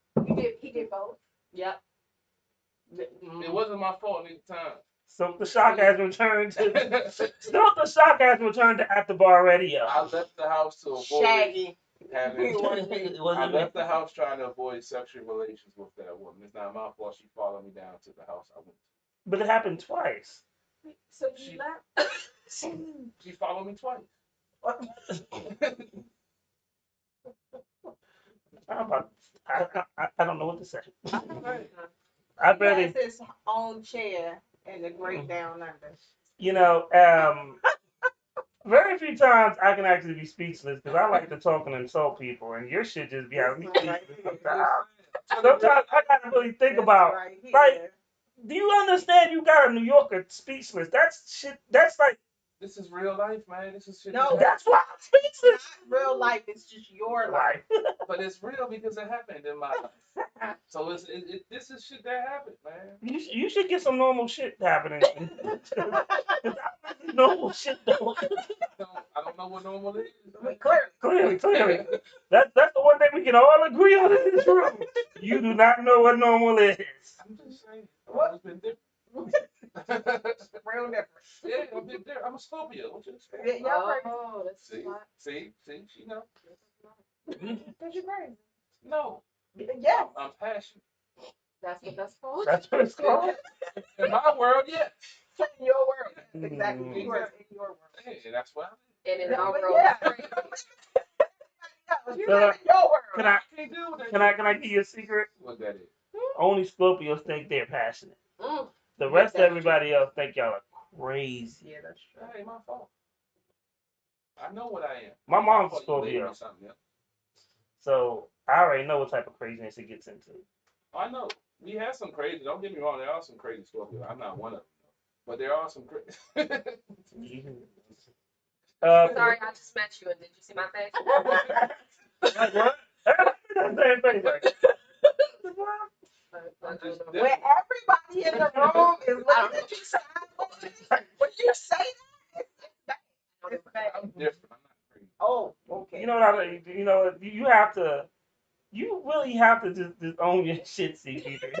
He did both. Yep. It wasn't my fault at the time. So the shock has returned to the shock has returned to At the Bar Radio. I left the house to avoid Shaggy. having. It wasn't I me. left the house trying to avoid sexual relations with that woman. It's not my fault. She followed me down to the house I went to. But it happened twice. So you left? She followed me twice. I don't know what to say. Right. I He barely, has his own chair in the Great Down Under. you know, very few times I can actually be speechless because I like to talk and insult people, and your shit just be out of me. Sometimes I gotta really think about, Right here. like, do you understand? You got a New Yorker speechless. That's shit. That's like, This is real life, man. This is shit. No, that's why I'm speechless. Real life is just your life. But it's real because it happened in my life. So this is shit that happened, man. You should get some normal shit happening. Normal shit though. I don't know what normal is. Clearly. That's the one thing we can all agree on in this room. You do not know what normal is. I'm just saying. It's been different. Real different. Yeah, I'm a bit different. I'm a Scorpio. What you expect? Yeah, y'all crazy. Oh, that's See, she know. Because you're crazy. No, Yes. I'm passionate. That's what that's called. That's what it's called. In my world, yes. In your world. Exactly. Mm. Keywords in your world. Yeah, that's why. And in Yeah, our but world, yeah. it's crazy. You So, live in your world. Can I Can't do that. can I give you a secret? What that is? Only Scorpios think they're passionate. Mm. The rest of everybody else think y'all are crazy. Yeah, that's true. That ain't my fault. I know what I am. My mom's a I thought you laid Scorpio, me something else. so I already know what type of craziness it gets into. I know. We have some crazy. Don't get me wrong. There are some crazy Scorpios. I'm not one of them, but there are some crazy. Sorry, I just met you and did you see my face? Like what? Everybody does the same thing. Like, I'm just When everybody in the room is looking at you sideways, when you say that, it's bad. I'm different. I'm not crazy. Oh, okay. you know what you have to. You really have to just own your shit, CP3. He's never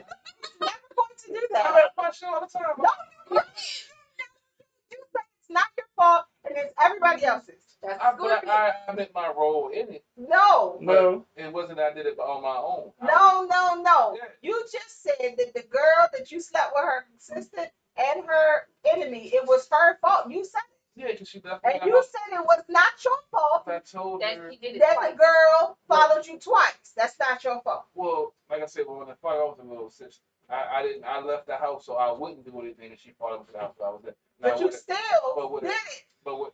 going to do I that. let my shit all the time. No, you say it's not your fault and it's everybody else's. That's I Scorpio. meant my role in it. No. No. It wasn't that I did it on my own. No. You just said that the girl that you slept with, her sister and her enemy, it was her fault. You said it. Yeah, because she left. And you said it was not your fault I told her that the girl followed you twice. That's not your fault. Well, like I said, when I fight, I was a little sister. I left the house so I wouldn't do anything, and she followed me to the house. So I was there. But you still did it. But what?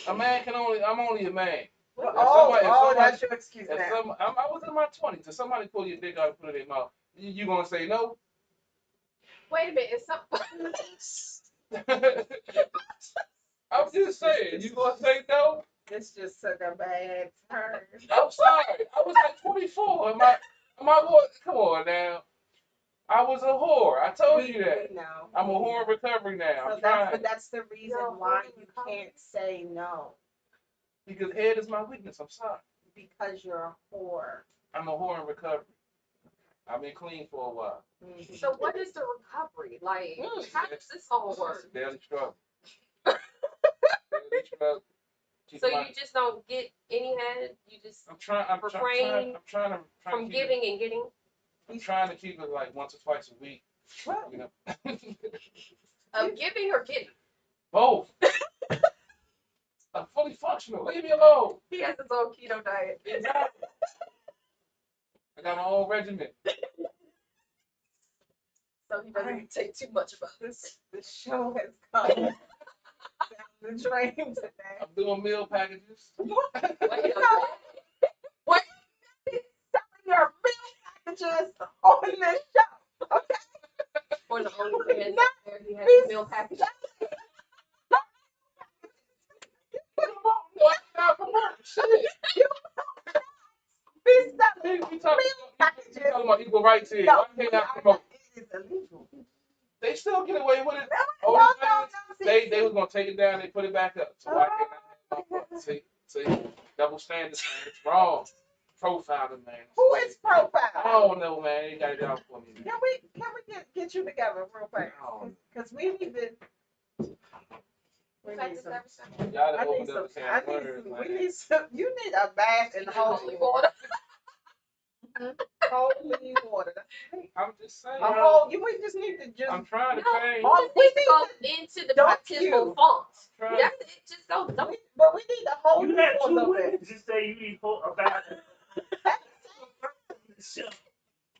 A man can only. I'm only a man. That's your excuse now. I was in my 20s. If somebody pull your dick out and put it in their mouth, you gonna say no? Wait a minute. It's I'm just saying. You gonna say no? This just took a bad turn. I'm sorry. I was like 24. Am I going? Come on now. I was a whore. I told you that. No. I'm a whore in recovery now. So that's the reason why you can't say no. Because head is my weakness. I'm sorry. Because you're a whore. I'm a whore in recovery. I've been clean for a while. So what is the recovery? Like, how does this all work? It's a daily struggle. Daily struggle. So you just don't get any head? You just refrain from giving and getting? I'm trying to keep it like once or twice a week. You know? Of giving or getting? Both. I'm fully functional. Leave me alone. He has his own keto diet. Exactly. I got my own regimen. So he doesn't take too much about this. The show has come down the drain today. I'm doing meal packages. What? Selling your meal packages on this show, okay? For the OnlyFans, he has a meal package. We talking about equal rights here. Why can't I promote? It is illegal. They still get away with it. No. They was gonna take it down. They put it back up. So why can't I have my See, double standards, man. It's wrong. Profiling, man. Who is profiling? I don't know, man. You got it out for me. Man. Can we get you together real fast? Because we need to. We need some. Y'all done opened up a can of worms, man. We need some. You need a bath in holy water. Holy water. I'm just saying. We just need to just. I'm trying to change. We need to go into the baptismal font. That's it. Just go. But we need to hold you. Had for a two little women bit. just say you need a bath.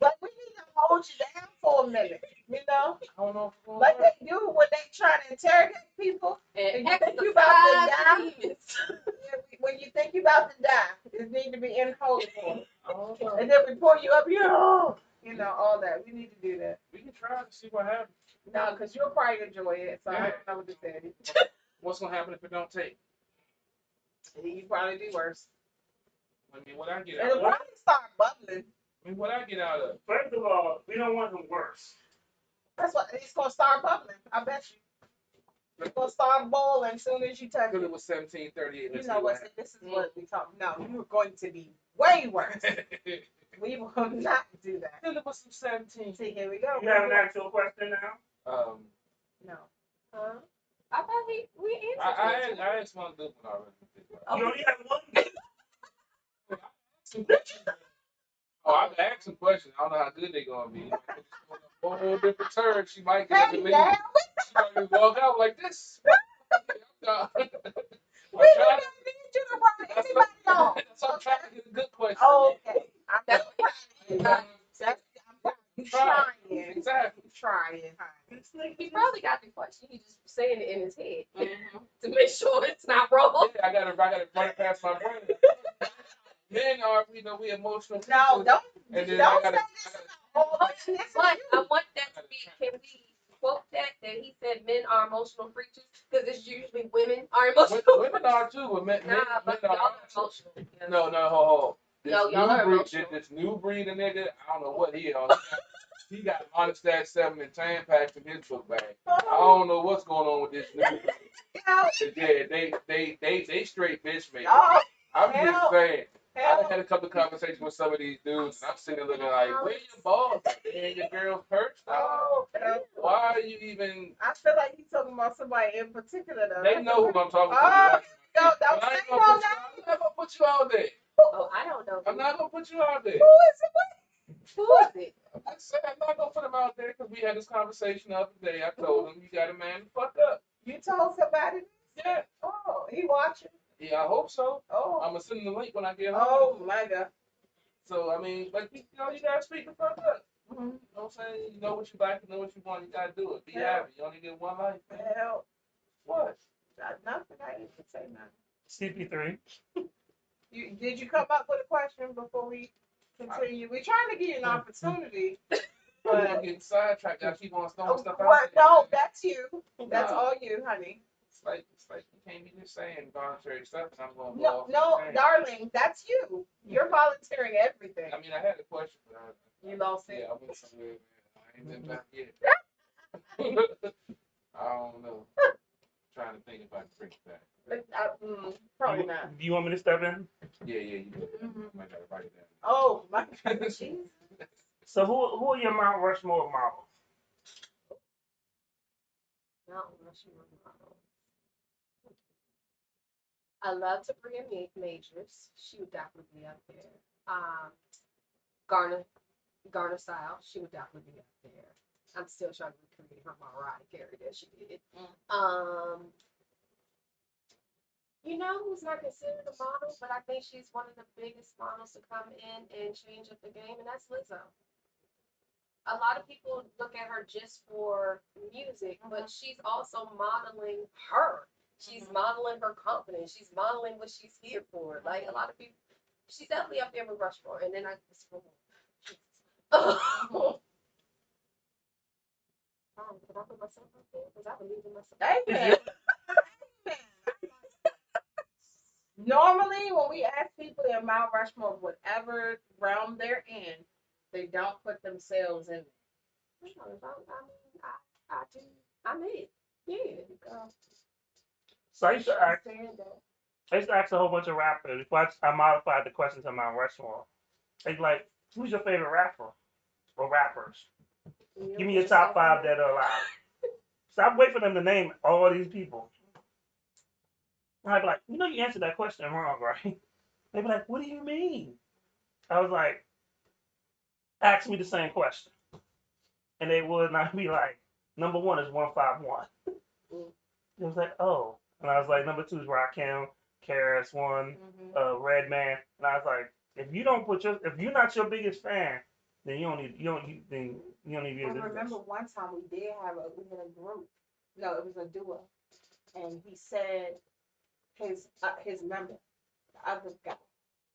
But we need to hold you down for a minute, you know? I don't know. Like they do when they try to interrogate people. And you think you about to die. When you think you about to die, it need to be in holy water. And then we pour you up, you know, all that. We need to do that. We can try to see what happens. No, because you'll probably enjoy it. So I don't know what to say. What's gonna happen if it don't take? You probably do worse. I mean, what I get And out it'll of probably start bubbling. I mean, what I get out of First of all, we don't want him worse. That's what it's gonna start bubbling. I bet you. It's gonna start boiling as soon as you touch because it. it was 1738. You know what? This is what we talk. No, you're going to be way worse. We will not do that. Till it was some 17. See, here we go. You have an actual question now? No. Huh? I thought we answered. I asked one good one already. You only have one. I've asked some questions. I don't know how good they're gonna be. A whole different turn. She might get up and leave. She might just walk out like this. We don't need you to run anybody off. So I'm trying to get a good question. Okay. I'm trying. Exactly. Trying. He probably got the question. He's just saying it in his head to make sure it's not wrong. Yeah, I gotta run it past my brain. Men are, we emotional. No, don't say this. But I want that to be. Can we quote that he said men are emotional creatures? Because it's usually women are emotional. Women are too, but men but are y'all are emotional. No, hold. Y'all are emotional. This new breed of nigga, I don't know what he on. He got Monistat 7 and tan packs in his book bag. I don't know what's going on with this new breed. Yeah, they straight bitch made. I'm just saying. I had a couple of conversations with some of these dudes, and I'm sitting there looking like, where your balls and your girl's perch? Why are you even? I feel like he's talking about somebody in particular, though. They know who I'm talking to. Don't But I say ain't no gonna name. I'm not gonna put you out there. Oh, I don't know. I'm not gonna put you out there. Who is it? Who is it? I said I'm not gonna put him out there because we had this conversation the other day. I told him you got a man to fuck up. You told somebody? Yeah. Oh, he watching? Yeah, I hope so. Oh. I'm gonna send him the link when I get home. Oh my God. So I mean, like you know, you gotta speak the fuck up. Mm-hmm. You know what I'm saying? You know what you like, you know what you want, you gotta do it. Be Yeah. happy. You only get one life. Hell, What? nothing. I didn't say nothing. CP3. Did you come up with a question before we continue? We're trying to give you an opportunity. I'm getting sidetracked. I keep on throwing stuff out What? there. No, that's you. That's No. all you, honey. It's like you can't be just saying voluntary stuff and I'm going to No, darling, that's you. You're volunteering everything. I mean, I had a question, but You lost it. yeah, I went somewhere. I ain't been back yet. I don't know. Trying to think if I can bring it back. Probably not. Do you want me to step in? Yeah, you do. Might gotta write it down. Oh my God, jeez. So who are your Mount Rushmore models? Mount Rushmore model. I love Tabria Majors. She would definitely be up there. Garner Style. She would definitely be up there. I'm still trying to recreate her Mariah Carey that she did. You know who's not considered a model, but I think she's one of the biggest models to come in and change up the game, and that's Lizzo. A lot of people look at her just for music, but she's also modeling her. She's modeling her confidence. She's modeling what she's here for. Like a lot of people, she's definitely up there with Rushmore. And then I just did I put myself up there? Because I believe in myself. Amen. Normally, when we ask people in Mount Rushmore, whatever realm they're in, they don't put themselves in it. I do. I'm it. Yeah. So I used to ask a whole bunch of rappers. Before I modified the question to Mount Rushmore. They'd like, who's your favorite rapper or rappers? Give me your top 5 that are alive. So I'm waiting for them to name all these people. I'd be like, you answered that question wrong, right? They'd be like, what do you mean? I was like, ask me the same question. And they would not be like, number 1 is 151. It was like, oh. And I was like, number 2 is Rakim, KRS-One, Redman. And I was like, if you're not your biggest fan, then you don't need to be I remember one time we had a group. No, it was a duo. And he said his member, the other guy.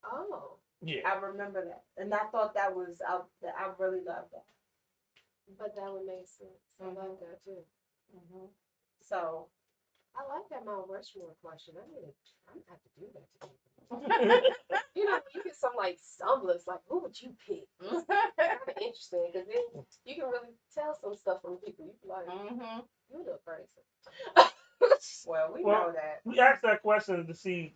Oh. Yeah. I remember that. And I thought I really loved that. But that would make sense. I love that too. So I like that Mount Rushmore question. I'm gonna have to do that today. You get some like stumblers, like who would you pick? It's kind of interesting because then you can really tell some stuff from people. You like, you look crazy. Well, we know that. We asked that question to see.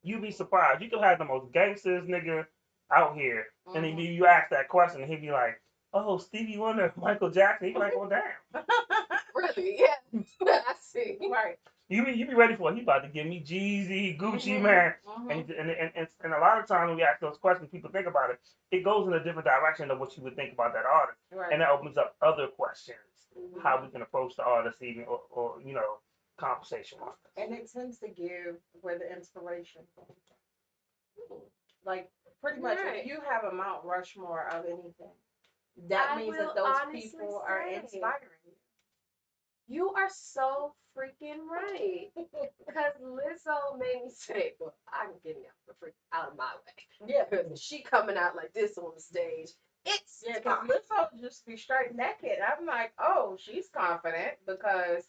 You'd be surprised. You could have the most gangsters nigga out here, and then you ask that question, and he'd be like, "Oh, Stevie Wonder, Michael Jackson." He'd be like, "Oh, damn." Really? Yeah. I see. Right. You be ready for it. He about to give me Jeezy, Gucci, man. And a lot of times when we ask those questions, people think about it. It goes in a different direction than what you would think about that artist, and that opens up other questions. How we can approach the artist, even or conversation on. And it tends to give where the inspiration comes from. Like pretty much, if you have a Mount Rushmore of anything, that means that those people are inspiring you. You are so freaking right. Because Lizzo made me say, well, I'm getting out of my way. Yeah. Because she coming out like this on the stage. It's because Lizzo just be straight naked. I'm like, oh, she's confident because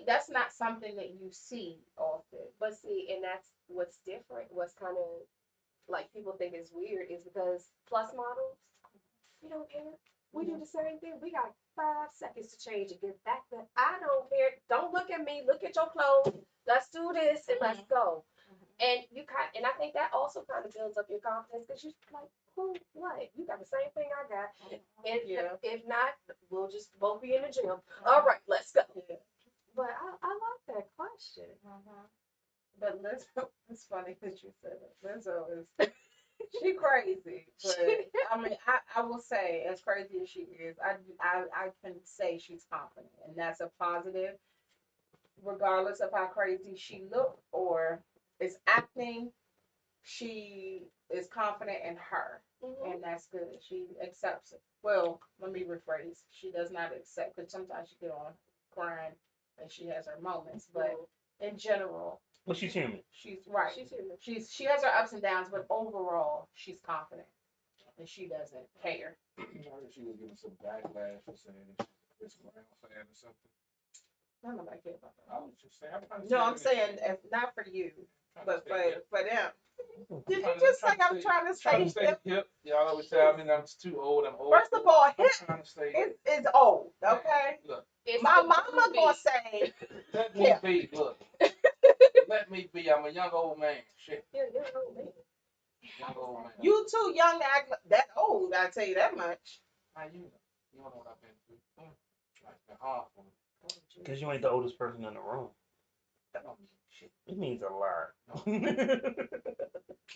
that's not something that you see often. But see, and that's what's different, what's kind of like people think is weird is because plus models, we don't care. We do the same thing. We got 5 seconds to change and get back to I don't care. Don't look at me. Look at your clothes. Let's do this and let's go. And and I think that also kind of builds up your confidence because you're like, who, what? You got the same thing I got. And if not, we'll just both be in the gym. All right, let's go. But I like that question. But Lizzo, it's funny that you said it. Lizzo is she crazy, but I mean, I will say, as crazy as she is, I can say she's confident, and that's a positive, regardless of how crazy she look or is acting. She is confident in her, and that's good. She accepts it. Well, let me rephrase. She does not accept, because sometimes she get on crying and she has her moments, but in general, Well, she's human. she's right. She's human. She has her ups and downs, but overall, she's confident, and she doesn't care. I heard she was getting some backlash for saying that she's a Chris Brown fan or something. I don't know about care about that. I was just saying. No, I'm saying not for you, but for them. Did you just say I'm trying to Trying to stay stay hip? hip. Y'all always tell me that I'm too old. I'm old. First of all, I'm hip trying to stay hip. is old, okay? Look, My mama gonna say, let me be. Look, let me be. I'm a young old man. Shit. You're old man. Young old man. you too young to act that old, I tell you that much. How you know? You don't know what I've been through. It's been hard for me. Because you ain't the oldest person in the room. That don't mean shit. It means a lot.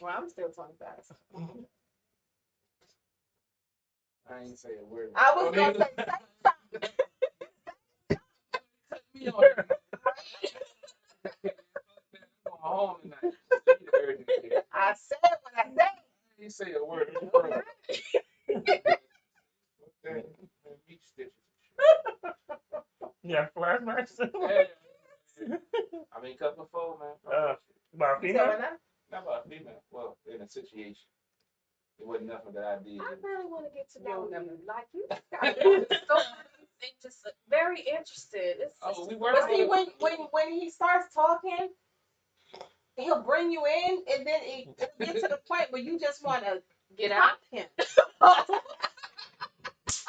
Well, I'm still 25. I ain't say a word. I was gonna say Cut me on here. I'm going home tonight. I said what I said. I ain't say a word. Meat stitches. Yeah, flashbacks. Yeah. I mean, cut before, man. About a female? Not about a female. Well, in a situation. It wasn't nothing that I did. I really want to get to know you. Like you got so just very interested. We work. But see, when he starts talking, he'll bring you in, and then it'll get to the point where you just want to get out him.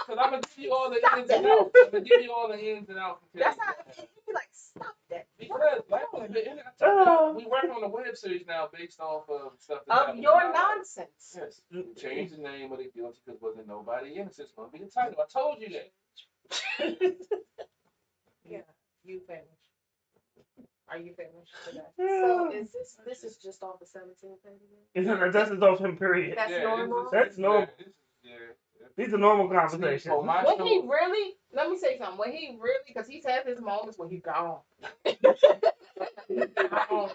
Because I'm going to give you all the ins and outs. I'm going to give you all the ins and outs. That's how you be like, stop that. Because we work on a web series now based off of stuff that Of happened your in my life. nonsense. Yes. We changed the name of the guilty because wasn't nobody innocent. It's going to be the title. I told you that. Yeah, you finished. Are you finished today? So this is just off the 17th, baby? That's just off him, period. That's normal. That's normal. These are normal conversations. When he really, let me say something. When he really, because he's had his moments when he's gone.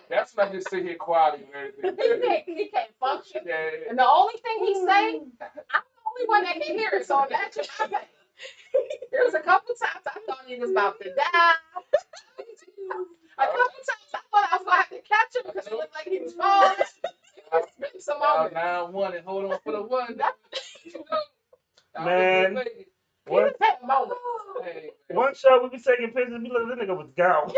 That's not just sit here quietly and everything. He can't function. Yeah. And the only thing he say, I'm the only one that can hear it. So imagine my pain. There was a couple times I thought he was about to die. A couple times I thought I was gonna have to catch him because it looked like he was falling. It's been some moments. 9-1 and hold on for the one. Man, one show we be taking pictures, be like, this nigga was gone.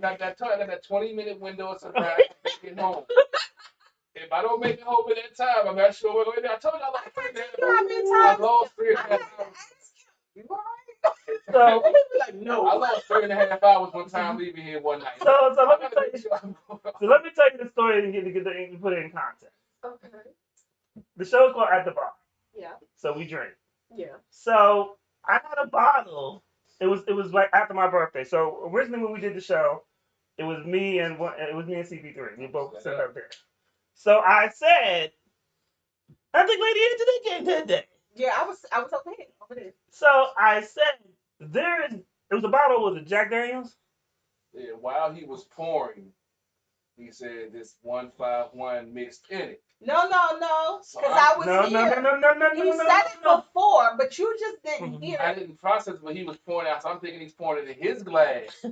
I got that 20-minute window of surprise to get home. If I don't make it home in that time, I'm not sure what I told you I lost 3.5 hours. You all right? So, like, no. I lost 3.5 hours one time leaving here one night. So let me tell you the story and to put it in context. Okay. The show is called At the Bar. Yeah. So we drink. Yeah. So I had a bottle. It was like after my birthday. So originally when we did the show, it was me and CP3. We both sat up there. So I said, I think Lady Angela came that day. Yeah, I was okay over there. So I said, it was a bottle, was it Jack Daniels? Yeah, while he was pouring, he said this 151 mixed in it. No. Because I was here. No. He said it before, but you just didn't hear I it. didn't process it, but he was pouring out, so I'm thinking he's pouring it in his glass.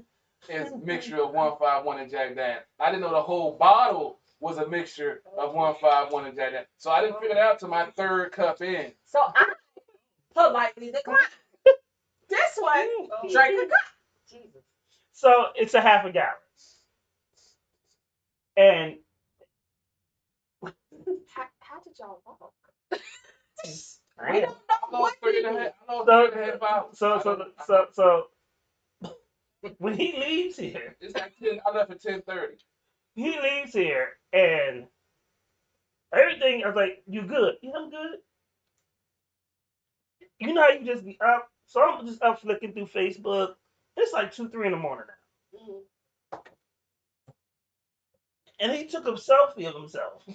It's a mixture of 151 and Jack Daniels. I didn't know the whole bottle was a mixture of 151 and Jack Daniels. So I didn't figure it out till my third cup in. So I politely declined. This one, drank a cup. Jesus. So it's a half a gallon. And how did y'all walk? We don't know what to do. So when he leaves here, it's like 10. I left at 10:30. He leaves here and everything. I was like, "You good? Yeah, I'm good." You know how you just be up. So I'm just up flicking through Facebook. It's like 2-3 in the morning now. And he took a selfie of himself.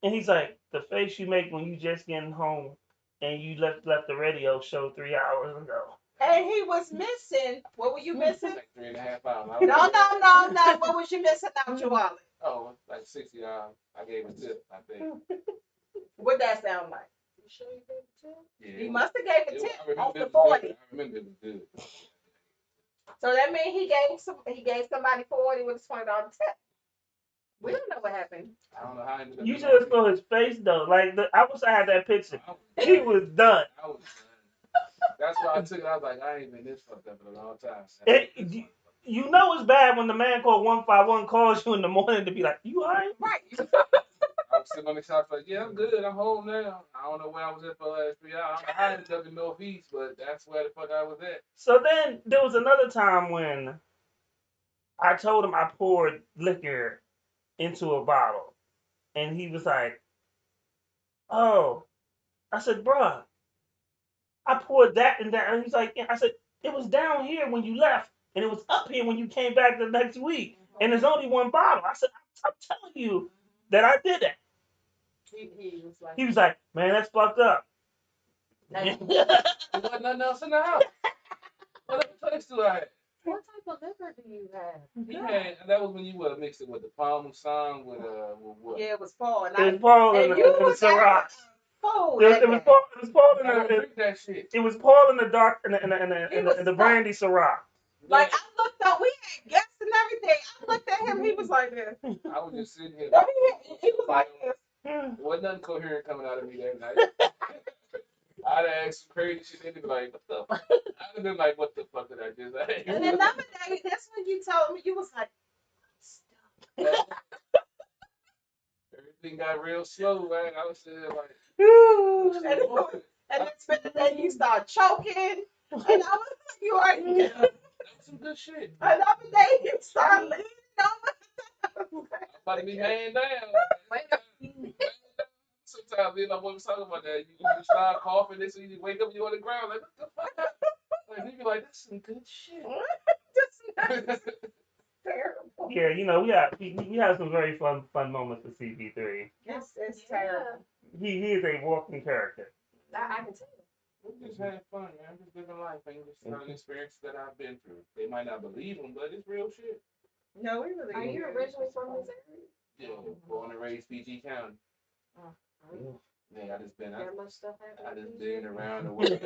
And he's like, the face you make when you just getting home and you left the radio show 3 hours ago. And he was missing. What were you missing? Like 3.5 hours. No. What was you missing out your wallet? Oh, like $60. I gave a tip, I think. What that sound like? You sure you gave a tip? Yeah. He must have gave a tip off the it 40. I remember it was good. So that means he gave somebody 40 with a $20 tip. We don't know what happened. I don't know how. You should have saw his face though. Like I wish I had that picture. He was done. I was That's why I took it. I was like, I ain't been this fucked up in a long time. You know it's bad when the man called 151 calls you in the morning to be like, you alright? Right. I was sitting on the couch like, yeah, I'm good. I'm home now. I don't know where I was at for the last 3 hours. I ended up in Northeast, but that's where the fuck I was at. So then there was another time when I told him I poured liquor into a bottle. And he was like, oh. I said, bruh, I poured that and that. And he's like, I said, it was down here when you left. And it was up here when you came back the next week. And there's only one bottle. I said, I'm telling you that I did that. He was like, man, that's fucked up. There wasn't nothing else in the house. What other place do I have? What type of liquor do you have? He had, and that was when you mixed it with the Palm Musan with what? Yeah, it was Paul. And it was Paul and Ciroc. It was Paul in the it was Paul in the dark and the brandy Ciroc. Like I looked up, we had guests and everything. I looked at him, he was like this. I was just sitting here. He was like this. There wasn't nothing coherent coming out of me that night. I'd have asked some crazy shit. They'd be like, what the fuck? I'd have been like, what the fuck did I just say? And another day, that's when you told me, you was like, stop. Everything got real slow, man. I was sitting there like, and then you start choking. And I was like, you are that's some good shit. Another day, you start leaning over. I'm about to be laying down. Sometimes me and my boy was talking about that. You start coughing, this you wake up, you on the ground, like, what the fuck? Like, you be like, that's some good shit. Terrible. Yeah, you know, we have some very fun moments with CP3. It's terrible. He is a walking character. I can tell. Just having fun, man. Just living life, man. Just telling experiences that I've been through. They might not believe them, but it's real shit. No, we really. Are you originally from Missouri? Yeah, born and raised PG County. Yeah, I just been around the world.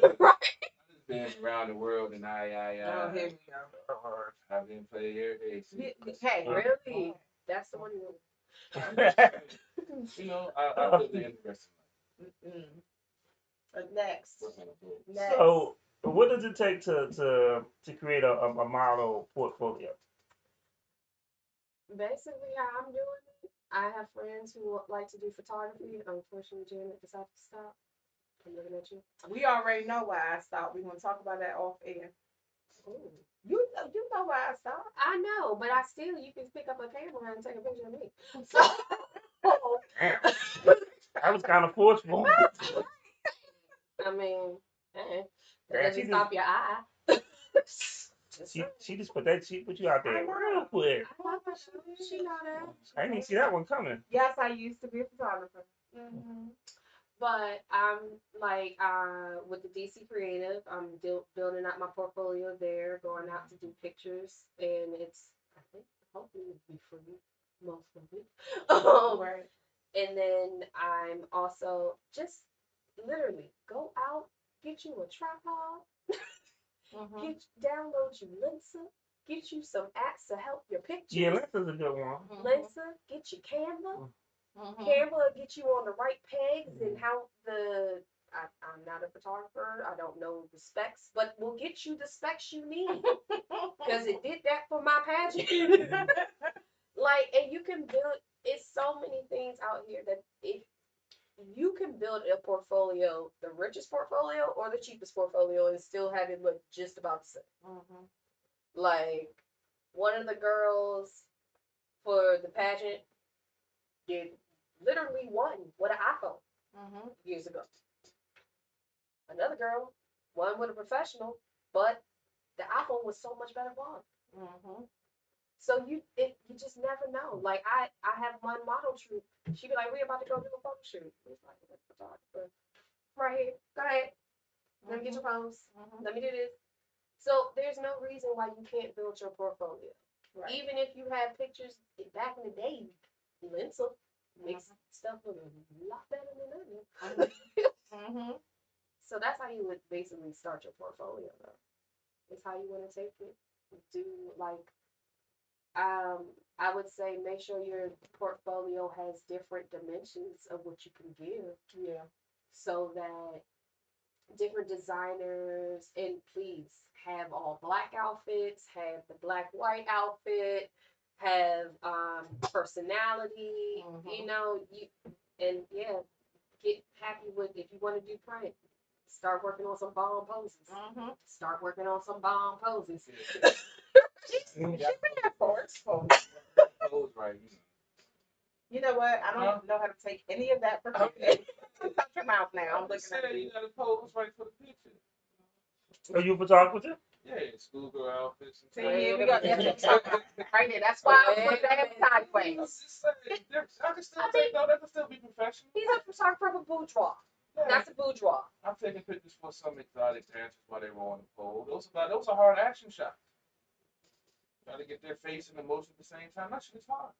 Been around the world, and here we go. I've been playing every day. Hey, really? That's the one you want. You know, I live the interesting life. Next. So, what does it take to create a model portfolio? Basically, how I'm doing it, I have friends who like to do photography. Unfortunately, Janet decided to stop. I'm looking at you. We already know why I stopped. We're gonna talk about that off air. Ooh. You know why I stopped. I know, but you can pick up a camera and take a picture of me. That was kind of forceful. I mean, that doesn't stop your eye. She just put you out there real quick. I love her. She know that. I didn't even see that one coming. Yes, I used to be a photographer. Mm-hmm. But I'm like with the DC Creative, I'm building out my portfolio there, going out to do pictures, and I think hopefully it'll be free most of it. Right. And then I'm also just literally go out, get you a tripod, download you Lensa, get you some apps to help your pictures. Yeah, Lensa's a good one. Lensa, get your Canva. Canva will get you on the right pegs and how I'm not a photographer, I don't know the specs, but we'll get you the specs you need because it did that for my pageant. And you can build, it's so many things out here that if you can build a portfolio, the richest portfolio or the cheapest portfolio, and still have it look just about the same. Like one of the girls for the pageant did literally won with an iPhone years ago. Another girl won with a professional, but the iPhone was so much better quality. So you just never know. Like I have one model troop. She be like, we about to go do a photo shoot. It's like, photographer, right here. Go ahead. Let me get your pose. Let me do this. So there's no reason why you can't build your portfolio. Right. Even if you had pictures back in the day, Linsa makes stuff look a lot better than that. So that's how you would basically start your portfolio, though. It's how you want to take it. Do like, I would say make sure your portfolio has different dimensions of what you can give. Yeah. So that different designers, and please have all black outfits, have the black white outfit, have personality, you know, get happy with, if you want to do print, start working on some bomb poses. Start working on some bomb poses. You know what? I don't know how to take any of that for you. Touch your mouth now. I'm looking at you. You gotta pose right for the picture. Are you a photographer? Yeah, schoolgirl outfits. See, here we go. Right there. That's why I was putting that sideways. I can still take, no, that can still be professional. He's a photographer of a boudoir. That's a boudoir. I'm taking pictures for some exotic dancers while they were on the pole. Those are hard action shots. Got to get their face and emotion at the same time. That shit is hard.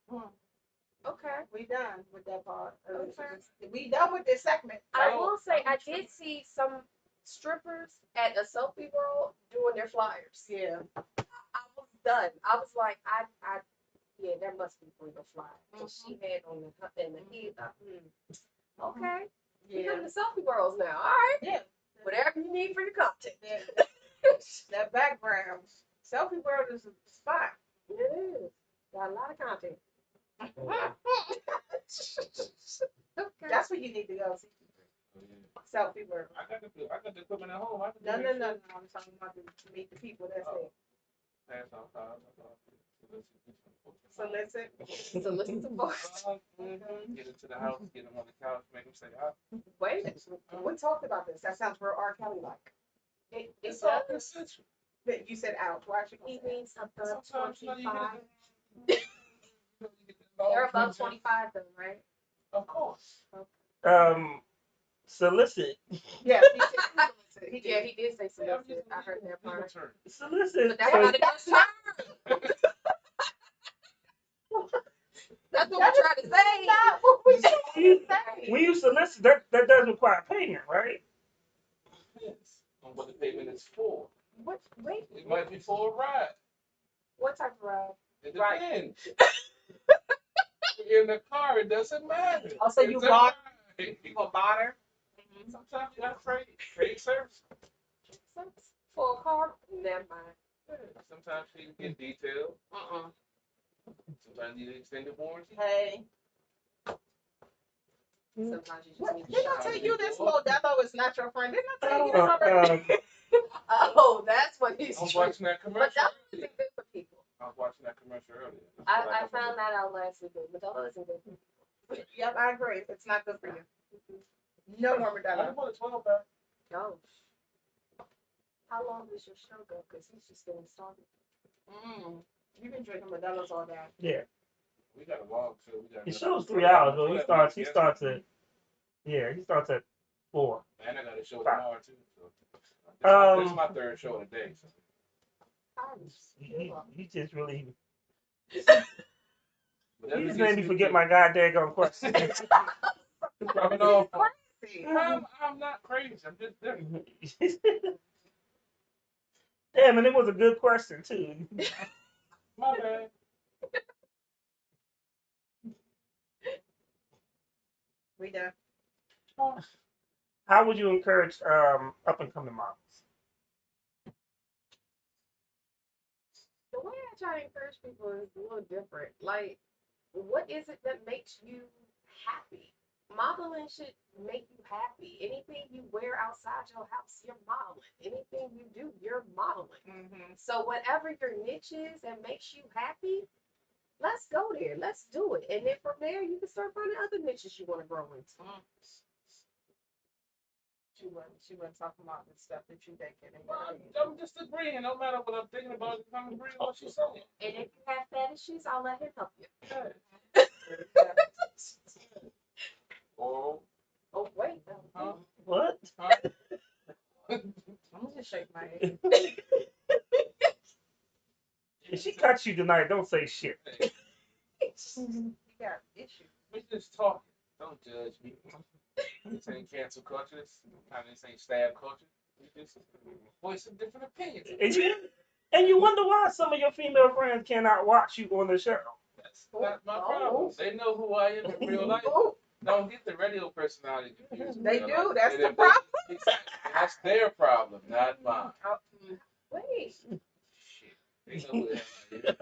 Okay. We done with that part. Okay. We done with this segment. I will say I did see some strippers at a selfie world doing their flyers. Yeah. I was done. I was like, yeah, that must be for the flyer. She had on the head. Okay. Yeah. We're in the selfie worlds now. All right. Yeah. Whatever you need for your content. Yeah. That background. Selfie world is a spot. It is. Got a lot of content. Okay. That's where you need to go. Selfie world. I got the equipment at home. No. I'm talking about to meet the people. That's it. Pass on time. Solicit some voice. Get into the house, get them on the couch, make them say, Wait, we talked about this. That sounds real R. Kelly like. It's all consensual. You said out. Why should he means above sometimes 25? They're above 25 though, right? Of course. Solicit. Yeah, he did say solicit. I heard that part. Solicit. But that's not a good term. That's what we're trying to say. Not what we say. When you solicit, that does require payment, right? Yes. On what the payment is for. What? Wait. It might be for a ride. What type of ride? It depends. In the car, it doesn't matter. Also, you bought her. Sometimes you got trade service. For a car? Never mind. Yeah. Sometimes you get detailed. Sometimes you need extended warranty. Hey. Sometimes you just need to Didn't I tell you this Modelo is not your friend? Didn't I tell you this already? Oh, that's what he's I was watching that commercial. But that isn't good for people. I was watching that commercial earlier. I found that out last week. Modelo isn't good for people. Yep, I agree. It's not good for you. No more Modelo. I want a 12-pack. Gosh. How long does your show go? Because he's just getting started. You've been drinking Modelo's all day. Yeah. We got a long show. He show's 3 hours, but he starts at 4. And I got a show tomorrow too. So this is my third show of the day. So. He just really. He just made me forget my goddamn question. I'm not crazy. I'm just different. Damn, and it was a good question too. My bad. We done. How would you encourage up and coming models? The way I try to encourage people is a little different. Like, what is it that makes you happy? Modeling should make you happy. Anything you wear outside your house, you're modeling. Anything you do, you're modeling. So whatever your niche is that makes you happy, let's go there. Let's do it. And then from there, you can start finding other niches you want to grow into. She wasn't talking about the stuff that you thinking. I'm just agreeing. No matter what I'm thinking about, I'm agreeing with what she's saying. And if you have fetishes, I'll let him help you. Oh, wait. What? I'm gonna just shake my head. If she cut you tonight, don't say shit. You got issues. We just talking. Don't judge me. This ain't cancel culture. This ain't stab culture. We just voice of different opinions. And you wonder why some of your female friends cannot watch you on the show. That's not my problem. They know who I am in real life. Don't get the radio personality confused. They do. That's the problem. Exactly. That's their problem, not mine. Wait. Shit. They know who they are.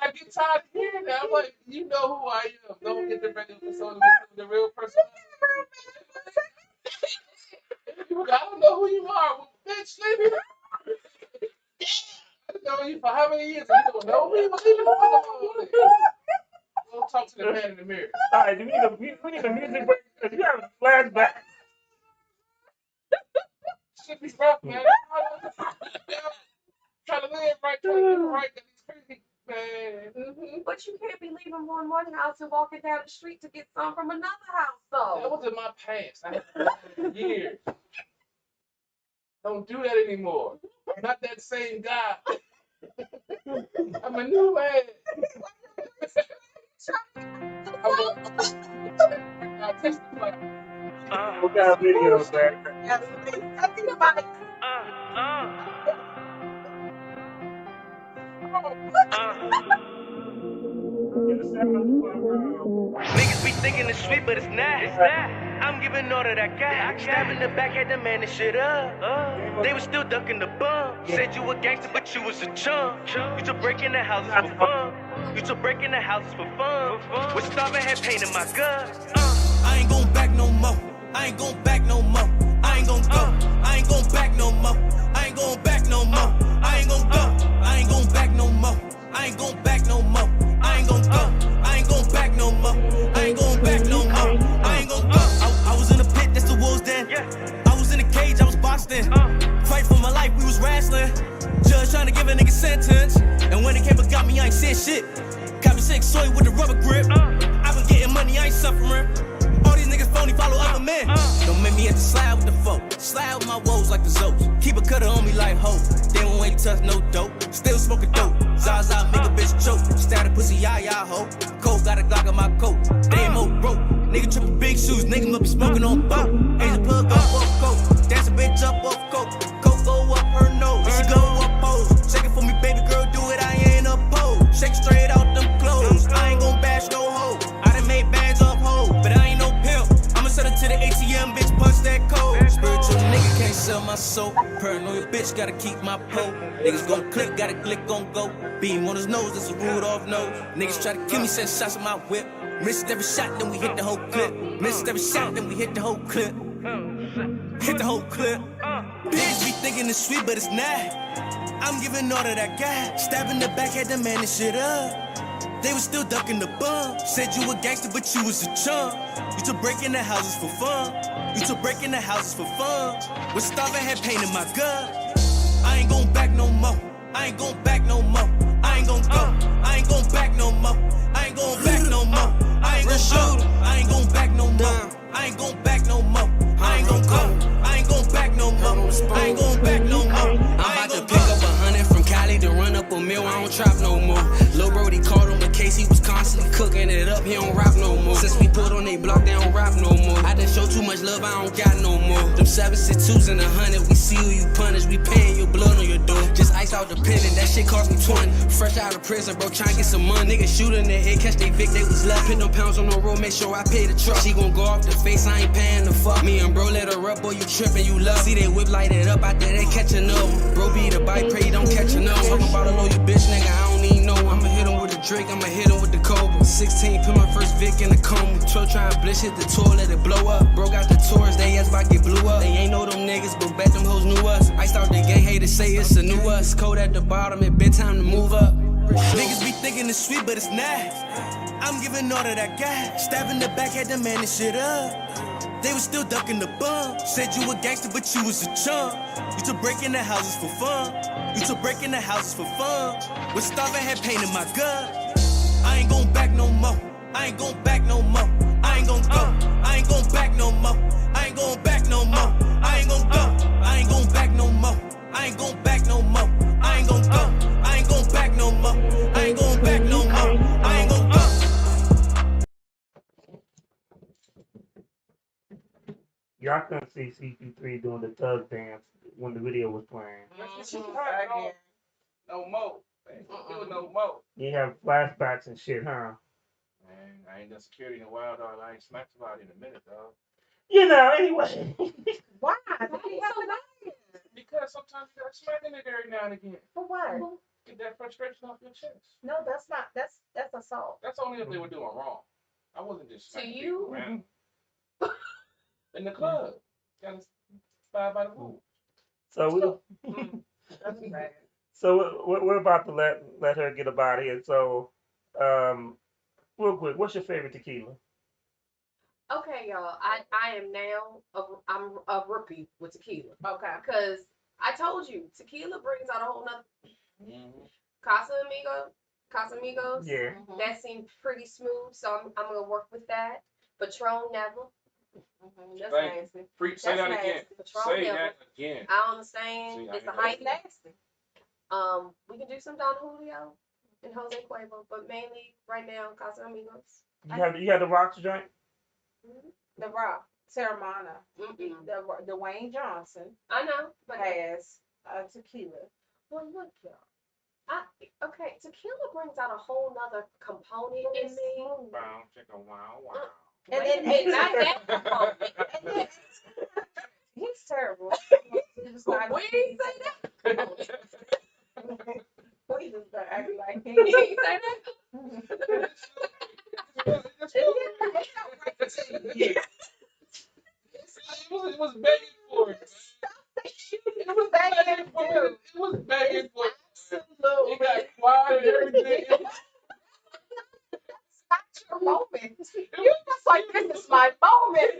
I get tired of hearing that. I'm like, you know who I am. Don't get the radio persona, the real person. I don't know who you are. Well, bitch, leave me. I've known you for how many years? And you don't know me? What you doing? Go talk to the man in the mirror. All right, we need a music break because you have a flashback. Should be rough, man. Trying to live right, trying to do right. These crazy, man. But you can't be leaving one house and walking down the street to get some from another house, though. That was in my past. I had years. Don't do that anymore. I'm not that same guy. I'm a new man. I'll testify. We got videos, man. Yes, please. Tell me about it. Niggas be thinking it's sweet, but it's not. I'm giving all that I got. Stabbing the back, had to man this shit up. They was still ducking the bum. Said you a gangster, but you was a chump. You took breaking the houses for fun. You took breaking the houses for fun. Was starving, had pain in my gut. I ain't gon' back no more. I ain't gon' back no more. I ain't gon' go. I ain't gon' back no more. I ain't gon' back no more. I ain't gon' go. I ain't gon' back no more. I ain't gon' back no more. I ain't gon' go. I ain't gon' back no more. I ain't gon' back no more. I ain't gon' go. I was in the pit, that's the wolves den. I was in the cage, I was boxed in. Fight for my life, we was wrestling. Judge trying to give a nigga sentence. And when it came and got me, I ain't said shit. Caught me sick, soy with the rubber grip. I been getting money, I ain't suffering. All these niggas phony, follow other men. Don't make me have to slide with the folk. Slide with my woes like the Zoes. Keep a cutter on me like hoe. They won't wait touch no dope. Still smoking dope. Zaza make a bitch choke. Stab a pussy, ya ho. Cold got a Glock on my coat. They ain't more broke. Nigga triple big shoes. Nigga must be smoking on boat. Asian plug up off coke. Dance a bitch up off coke. Coke go up her nose. She go up pose. Shake it for me, baby girl. Do it, I ain't opposed. Shake straight out them clothes. I ain't gon' bash no hoe. I done made bands up hoe. But I ain't no pimp. I'ma send her to the ATM, bitch, punch that code. Spiritual nigga can't sell my soul. Paranoid bitch, gotta keep my pole. Niggas gon' click, gotta click, gon' go. Beam on his nose, that's a Rudolph nose. Niggas try to kill me, send shots in my whip. Missed every shot, then we hit the whole clip. Missed every shot, then we hit the whole clip. Hit the whole clip. Bitch be thinking it's sweet, but it's not. I'm giving all that I got. Stabbing the back, had to man this shit up. They was still ducking the bum. Said you a gangster, but you was a chump. You took breaking the houses for fun. You took breaking the houses for fun. Was starving, had pain in my gut. I ain't gon' back no more. I ain't gon' back no more. I ain't gon' go. I ain't gon' back no more. I ain't gon' back no more. I ain't gon' go. I ain't gon' back no more. I ain't gon' back no more. I ain't gon' go. I ain't gon' back no more. I ain't gon' back no more. I'm about to pick up 100 from Cali to run up a mill. I don't trap no more. Lil Brody called on the case, he was constantly cooking it up. He don't rap no more. Since we put on they block, they don't rap no more. I done show too much love, I don't got no more. Them 762s and 100, we see who you punish. We paying your blood on your door. Just ice out the pendant, that shit cost me 20. Fresh out of prison, bro, trying to get some money. Niggas shoot in the head, catch they Vic, they was left. Put no pounds on the road, make sure I pay the truck. She gon' go off the face, I ain't paying the fuck. Me and bro let her up, boy, you trippin', you love. See they whip light it up out there, they catchin' up. Bro be the bike, pray you don't catch a no. Talking about a loyal bitch, nigga, I don't even know. I'ma hit him with a Drake, I'ma hit him with the Cobra. 16, put my first Vic in the coma. 12 trying to bliss, hit the tour, let it blow up. Bro got the tours, they ass about get blew up. They ain't know them niggas, but bet them hoes knew us. Iced out the gang, haters say it's a new us. Cold at the bottom, it been time to move up. Niggas be thinking it's sweet, but it's not. I'm giving all that I got. Stabbing the back, had to man this shit up. They was still ducking the bump. Said you a gangster, but you was a chump. You took breaking the houses for fun. You took breaking the houses for fun. Was starving, had pain in my gut. I ain't gon' back no more. I ain't gon' back no more. I ain't gon' go. I ain't gon' back no more. I ain't gon' back no more. I ain't gon' go. I ain't gon' back no more. I ain't gon' back no more. I ain't gon' go. I ain't gon' back no more. I ain't gon' back no more. I ain't gon' go. Y'all couldn't see CP3 doing the thug dance when the video was playing. No more. Ain't do no more. You have flashbacks and shit, huh? Man, I ain't done security in a while, dog. I ain't smacked somebody in a minute, dog. You know, anyway. Why? Because sometimes you gotta smack a nigga every now and again. For what? Get that frustration off your chest. No, that's not. That's assault. That's only if they were doing wrong. I wasn't just smacking you? people around. In the club. Gotta abide by the rules. So That's bad. So we're about to let her get about here. So, real quick, what's your favorite tequila? Okay, y'all. I am now I'm a rookie with tequila. Okay. Because I told you, tequila brings out a whole nother Casamigos. Yeah. That seemed pretty smooth, so I'm gonna work with that. Patron never. That's Thank you. nasty. Say that nasty. again. Patron Say never. that again. I understand. See, It's the I hype. ain't nasty. We can do some Don Julio and Jose Cuervo, but mainly right now Casamigos. You have the rocks joint? The Rock, Terramana, the Dwayne Johnson. I know, but has tequila. Well, look, y'all. Okay, tequila brings out a whole nother component in me. Wow, chicka, wow, wow. And Wait a minute, not that component. He's terrible. We ain't say that. We just gonna act like he He ain't say that. It was begging for it. It was begging for it. It was begging for it. Absolutely. It got quiet and everything. That's not your moment. You just like, this is my moment.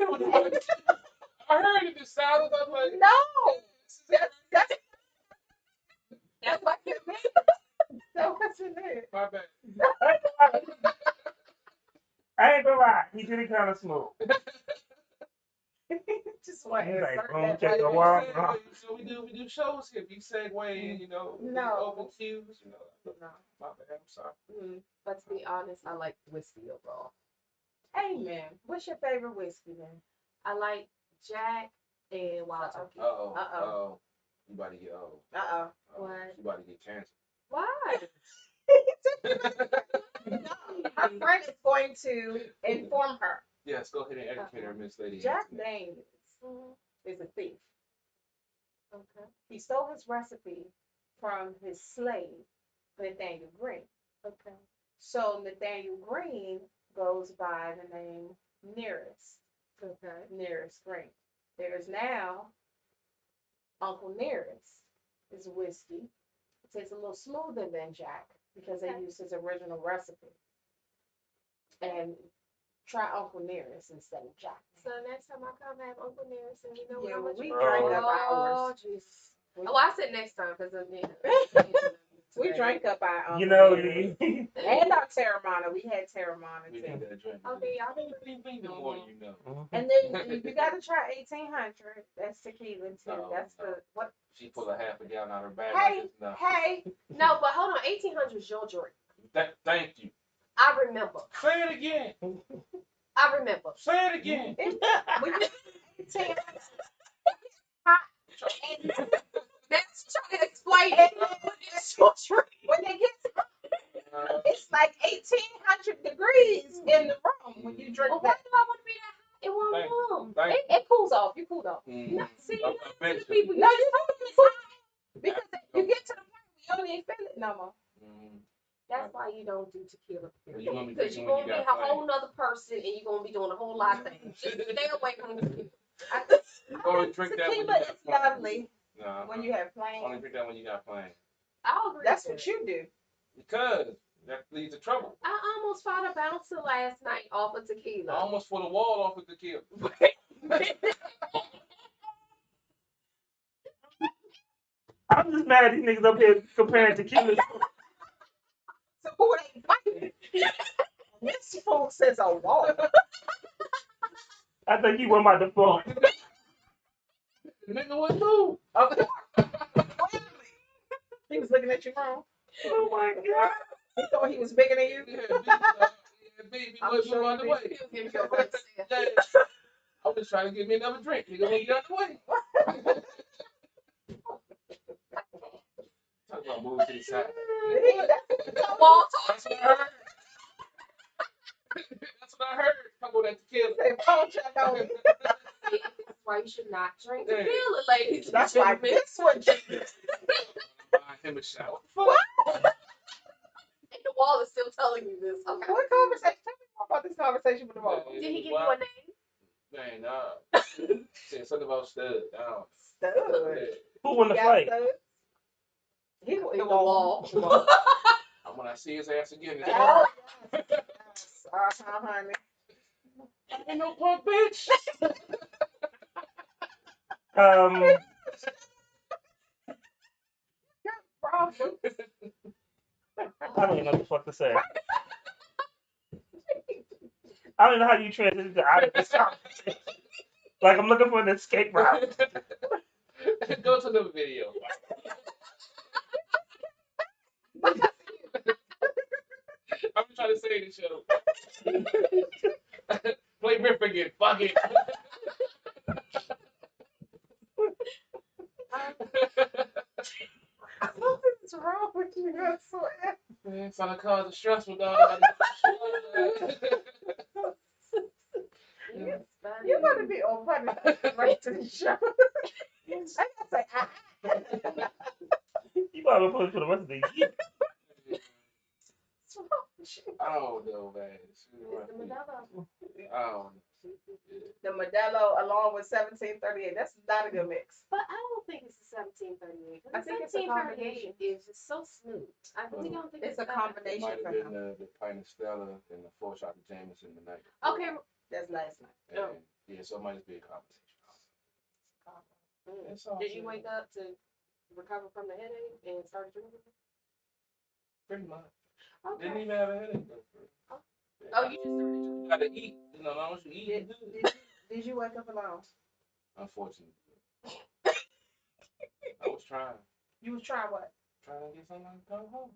I heard it. It sounded like no. That's what you mean. That's what you mean. My bad. I ain't gonna lie, he did it kind of smooth. Just want to Like, insert boom, that check right the there. wall. So we do shows here. We segue and No. open cues. My bad. I'm sorry. But to be honest, I like whiskey overall. Amen. What's your favorite whiskey then? I like Jack and Wild Turkey. Uh-oh. You about to get old. What? You about to get cancer. Why? Her friend is going to inform her. Yes, go ahead and educate her, Miss Lady. Jack Daniels is a thief. Okay. He stole his recipe from his slave, Nathaniel Green. Okay. So Nathaniel Green goes by the name Nearest. Okay. Nearest Green. There is now Uncle Nearest is whiskey. It tastes a little smoother than Jack because they used his original recipe. And try Uncle Nearest instead of Jack. So next time I come, have Uncle Nearest and you know Yeah, how much we you drank up Oh, ours. jeez. Oh, I said next time because We drank up our Uncle You know, Nearest. And our Terramana. We had Terramana We too. need that drink. Okay, y'all The more you know. And then you gotta try 1800. That's tequila too. No, That's no. the what? She pulled a half a gallon out of her bag. Hey, like this. No. hey. No, but hold on. 1800 is your drink. Thank you. I remember. Say it again. I remember. Say it again. When you 1800, Let's try to explain it. It's your drink. when it gets hot, it's like 1800 degrees in the room when you drink Well, why that. do I want to be that hot? It won't warm. It cools off. You cool off. No, see, I bet the people No, you don't it's hot because you get to the point where you don't even feel it no more. That's why you don't do tequila. Well, you gonna be Because drinking you're when going to you be a got whole nother person and you're going to be doing a whole lot of things. Just stay away from the tequila. Only drink that when you Tequila got is plans. lovely No, when you have only plans. drink that when you got plans. I'll agree. That's with what you. you do. Because That leads to trouble. I almost fought a bouncer last night off of I tequila. almost fought a wall off with the kill. I'm just mad at these niggas up here comparing tequila. So who ain't fighting? This fool says a wall. I think he went by default. Nigga, what do? Okay. He was looking at you wrong. Oh my God. He thought he was bigger than you. Baby, I'm move sure out the you way. did. Yeah. I was trying to get me another drink. Nigga, move out the way. Talk about moving to the side. Wall That's what I heard. That's what I heard. Talk about that tequila. Say, phone check on me. That's why you should not drink Yeah. tequila, ladies. That's why this one Jesus. Buy him a shot. What the fuck? And the wall is still telling you this. Okay. What conversation? Tell me more about this conversation with the wall. Did he give you a name? Man, nah. Said something about stud. Down. Stud. Who won the fight? He won The wall. When I see his ass again, it's Oh, yes. Honey. ain't no punk bitch. Problem. I don't even know what the fuck to say. I don't know how you transition out of this conversation. Like I'm looking for an escape route. Go to the video. I'm trying to say this show. Play Rip again. Fuck it. What's wrong with you? I swear. Man, it's gonna cause a stressful dog. You gotta be on punishment right to the show. I gotta say, You probably put for the rest of the year. what's wrong with you? I don't know, man. The Modelo. I don't know. The Modelo along with 1738. That's not a good mix. But I don't think it's the 1738. I think it's a 1738 is just so smooth. I really don't think It's a It combination might for have been him. the pint of Stella and the 4 shot of Jameson tonight. Okay. That's last night. And, yeah, so it might just be a combination. It's all Did you good. wake up to recover from the headache and start drinking? Pretty much. Okay. Didn't even have a headache. Oh, you just started drinking. You gotta eat. You know, as long as you eat, you good. Did you wake up alone? Unfortunately. I was trying. You was trying what? Trying to get something to come home.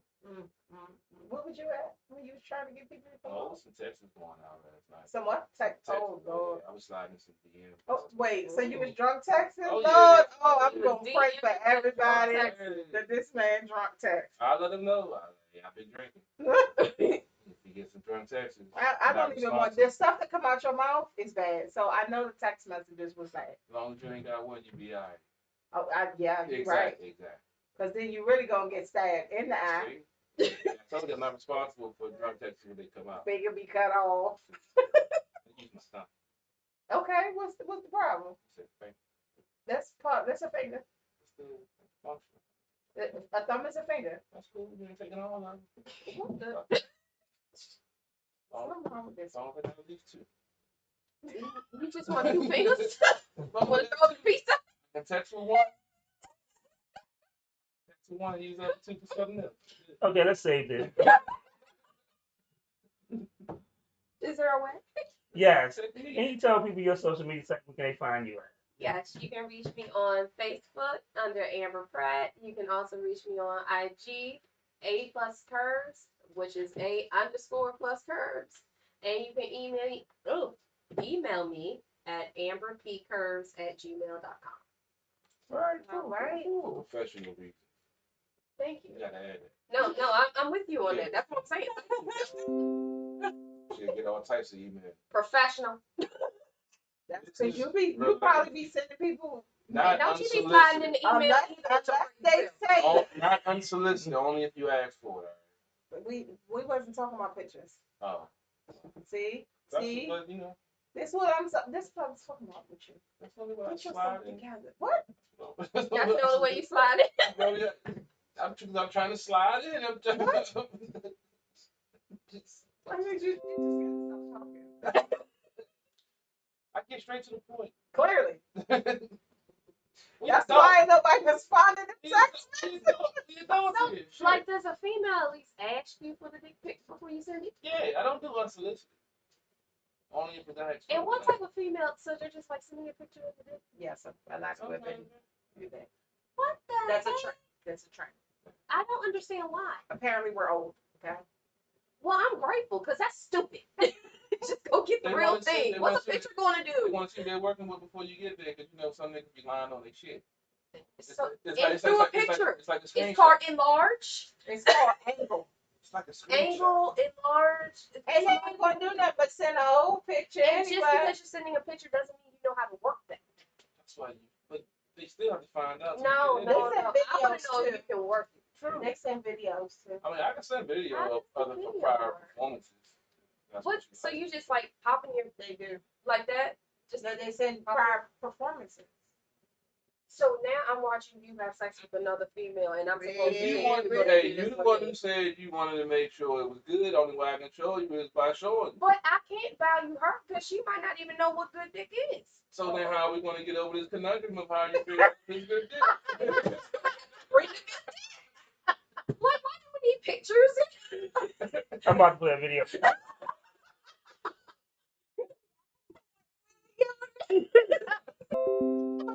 What was you at when you was trying to get people to come Oh, home? some texts going out last night. Some what? Oh, Texas, Lord. I was sliding some DMs. Oh, wait. So you was drunk texting? Oh, Lord, yeah. oh, I'm going to pray for everybody Texting. that this man drunk text. I let him know. I've been drinking. If you get some drunk texts, I don't even want this stuff that come out your mouth is bad. So I know the text messages was bad. As long as you ain't got one, you be all right. Oh, yeah, you're right. Exactly. Because then you really going to get stabbed in the eye. See? I told you I'm not responsible for drunk texts when they come out. Finger be cut off. I use my stomach. Okay, what's the problem? It's a finger. That's a finger. It's the function. A thumb is a finger. That's cool. You ain't taking all of them. What the? All What's wrong with this? all of it, at least 2. You just want 2 fingers? Want to throw the pizza? And text with 1. Text with 1 and use that 2 for something else. Okay, let's save this. Is there a way? Yes. Can you tell people your social media site where can they find you at? Yes, you can reach me on Facebook under Amber Pratt. You can also reach me on IG, A+ Curves, which is A_+Curves. And you can email me at amberpcurves@gmail.com. All right. Professional reason. Thank you. You gotta add that. No, I'm with you on that. That's what I'm saying. You get all types of email. Professional. That's because you probably be sending people. Not Don't you be sliding in the email? Unless they say Oh, not unsolicited, only if you ask for it. we wasn't talking about pictures. Oh. See? That's See? what, you know. This is what I'm talking about with you. That's only what I Put slide yourself in. together. What? That's the only way you slide it. I'm trying to slide in. I get straight to the point. Clearly. That's why nobody responded to text messages. So, like, does a female at least ask you for the dick pics before you send it? Yeah, I don't do unsolicited. Only if it's not. And what type of female? So they're just like sending a picture of the dick? Yes, a lot of women do that. What the? That's heck? a trend. That's a trend. I don't understand why. Apparently, we're old. Okay. Well, I'm grateful because that's stupid. Just go get the real thing. What's a picture going to They do? want to see they're working with before you get there, because you know some niggas be lying on their shit. So, It's through a like picture. it's like a It's screenshot. called enlarge. It's called angle. It's like a screenshot. Angle, enlarge. And they ain't gonna do that but send an old picture And anyway. just because you're sending a picture doesn't mean you know how to work that. That's why but they still have to find out. No. They send I want to videos know if too. you can work it. True. They send videos too. I mean, I can send video How of does the other video prior work? performances. That's What? you So like. you just like pop in your They do. like that? Just They send prior performances. so now I'm watching you have sex with another female, and I'm supposed to You say wanted you're to, gonna hey, do you this the for one me. who said you wanted to make sure it was good. Only way I can show you is by showing you. But I can't value her because she might not even know what good dick is. So then how are we going to get over this conundrum of how you feel this good dick? Bring the good dick. Why do we need pictures? I'm about to play a video.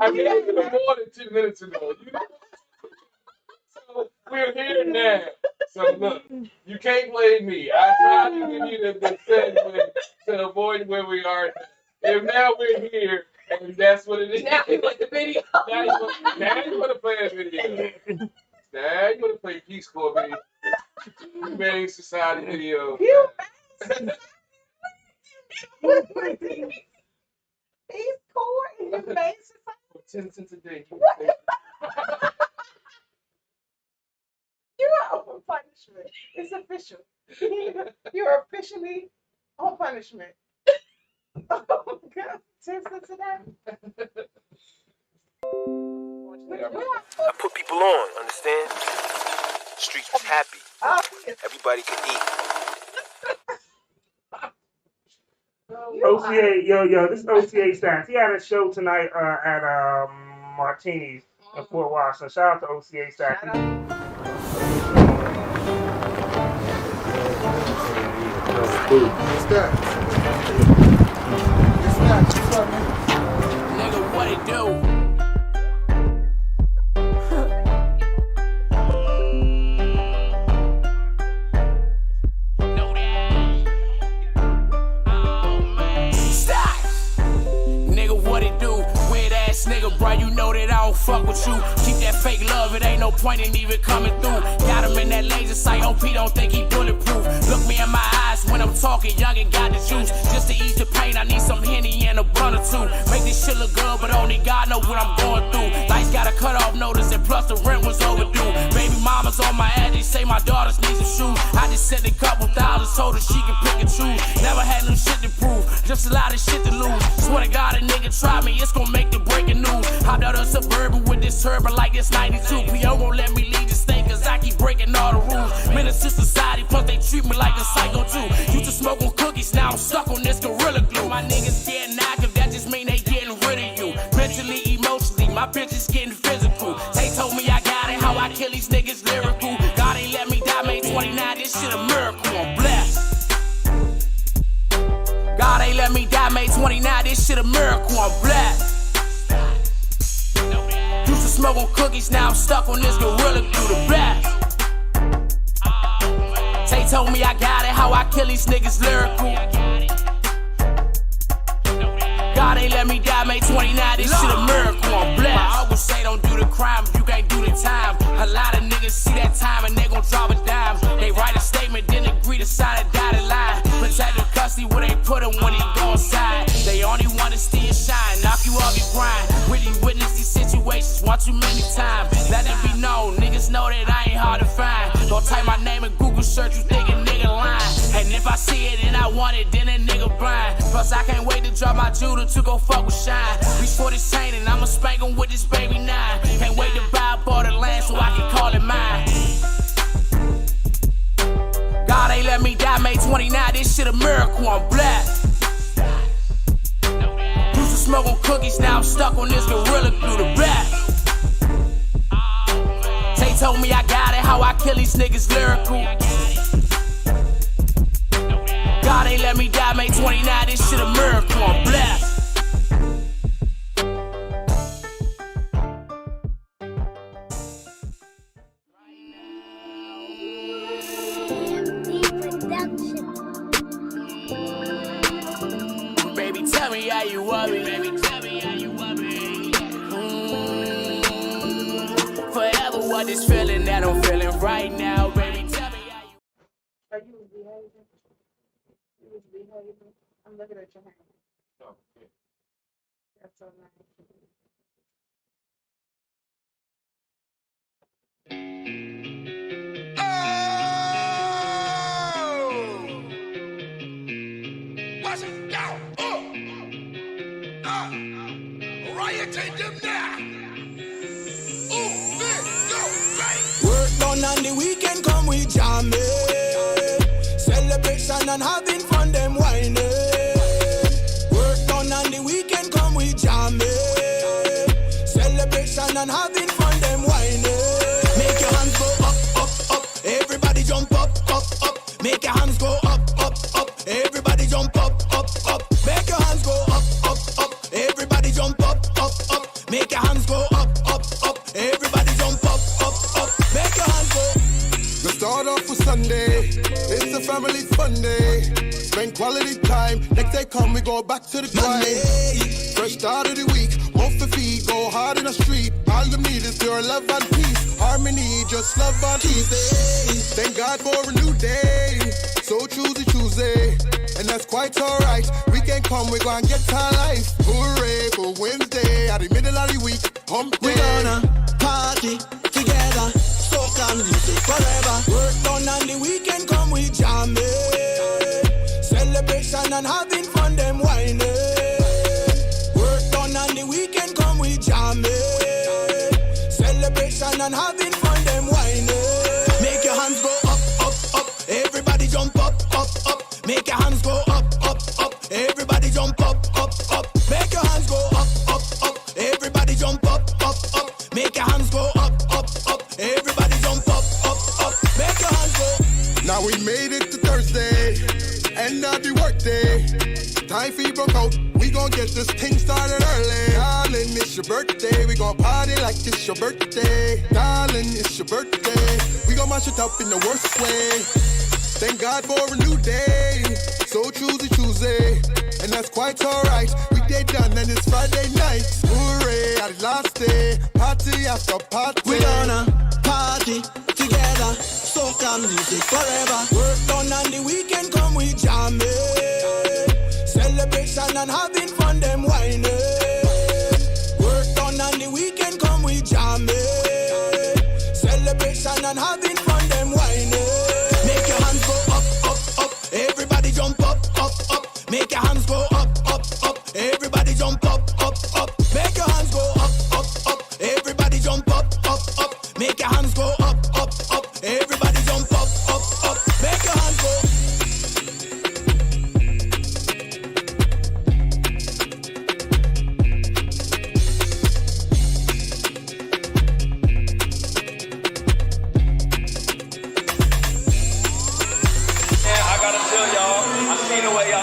I mean, it was more than 2 minutes ago. You know? So we're here now. So look, you can't blame me. I tried to give you the segue to avoid where we are. If now we're here, and that's what it is. Now you want the video. Now you want to play a video. Now you want to play Peace Corps video. Humane Society video. Peace Corps and Humane Society. For 10 cents a day. You are on punishment. It's official. You're officially on punishment. Oh God, 10 cents a day. I put people on, understand? Streets was happy. Oh, Everybody could eat. OCA, yo, this is OCA Stats. He had a show tonight at Martini's in Fort Worth. So shout out to OCA Stats. What's that? What's up, man? Nigga, what it do? Nigga, bro, you know that I don't fuck with you. Keep that fake love, it ain't no point in even coming through. Got him in that laser sight, OP don't think he bulletproof. Look me in my eyes when I'm talking, young and got the juice. Just to ease the pain, I need some Henny and a blunt or two. Make this shit look good, but only God know what I'm going through. Lights got a cut-off notice, and plus the rent was overdue. Baby mama's on my ass, they say my daughters need some shoes. I just sent a couple thousand, told her she can pick and choose. Never had no shit to prove, just a lot of shit to lose. Swear to God, a nigga try me, it's gonna make the breaking news. Hopped out of Suburban with this turban like it's 92. P.O. won't let me leave this thing cause I keep breaking all the rules. Menace to society, plus they treat me like a psycho too. Used to smoke on cookies, now I'm stuck on this Gorilla Glue. My niggas getting active, that just mean they getting rid of you. Mentally, emotionally, my bitch is getting physical. They told me I got it, how I kill these niggas lyrical. God ain't let me die, May 29, this shit a miracle, I'm blessed. God ain't let me die, May 29, this shit a miracle, I'm blessed. Used to smoke on cookies, now I'm stuck on this Gorilla through the black. Tay told me I got it, how I kill these niggas lyrical. God ain't let me die, May 29, this shit a miracle, I'm blessed. I always say don't do the crime if you can't do the time. A lot of niggas see that time and they gon' drop a dime. They write a statement, then agree to sign a dotted line. Protective custody where they put him when he go inside. They only wanna see you shine, knock you off your grind. Really witness these situations one too many times. Let it be known, niggas know that I ain't hard to find. Don't type my name in Google search, you think a nigga lying. And if I see it and I want it, then a nigga blind. Plus I can't wait to drop my Judah to go fuck with Shine. Reach for this chain and I'ma spank him with this baby 9. Can't wait to buy a part of land so I can call it mine. God ain't let me die, May 29, this shit a miracle, I'm black. Used to smoke on cookies, now I'm stuck on this gorilla through the back. Tay told me I got it, how I kill these niggas lyrical. God ain't let me die, May 29, this shit a miracle, I'm blessed. Baby, tell me how you want me. Baby, tell me how you want me. Forever what this feeling that I'm feeling right now, baby. Tell me how you. Are you behaving? You was behaving. I'm looking at your hand. Oh, yeah. That's so nice. Watch it down. Rioting them now. Work done on the weekend, come we jam it. Celebration and having fun, them whining. Work done on the weekend, come we jam it. Celebration and having fun, them whining. Make your hands go up, up, up. Everybody jump up, up, up. Make your hands go up, up, up. Everybody jump up, up, up. Make your hands go up, up, up. Everybody jump up, up, up. Make your hands go up, up, up. Everybody jump up, up, up. Make your hands go. Let's start off with Sunday. It's a family fun day. Spend quality time. Next day come, we go back to the grind. Fresh start of the week. Off the feet, go hard in the street. All the need is pure love and peace. Harmony, just love and peace. Thank God for a new day. So choosy Tuesday. And that's quite alright. Weekend come, we go and get our life. Hooray for Wednesday. At the middle of the week, hump day. We gonna party together. Soca music forever. Work done on the weekend, come we jam it. Celebration and having fun, them whining. Work done on the weekend, come we jam it. Celebration and having fun, them whining. Make your hands go up, up, up. Everybody jump up, up, up. Make your hands go up, up, up. Everybody jump up, up, up. Make your hands go up, up, up. Everybody jump up, up, up. Make your hands go up, up, up. Everybody jump up, up, up. Make your hands go. Now we made it to Thursday. End of the work day. Time for you broke out. We gon' get this thing started early. Darling, it's your birthday. We gon' party like it's your birthday. Darling, it's your birthday. We gon' mash it up in the worst way. Thank God for a new day. So choosy Tuesday. And that's quite alright. We day done and it's Friday night. Hooray, at the last day. Party after party. We gonna party together. Soca music forever. Work done on the weekend, come we jam it. Celebration and having fun, them whining. Work done on the weekend, come we jam it. Celebration and having fun, them whining. Make your hands go up, up, up. Everybody jump up, up, up. Make your hands go up, up, up. Everybody jump up, up, up. Make your hands go up, up, up. Everybody jump up, up, up. Make your hands go up, up, up. Everybody jump up, up, up. Make your hands go.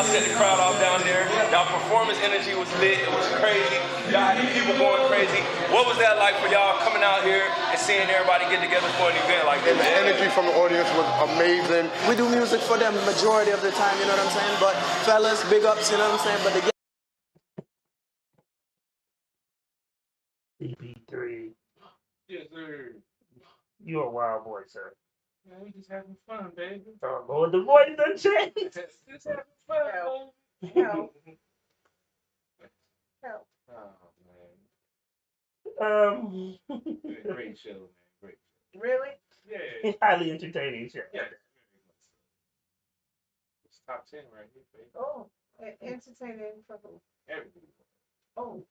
Set the crowd off down there. Y'all performance energy was lit. It was crazy. Y'all had people going crazy. What was that like for y'all coming out here and seeing everybody get together for an event like this? The energy from the audience was amazing. We do music for them majority of the time, you know what I'm saying? But fellas, big ups, you know what I'm saying? But they CP3. Yes, sir. You're a wild boy, sir. Man, we just having fun, baby. Oh, Lord, the voice done changed. Just having fun, Help. baby. Help. Help. Oh, man. Great show, man. Great show. Really? Yeah. Highly entertaining show. Yeah. It's top 10 right here, baby. Oh, entertaining for who? Everybody. Oh,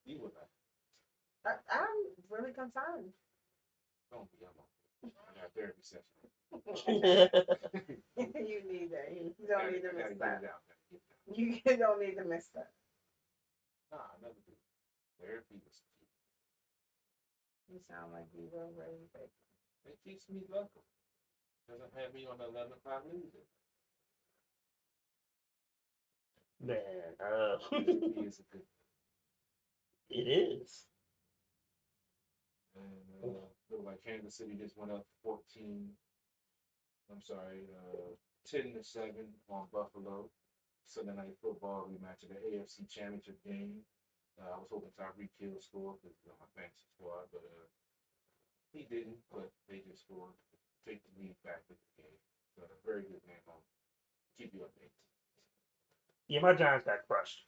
You were not. I'm really concerned. Don't be. I'm on. I got therapy session. You need that. You don't need to miss that. Down. You don't need to miss that. Nah, I never do. Therapy was key. You sound like you were ready, baby. It keeps me local. Doesn't have me on the 11 o'clock news. Man, Therapy is a good. it is. And look like Kansas City just went up 10-7 on Buffalo. Sunday night football rematch of the AFC Championship game. I was hoping Tyreek Hill scored because my fantasy squad, but he didn't. But they just scored, take the lead back with the game. So a very good game. I'll keep you updated. Yeah, my Giants got crushed.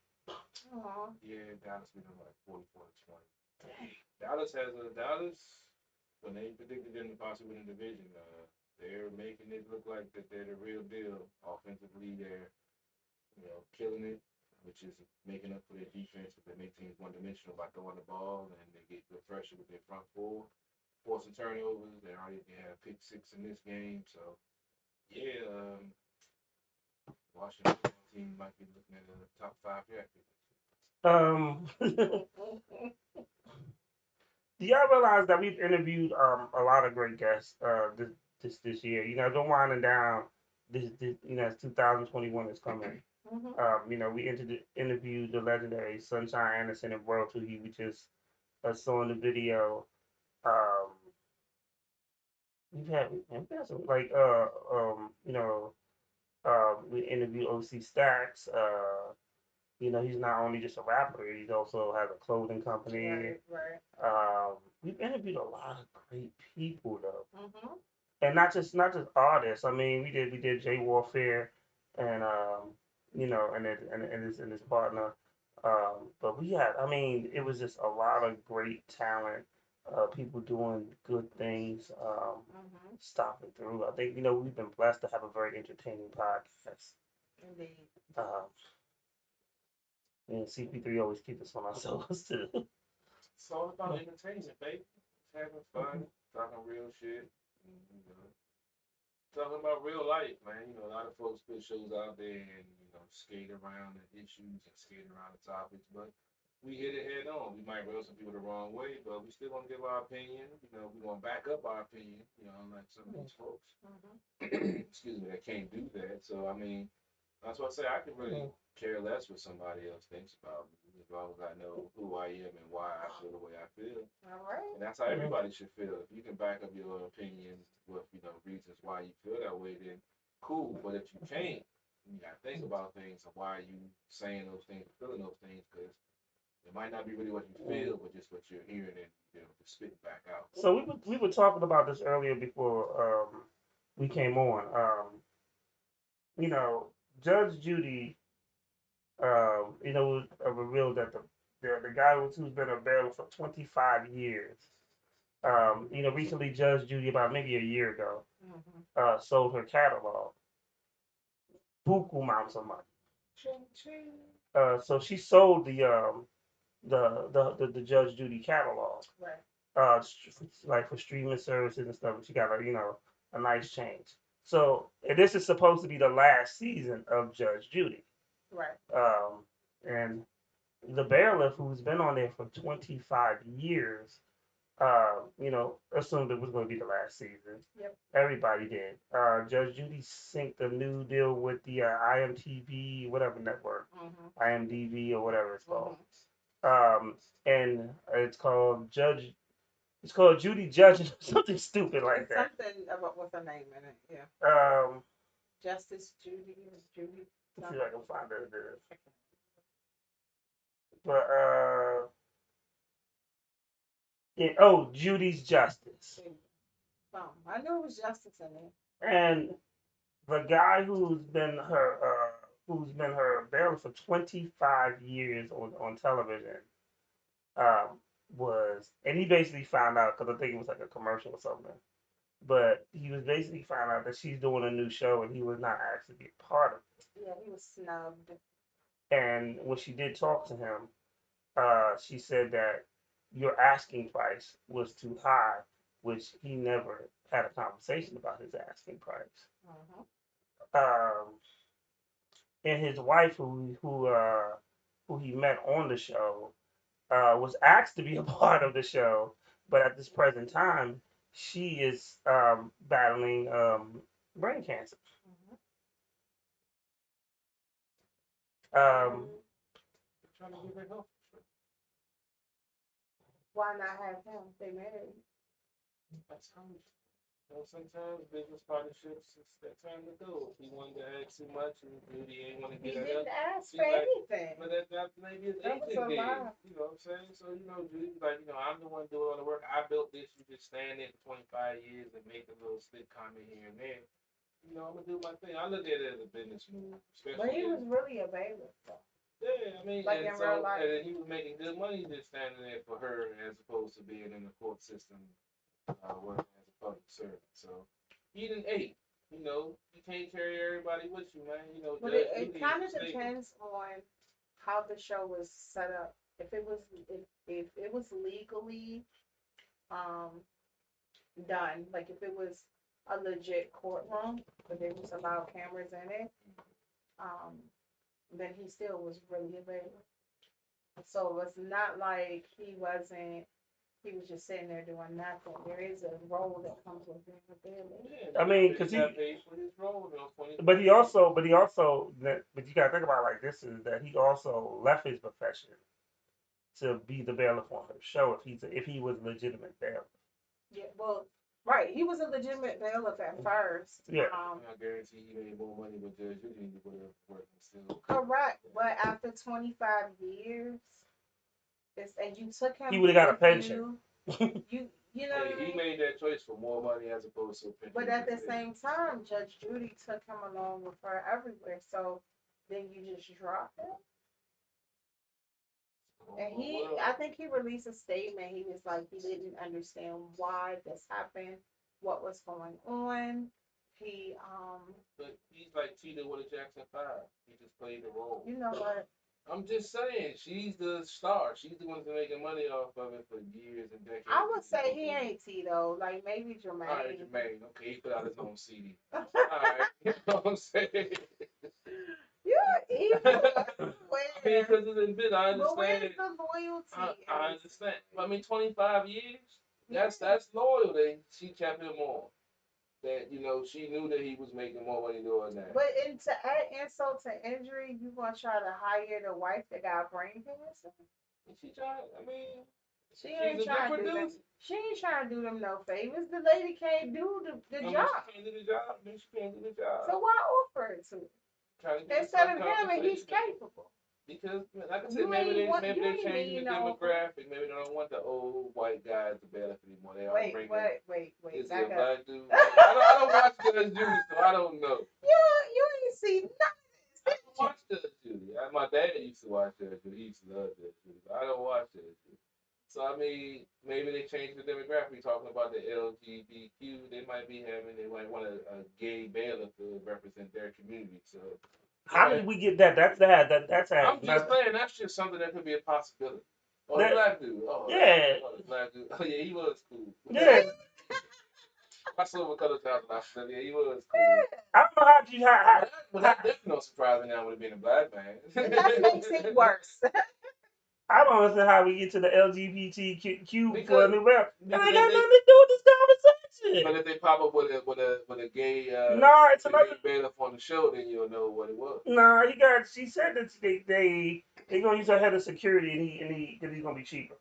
Aww. Yeah, Dallas beat them like 44-20. Dallas when they predicted them to possibly win the division, they're making it look like that they're the real deal. Offensively, they're killing it, which is making up for their defense. They make teams one-dimensional by throwing the ball, and they get good pressure with their front four, forcing turnovers. They already had a pick six in this game, so yeah, Washington team might be looking at a top 5 draft pick. Do y'all realize that we've interviewed a lot of great guests this year? Don't winding down. This 2021 is coming. We interviewed the legendary Sunshine Anderson and World Tuhi. We just saw in the video. We've had some we interviewed OC Stacks. He's not only just a rapper, he also has a clothing company. Right. We've interviewed a lot of great people though. Mm-hmm. And not just artists. I mean, we did Jay Warfare and and his partner. But it was just a lot of great talent, people doing good things, stopping through. I think we've been blessed to have a very entertaining podcast. Indeed. And CP3 always keeps us on our toes too. It's all about entertainment, baby. It's having fun, talking real shit, talking about real life, man. A lot of folks put shows out there and skate around the issues and skate around the topics, but we hit it head on. We might rub some people the wrong way, but we still gonna give our opinion. We're gonna back up our opinion. Unlike some of these folks, excuse me, that can't do that. So that's what I say. I can really care less what somebody else thinks about me, as long as I know who I am and why I feel the way I feel. All right. And that's how everybody should feel. If you can back up your opinion with reasons why you feel that way, then cool. But if you can't, you gotta think about things and why you saying those things, feeling those things, because it might not be really what you feel, but just what you're hearing and just spitting back out. So we were talking about this earlier before we came on. Judge Judy, revealed that the guy who's been a bailiff for 25 years, recently Judge Judy, about maybe a year ago, sold her catalog. Buku amounts of money. So she sold the Judge Judy catalog. Right. Like for streaming services and stuff. She got a nice change. So this is supposed to be the last season of Judge Judy. Right. And the bailiff, who's been on there for 25 years, assumed it was going to be the last season. Yep. Everybody did. Judge Judy synced a new deal with the IMTV, whatever network, IMDb or whatever it's called. And it's called Judy Judging, something stupid like that. Something about what's her name in it, yeah. Justice Judy. Let's see if I can find it. But Judy's Justice. I knew it was Justice in there. And the guy who's been her bailiff for 25 years on television, and he basically found out, because I think it was like a commercial or something, but he was basically found out that she's doing a new show and he was not actually a part of it. Yeah, he was snubbed. And when she did talk to him, she said that your asking price was too high, which he never had a conversation about his asking price. And his wife, who he met on the show, was asked to be a part of the show, but at this present time, she is battling brain cancer. Trying to give her help. Why not have him? They married. That's how. Sometimes business partnerships, it's that time to go. If he wanted to ask too much and Judy ain't want to He get it didn't up. ask for anything. But that maybe his That was agent a did. lie. You know what I'm saying? So, Judy's like, I'm the one doing all the work. I built this. You just stand there for 25 years and make a little slick comment here and there. I'm going to do my thing. I look at it as a business move. But he was really a bailiff, though. Yeah, I mean, like in real life. And he was making good money just standing there for her as opposed to being in the court system working as a public servant. So he didn't ate. You can't carry everybody with you, man. But it kind of depends on how the show was set up. If it was legally done, like if it was a legit courtroom, but there was allowed cameras in it, then he still was really available. So it's not like he was just sitting there doing nothing. There is a role that comes with being available. I mean, because but you gotta think about it like this: is that he also left his profession to be the bailiff on her show if he was a legitimate bailiff. Yeah, well, right. He was a legitimate bailiff at first. Yeah. I guarantee he made more money with Judge Judy than he would have worked still. Correct, but after 25 years, and you took him. He would have got a pension. You know what I mean? He made that choice for more money as opposed to a pension. But at the same time, Judge Judy took him along with her everywhere. So then you just drop him. And I think he released a statement. He was like, he didn't understand why this happened, what was going on. But he's like Tita with a Jackson 5. He just played the role. You know what? I'm just saying, she's the star. She's the one that's making money off of it for years and decades. I would say he ain't Tito. Like maybe Jermaine. All right, Jermaine. Okay, he put out his own CD. All right, you know what I'm saying? You're evil. Because it's a bit, I understand. But where's the loyalty? I understand. I mean, 25 years. That's loyal. She kept him on. That she knew that he was making more money doing that. But to add insult to injury, you gonna try to hire the wife that got brain cancer? She trying. I mean, she ain't trying to do them. She ain't trying to do them no favors. The lady can't do the job. She can't do the job. Then she can't do the job. So why offer it to her? Instead of him, and he's capable. Because, like I said, maybe they changed the demographic. Maybe they don't want the old white guys to benefit anymore. They all bring Wait. Is it a black dude? I don't watch Judge Judy, so I don't know. You ain't see nothing. I don't watch Judge Judy. My dad used to watch Judge Judy. He used to love Judge Judy, but I don't watch Judge Judy. So, I mean, maybe they changed the demographic. Talking about the LGBTQ, they might want a gay bailiff to represent their community. So. How did we get that? That's I'm just saying that's just something that could be a possibility. Oh, the black dude. Oh, yeah. The black dude. Oh, yeah, he was cool. Yeah. I saw him a couple times when I said, yeah, he was cool. I don't know how. But that definitely no surprising now would have been a black man. That makes it worse. I don't understand how we get to the LGBTQ for a new rap. It ain't got nothing to do with this conversation. But if they pop up with a gay it's another gay bailiff on the show, then you'll know what it was. No, she said that they gonna use her head of security and he's gonna be cheaper.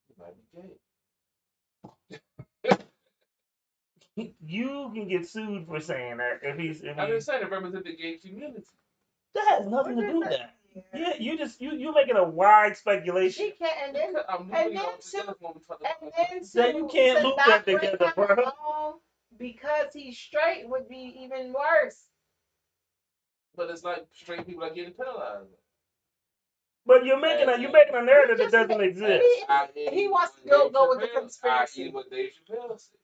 He might be gay. You can get sued for saying that if he's. I'm just saying to represent the gay community. That has nothing to do with that. Yeah, you making a wide speculation. She can't, then you can't loop that together, bro. Because he's straight would be even worse. But it's like straight people are getting penalized. But you're making a narrative that doesn't exist. He wants to go with the conspiracy. What Dave Chappelle said.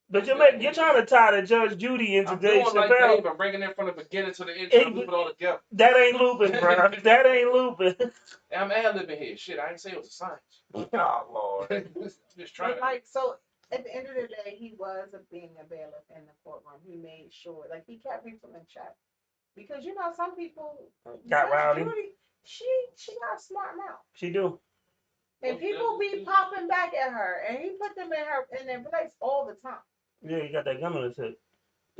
But you're trying to tie the Judge Judy into Dave Chappelle. I'm bringing it from the beginning to the end, trying to loop it all together. That ain't looping, bro. That ain't looping. I'm ad-libbing here. Shit, I ain't say it was a science. Oh, Lord. Just trying. Like, so At the end of the day, he was being a bailiff in the courtroom. He made sure, like, he kept people in check. Because you know, some people, Got Judge rowdy. Judy, she got a smart mouth. She do. And people be popping back at her, and he put them in their place all the time. Yeah, he got that gun on his head.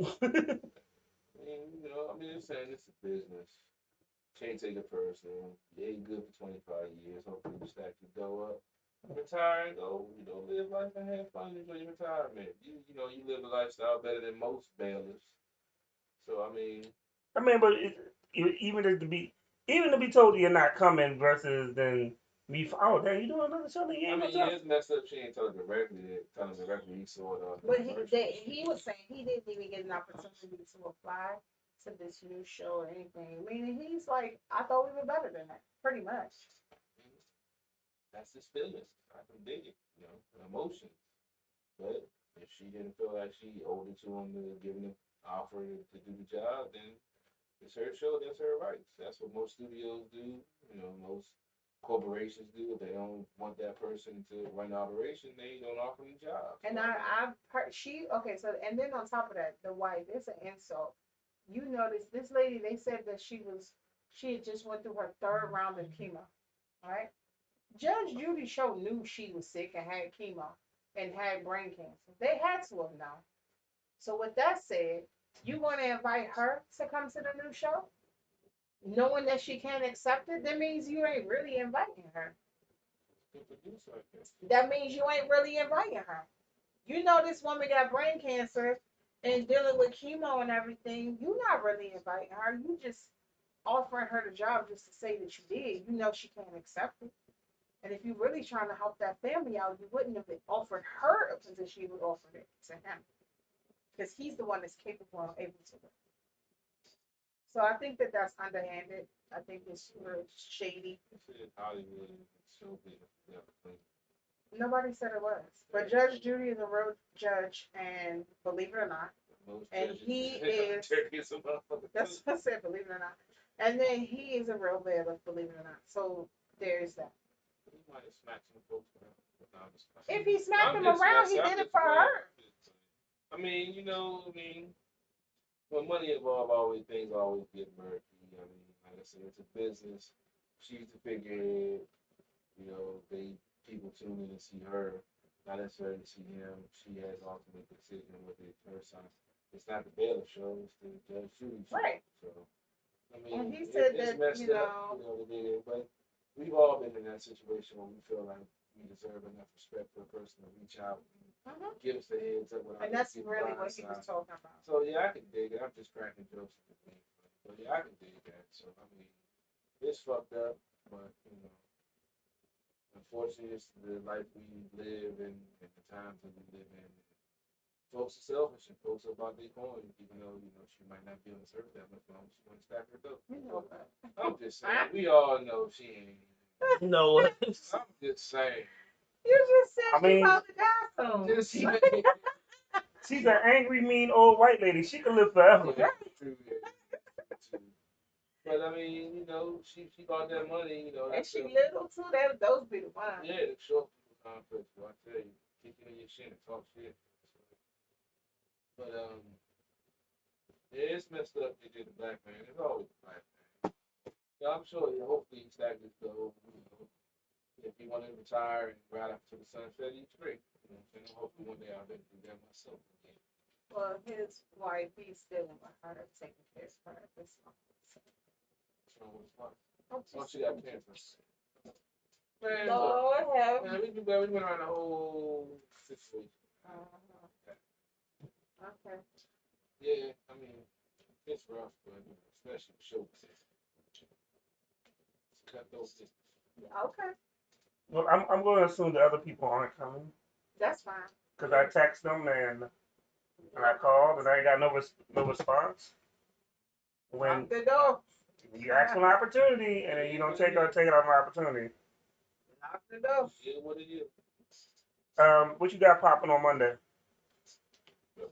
I mean, you know, I mean, I'm saying it's a business. Can't take it personal. You ain't good for 25 years. Hopefully you stack your dough up. Retire and go, you know, live life and have fun, enjoy your retirement. You know, you live a lifestyle better than most bailiffs. So I mean, but even to be told you're not coming versus then me. Oh, damn, you doing another show? You I ain't mean, gonna yeah, it's messed up. She ain't telling directly. He saw it on. But he was saying he didn't even get an opportunity to apply to this new show or anything. I mean, he's like, I thought we were better than that, pretty much. That's his feelings. I can dig it, you know, emotions. But if she didn't feel like she owed it to him to give him the offer to do the job, then it's her show. That's her rights. That's what most studios do. You know, most corporations do. If they don't want that person to run the operation, they don't offer them the job. And I've heard so, and then on top of that, the wife, it's an insult. You notice this lady, they said that she had just went through her 3rd round of chemo, right? Judge Judy Show knew she was sick and had chemo and had brain cancer. They had to have known. So with that said, you want to invite her to come to the new show, knowing that she can't accept it? That means you ain't really inviting her. That means you ain't really inviting her. You know this woman got brain cancer and dealing with chemo and everything. You're not really inviting her. You just offering her the job just to say that you did. You know she can't accept it. And if you're really trying to help that family out, you wouldn't have been offered her a position. You would offer it to him, because he's the one that's capable and able to work. So I think that that's underhanded. I think it's real shady. Nobody said it was, but Judge Judy is a real judge, and believe it or not, and he is. That's what I said. Believe it or not, and then he is a real bailiff. Believe it or not. So there's that. If he smacked him around, he did it for her. I mean, you know, when money involved, things always get murky. I mean, like I said, it's a business. She's the figurehead. You know, people tune in to see her, not necessarily to see him. She has ultimate decision with it. Her son. It's not the bailiff show. It's the Judge Judy show. Right. So, I mean, and he said it's that messed up, but we've all been in that situation where we feel like we deserve enough respect for a person to reach out and give us the heads up. And that's really what he was talking about. So yeah, I can dig it. I'm just cracking jokes at the thing, but yeah, I can dig that. So I mean, it's fucked up, but you know, unfortunately, it's the life we live in and the times that we live in. Folks are selfish and folks are about their coin, even though she might not be on the earth that much longer. She want to stack her dough. You know that. I'm just saying. We all know she ain't. No. I'm just saying. You just said she about the gospel. Just saying. She's an angry, mean old white lady. She can live forever. But I mean, she got that money, And she little too. Those be the ones. Yeah, the short people conflict. I tell you, kick you in your shit and talk shit. But yeah, it's messed up. They did the black man. It's always the black man. Yeah, I'm sure. Hopefully, he stacked his dough. If he wanted to retire and ride up to the sunset, he's great. And hopefully one day I'll be able to do that myself again. Well, his wife, he's still with her, taking care of her at this moment. Oh, she got cancer. Man, Lord help. Man, we went around the whole situation. Okay. Yeah, I mean, it's rough, but especially show business. Cut those distance. Okay. Well, I'm going to assume the other people aren't coming. That's fine. Because I text them and I called and I ain't got no response. When the door. You ask for an opportunity and then you don't take it off my opportunity. Knock the door. Yeah, what are you? What you got popping on Monday?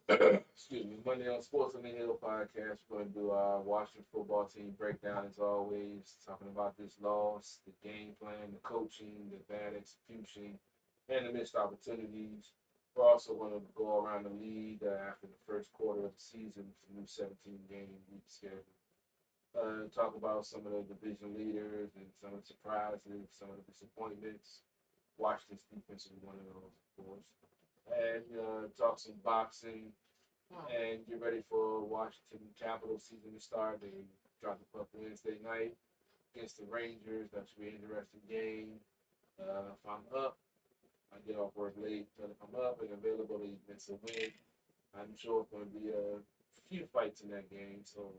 Excuse me. Monday on Sports on the Hill podcast, we're going to do our Washington football team breakdown as always, talking about this loss, the game plan, the coaching, the bad execution, and the missed opportunities. We're also going to go around the league after the first quarter of the season, the new 17-game league schedule. Talk about some of the division leaders and some of the surprises, some of the disappointments. Washington's defense is one of those, of course. And talk some boxing and get ready for Washington Capitals season to start. They drop the puck Wednesday night against the Rangers. That should be an interesting game. If I'm up, I get off work late, but if I'm up and available to miss a win, I'm sure it's going to be a few fights in that game. So,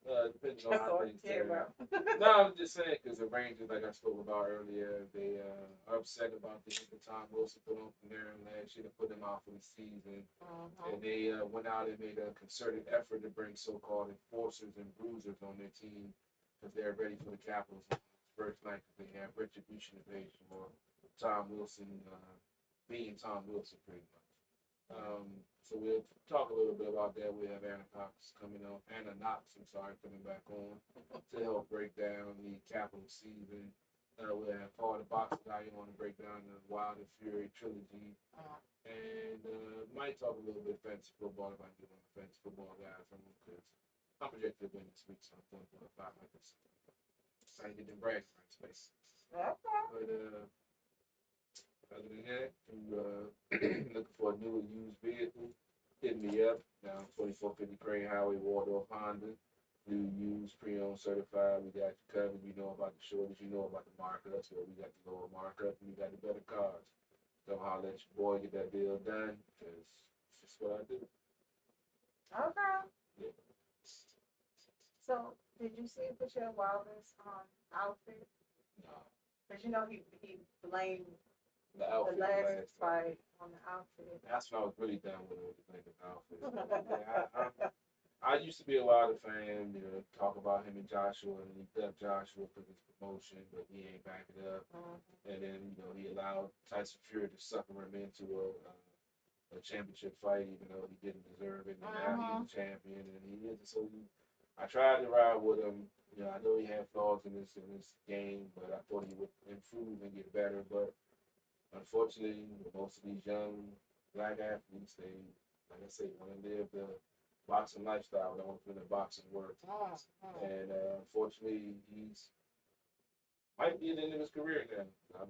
depending on how things turn out. No, I'm just saying because the Rangers, like I spoke about earlier, they are upset about the hit that Tom Wilson put on from there last year to put them out for the season. And they went out and made a concerted effort to bring so-called enforcers and bruisers on their team because they're ready for the Capitals first night because they have retribution evasion or Tom Wilson being Tom Wilson pretty much. So we'll talk a little bit about that. We have Anna Knox coming back on to help break down the Capital season. We'll have Paul the Boxer guy on to break down the Wild and Fury trilogy. And might talk a little bit of fantasy football if I get on the fantasy football guys because I'm projected to win this week, so I'm going for 500. I ain't get them bragging rights, space. But other than that, looking for a new or used vehicle, hit me up. Now 2450 Crane Highway, Waldorf Honda. New, used, pre-owned, certified. We got you covered. You know about the shortage. You know about the markups. Well, we got the lower markup and we got the better cars. Don't holler at your boy, get that deal done, because it's just what I do. Okay. Yeah. So, did you see a picture of Wilder's outfit? No. Because you know he blamed The outfit. the last fight on the outfit. That's when I was really done with it, the outfit. I used to be a Wilder fan, talk about him and Joshua, and he dubbed Joshua for his promotion, but he ain't back it up. And then, he allowed Tyson Fury to sucker him into a championship fight, even though he didn't deserve it. And now he's a champion, and he is. So I tried to ride with him. I know he had flaws in this game, but I thought he would improve and get better. But unfortunately, most of these young black athletes, they, like I say, want to live the boxing lifestyle. They want to put in the boxing work. And unfortunately, he's might be at the end of his career now. I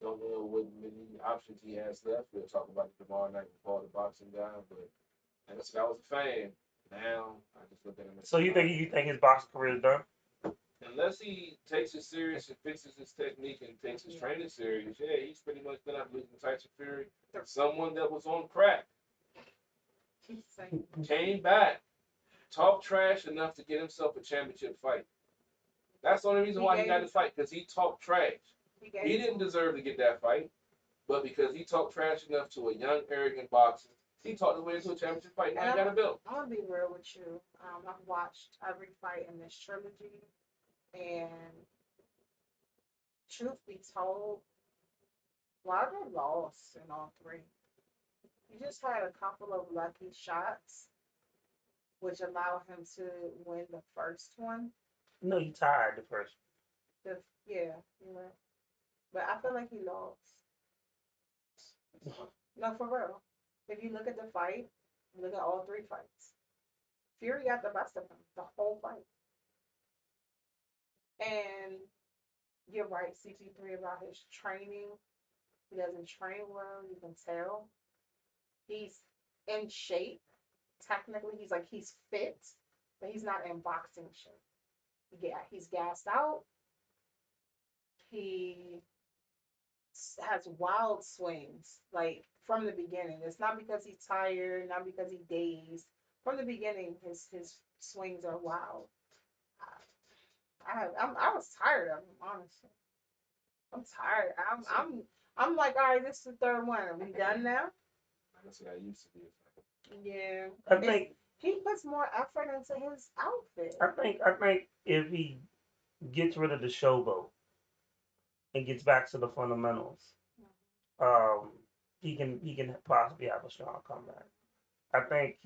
don't know what many options he has left. We'll talk about it tomorrow night with Paul the Boxing guy. But like I said, I was a fan. Now I just look at him. So you think his boxing career is done? Unless he takes it serious and fixes his technique and takes his training serious, yeah, he's pretty much done after losing Tyson Fury. Someone that was on crack came back, talked trash enough to get himself a championship fight. That's the only reason why he got the fight, because he talked trash. He didn't deserve to get that fight, but because he talked trash enough to a young, arrogant boxer, he talked his way into a championship fight. Now he got a belt. I'm gonna be real with you. I've watched every fight in this trilogy, and truth be told, Wilder lost in all three. He just had a couple of lucky shots, which allowed him to win the first one. No, he tied the first one. Yeah. But I feel like he lost. No, for real. If you look at the fight, look at all three fights. Fury got the best of him the whole fight. And you're right, CP3, about his training. He doesn't train well, you can tell. He's in shape. Technically, he's fit, but he's not in boxing shape. He's gassed out. He has wild swings, like from the beginning. It's not because he's tired, not because he dazed. From the beginning, his swings are wild. I was tired of him, honestly. I'm tired. I'm like, all right, this is the third one. Are we done now? That's what I used to be. Yeah. I think he puts more effort into his outfit. I think if he gets rid of the showboat and gets back to the fundamentals, he can possibly have a strong comeback. I think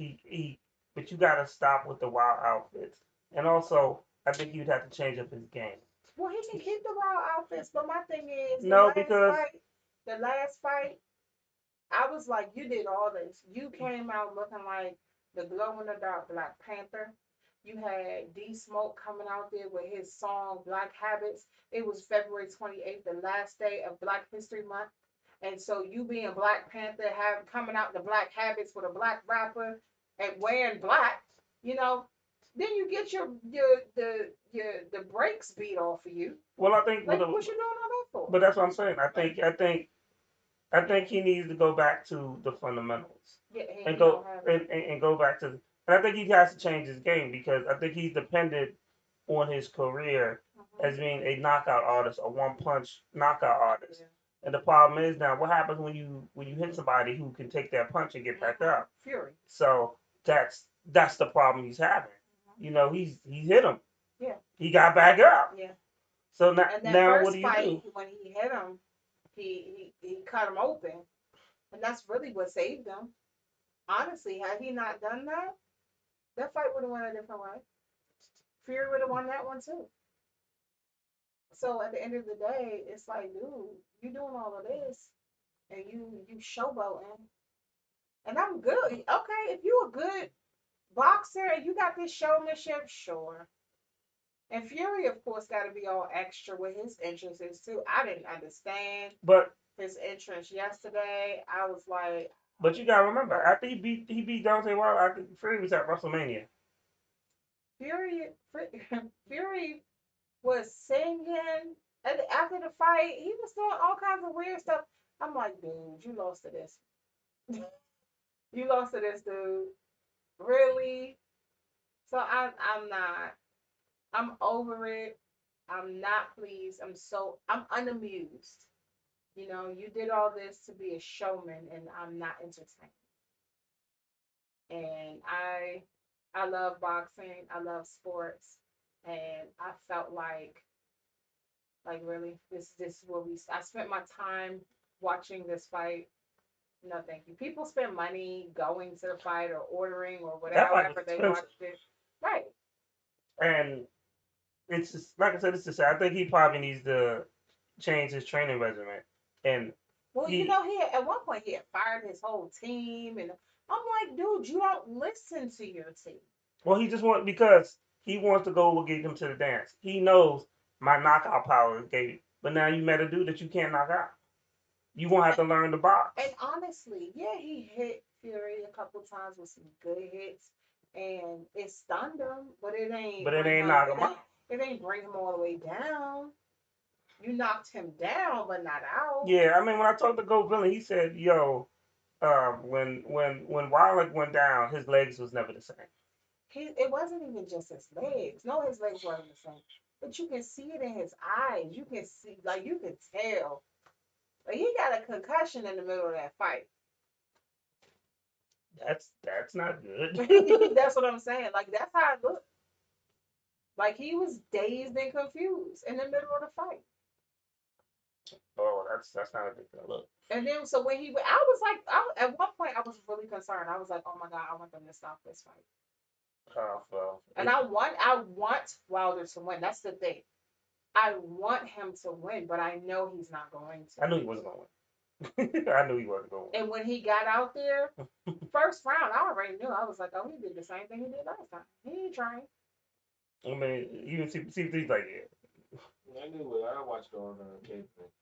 but you gotta stop with the wild outfits, and also I think you'd have to change up his game. Well, he can keep the wild outfits, but my thing is, No, the last fight, I was like, you did all this. You came out looking like the glow in the dark Black Panther. You had D Smoke coming out there with his song Black Habits. It was February 28th, the last day of Black History Month. And so you being Black Panther, coming out the Black Habits with a black rapper and wearing black, you know, then you get the brakes beat off of you. Well, I think Like, what you doing all that for? but that's what I'm saying. I think he needs to go back to the fundamentals Yeah, and he go don't have it. and go back to. And I think he has to change his game because I think he's dependent on his career as being a knockout artist, a one punch knockout artist. And the problem is now, what happens when you hit somebody who can take that punch and get back up? Fury. So that's the problem he's having. You know, he hit him. Yeah. He got back up. Yeah. So now, And that now first what do you fight, do? when he hit him, he cut him open, and that's really what saved him. Honestly, had he not done that, that fight would have went a different way. Fury would have won that one too. So at the end of the day, it's like, dude, you doing all of this, and you showboating, and I'm good. Okay, if you a good boxer and you got this showmanship, sure. And Fury, of course, got to be all extra with his entrances too. I didn't understand But his entrance yesterday. I was like, but you gotta remember, after he beat Deontay Wilder, after Fury was at WrestleMania. Fury was singing. And after the fight, he was doing all kinds of weird stuff. I'm like, dude, you lost to this. You lost to this, dude. Really? So I'm not. I'm over it. I'm not pleased. I'm unamused. You know, you did all this to be a showman, and I'm not entertained. And I love boxing. I love sports, and I felt like really, this is where I spent my time watching this fight. No, thank you. People spend money going to the fight or ordering or That whatever, fight however was they expensive. watched it. Right. And it's just, like I said, it's just, I think he probably needs to change his training regimen. And Well, you know, at one point he had fired his whole team, and I'm like, dude, you don't listen to your team. well, he just because he wants to go get him to the dance. He knows my knockout power is gave, but now you met a dude that you can't knock out. You won't have to learn the box. And honestly, yeah, he hit Fury a couple times with some good hits, and it stunned him, but it ain't. But it ain't knock him out. It ain't bring him all the way down. You knocked him down, but not out. Yeah, I mean, when I talked to Go Billy, he said, "Yo, when Wilder went down, his legs was never the same." It wasn't even just his legs. No, his legs wasn't the same. But you can see it in his eyes. You can see, like, you can tell. Like, he got a concussion in the middle of that fight. That's not good. That's what I'm saying. Like, that's how it looked. Like, he was dazed and confused in the middle of the fight. Oh, that's not a good look. And then, so when he, I was like, at one point, I was really concerned. I was like, oh my God, I want them to stop this fight. Well, And I want Wilder to win. That's the thing. I want him to win, but I know he's not going to. I knew he wasn't going to win. I knew he wasn't going to win. And when he got out there, first round, I already knew. I was like, oh, he did the same thing he did last time. He ain't trying. I mean, you see things like it. I knew it. I watched on cable.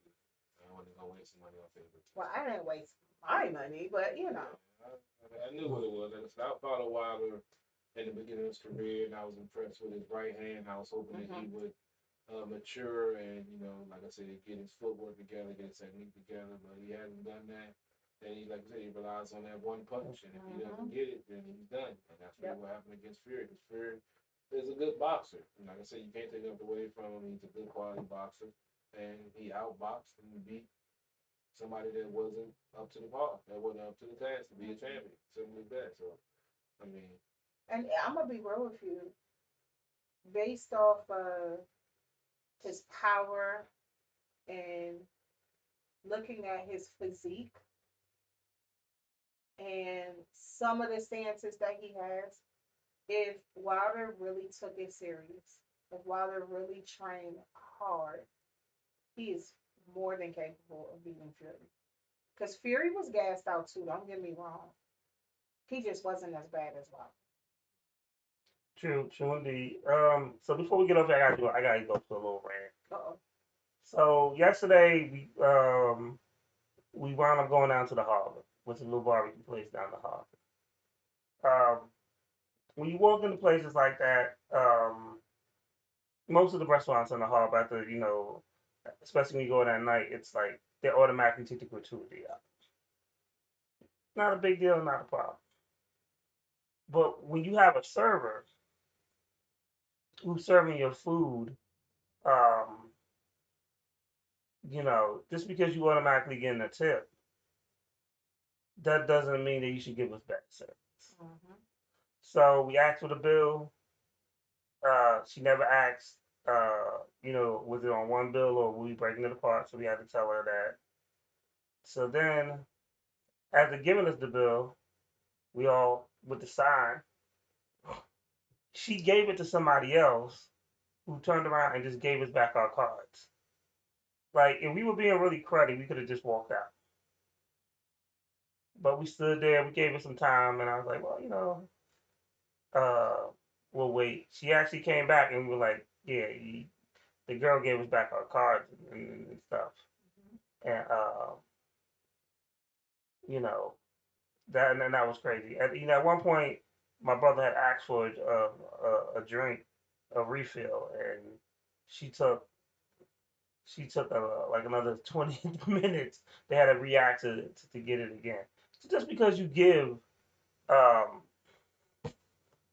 I wasn't gonna waste some money on favorite. Well, I didn't waste my money, but you know. I knew what it was. I followed Wilder in the beginning of his career, and I was impressed with his right hand. I was hoping that he would mature and, you know, like I said, get his footwork together, get his technique together, but he hasn't done that. And he, like I said, he relies on that one punch, and if he doesn't get it, then he's done. And that's really what happened against Fury. Because Fury is a good boxer. And like I said, you can't take it away from him. He's a good quality boxer, and he outboxed and beat somebody that wasn't up to the bar, that wasn't up to the task to be a champion, something like that. So, I mean, and I'm gonna be real with you. Based off his power and looking at his physique and some of the stances that he has, if Wilder really took it serious, if Wilder really trained hard, he is more than capable of beating Fury. Because Fury was gassed out too. Don't get me wrong. He just wasn't as bad as well. True indeed. So before we get off, I gotta go for a little rant. Uh-oh. So yesterday we wound up going down to the harbor, which is a little barbecue place down the harbor. When you walk into places like that, most of the restaurants on the harbor, after especially when you go in at night, it's like they automatically take the gratuity out. Not a big deal, not a problem. But when you have a server who's serving your food, just because you automatically get a tip, that doesn't mean that you should give us bad service. So we asked for the bill. She never asked, was it on one bill or were we breaking it apart? So we had to tell her that. So then, after giving us the bill, we all, with the sign, she gave it to somebody else who turned around and just gave us back our cards. Like, if we were being really cruddy, we could have just walked out. But we stood there, we gave her some time, and I was like, well, we'll wait. She actually came back and we were like, yeah, the girl gave us back our cards and stuff. And, that was crazy. At one point, my brother had asked for a drink, a refill, and she took like another 20 minutes. They had to react to get it again. So just because you give,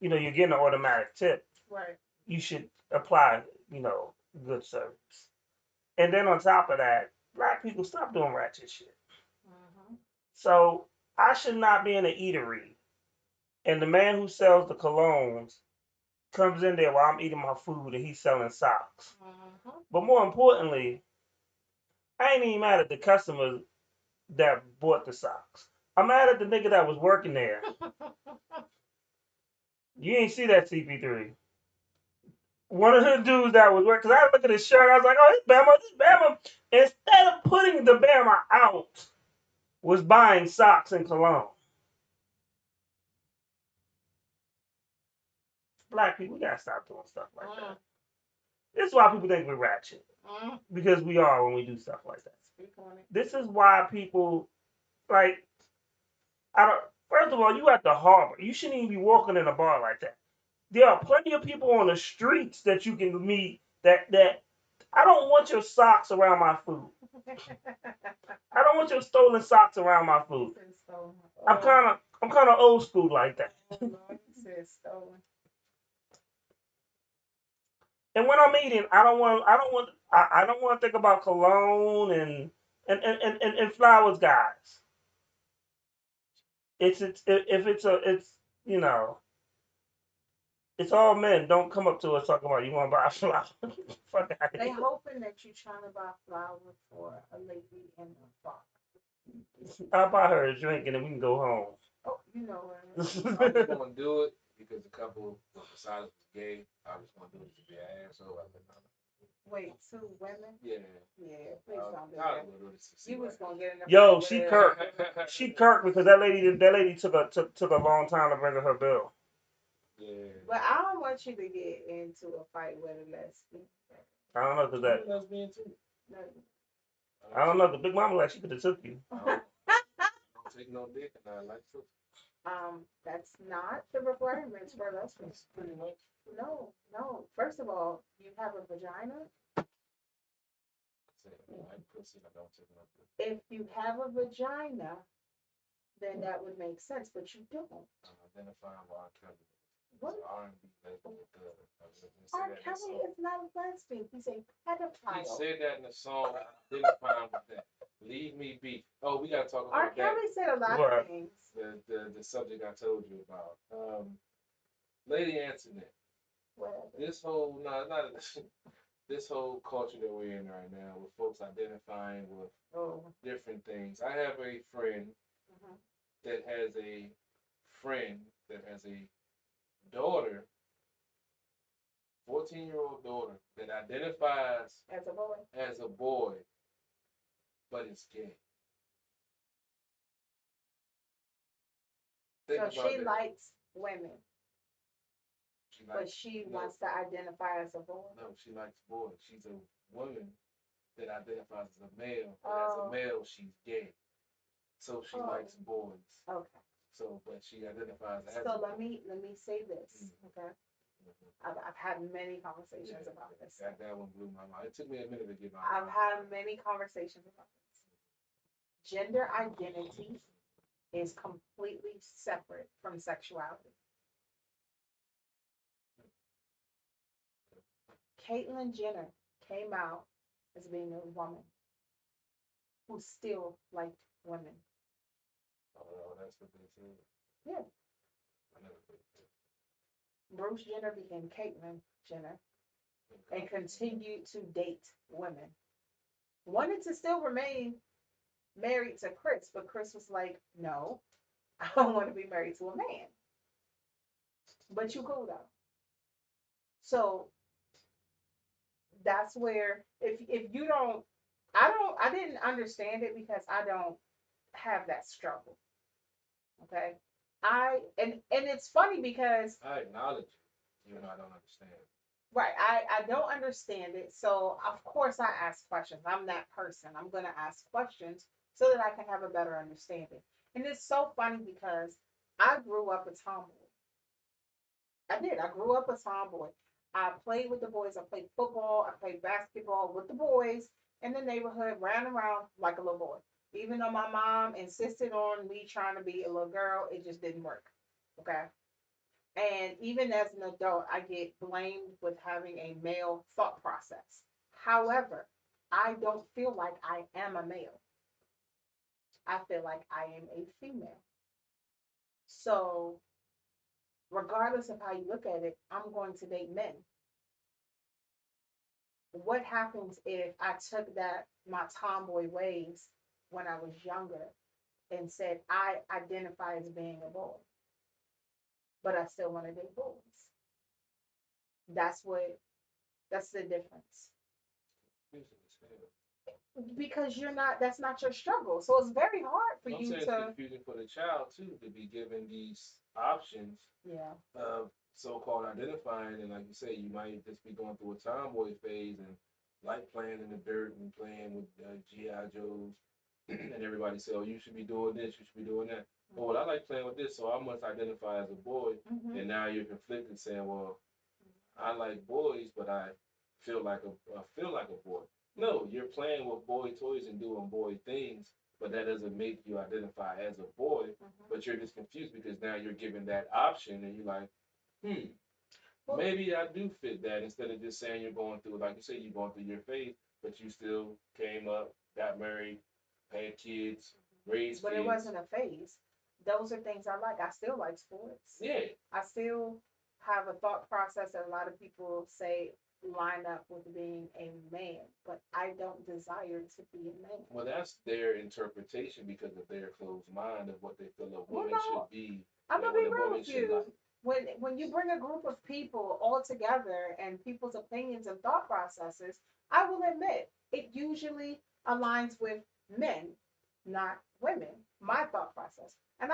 you're getting an automatic tip. Right. You should apply, good service. And then on top of that, Black people stop doing ratchet shit. So I should not be in an eatery, and the man who sells the colognes comes in there while I'm eating my food and he's selling socks. But more importantly, I ain't even mad at the customers that bought the socks. I'm mad at the nigga that was working there. You ain't see that CP3. One of the dudes that was working, because I looked at his shirt, I was like, oh, this Bama. Instead of putting the Bama out, was buying socks and cologne. Black people, we gotta stop doing stuff like that. This is why people think we're ratchet. Because we are when we do stuff like that. This is why people, first of all, you at the harbor. You shouldn't even be walking in a bar like that. There are plenty of people on the streets that you can meet that I don't want your socks around my food. I don't want your stolen socks around my food. I'm kind of old school like that. And when I'm eating, I don't want to think about cologne and flowers, guys. It's all men. Don't come up to us talking about you want to buy flowers. Fuck out of They here. hoping that you're trying to buy flowers for a lady in the park. I'll buy her a drink and then we can go home. Oh, you know what? I'm just gonna do it because the couple decided was gay. I was gonna do it to be an asshole. Wait, 2 women? Yeah. Yeah, please don't do I that. would do this to see You was gonna get in the Yo, fight she with kirked. her. She kirked because that lady took a long time to bring her bill. Yeah. But I don't want you to get into a fight with a lesbian. I don't know because that. Lesbian too. No. I don't know. The big mama she could have took you. Don't take no dick and I like to. That's not the requirements for lesbians. Pretty much. No. First of all, you have a vagina. If you have a vagina, then that would make sense, but you don't. Identifying R. Kelly. What? R&B lesbian. R. Kelly is not a lesbian. He's a pedophile. He said that in the song. Identifying with that. Leave me be. Oh, we gotta talk about R. Kelly said a lot of things. The subject I told you about. Lady Antoinette. Whatever. This whole this whole culture that we're in right now, with folks identifying with different things. I have a friend that has a daughter, 14-year-old daughter that identifies as a boy, but is gay. Think So about she that. likes women, She but likes, she no, wants to identify as a boy. no, she likes boys. She's a woman that identifies as a male, but as a Oh. male, she's gay. So she Oh. likes boys. Okay. So, but she identifies as So a let me say this, okay? I've had many conversations about this. That one blew my mind. It took me a minute to get my I've mind. had many conversations about this. Gender identity is completely separate from sexuality. Caitlyn Jenner came out as being a woman who still liked women. Oh, that's what they said. Yeah. I never think that. Bruce Jenner became Caitlyn Jenner and continued to date women. Wanted to still remain married to Chris, but Chris was like, no, I don't want to be married to a man. But you cool though. So that's where if you don't, I didn't understand it because I don't have that struggle. Okay. And it's funny because I acknowledge it, even though I don't understand. right, I don't understand it. So of course I ask questions. I'm that person. I'm gonna ask questions so that I can have a better understanding. And it's so funny because I grew up a tomboy. I did. I grew up a tomboy. I played with the boys. I played football. I played basketball with the boys in the neighborhood, ran around like a little boy. Even though my mom insisted on me trying to be a little girl, it just didn't work. Okay. And even as an adult, I get blamed with having a male thought process. However, I don't feel like I am a male. I feel like I am a female. So, regardless of how you look at it, I'm going to date men. What happens if I took my tomboy ways when I was younger and said I identify as being a boy, but I still want to date boys? That's the difference. Because that's not your struggle. So it's very hard for I'm you saying it's to. confusing for the child too to be given these options Yeah. of so-called identifying, and like you say, you might just be going through a tomboy phase and like playing in the dirt and playing with GI Joes, and everybody say, "Oh, you should be doing this, you should be doing that." But well, I like playing with this, so I must identify as a boy. Mhm. And now you're conflicted, saying, "Well, I like boys, but I feel like a boy." No, you're playing with boy toys and doing boy things, but that doesn't make you identify as a boy. But you're just confused because now you're given that option, and you're like, maybe I do fit that, instead of just saying you're going through, like you say, you're going through your phase, but you still came up, got married, had kids, raised But kids. it wasn't a phase. Those are things I like. I still like sports. Yeah. I still have a thought process that a lot of people say line up with being a man, but I don't desire to be a man. Well, that's their interpretation because of their closed mind of what they feel a woman no. should be. I'm and gonna be what a real woman with should you. like. When you bring a group of people all together and people's opinions and thought processes, I will admit it usually aligns with men, not women. My thought process, and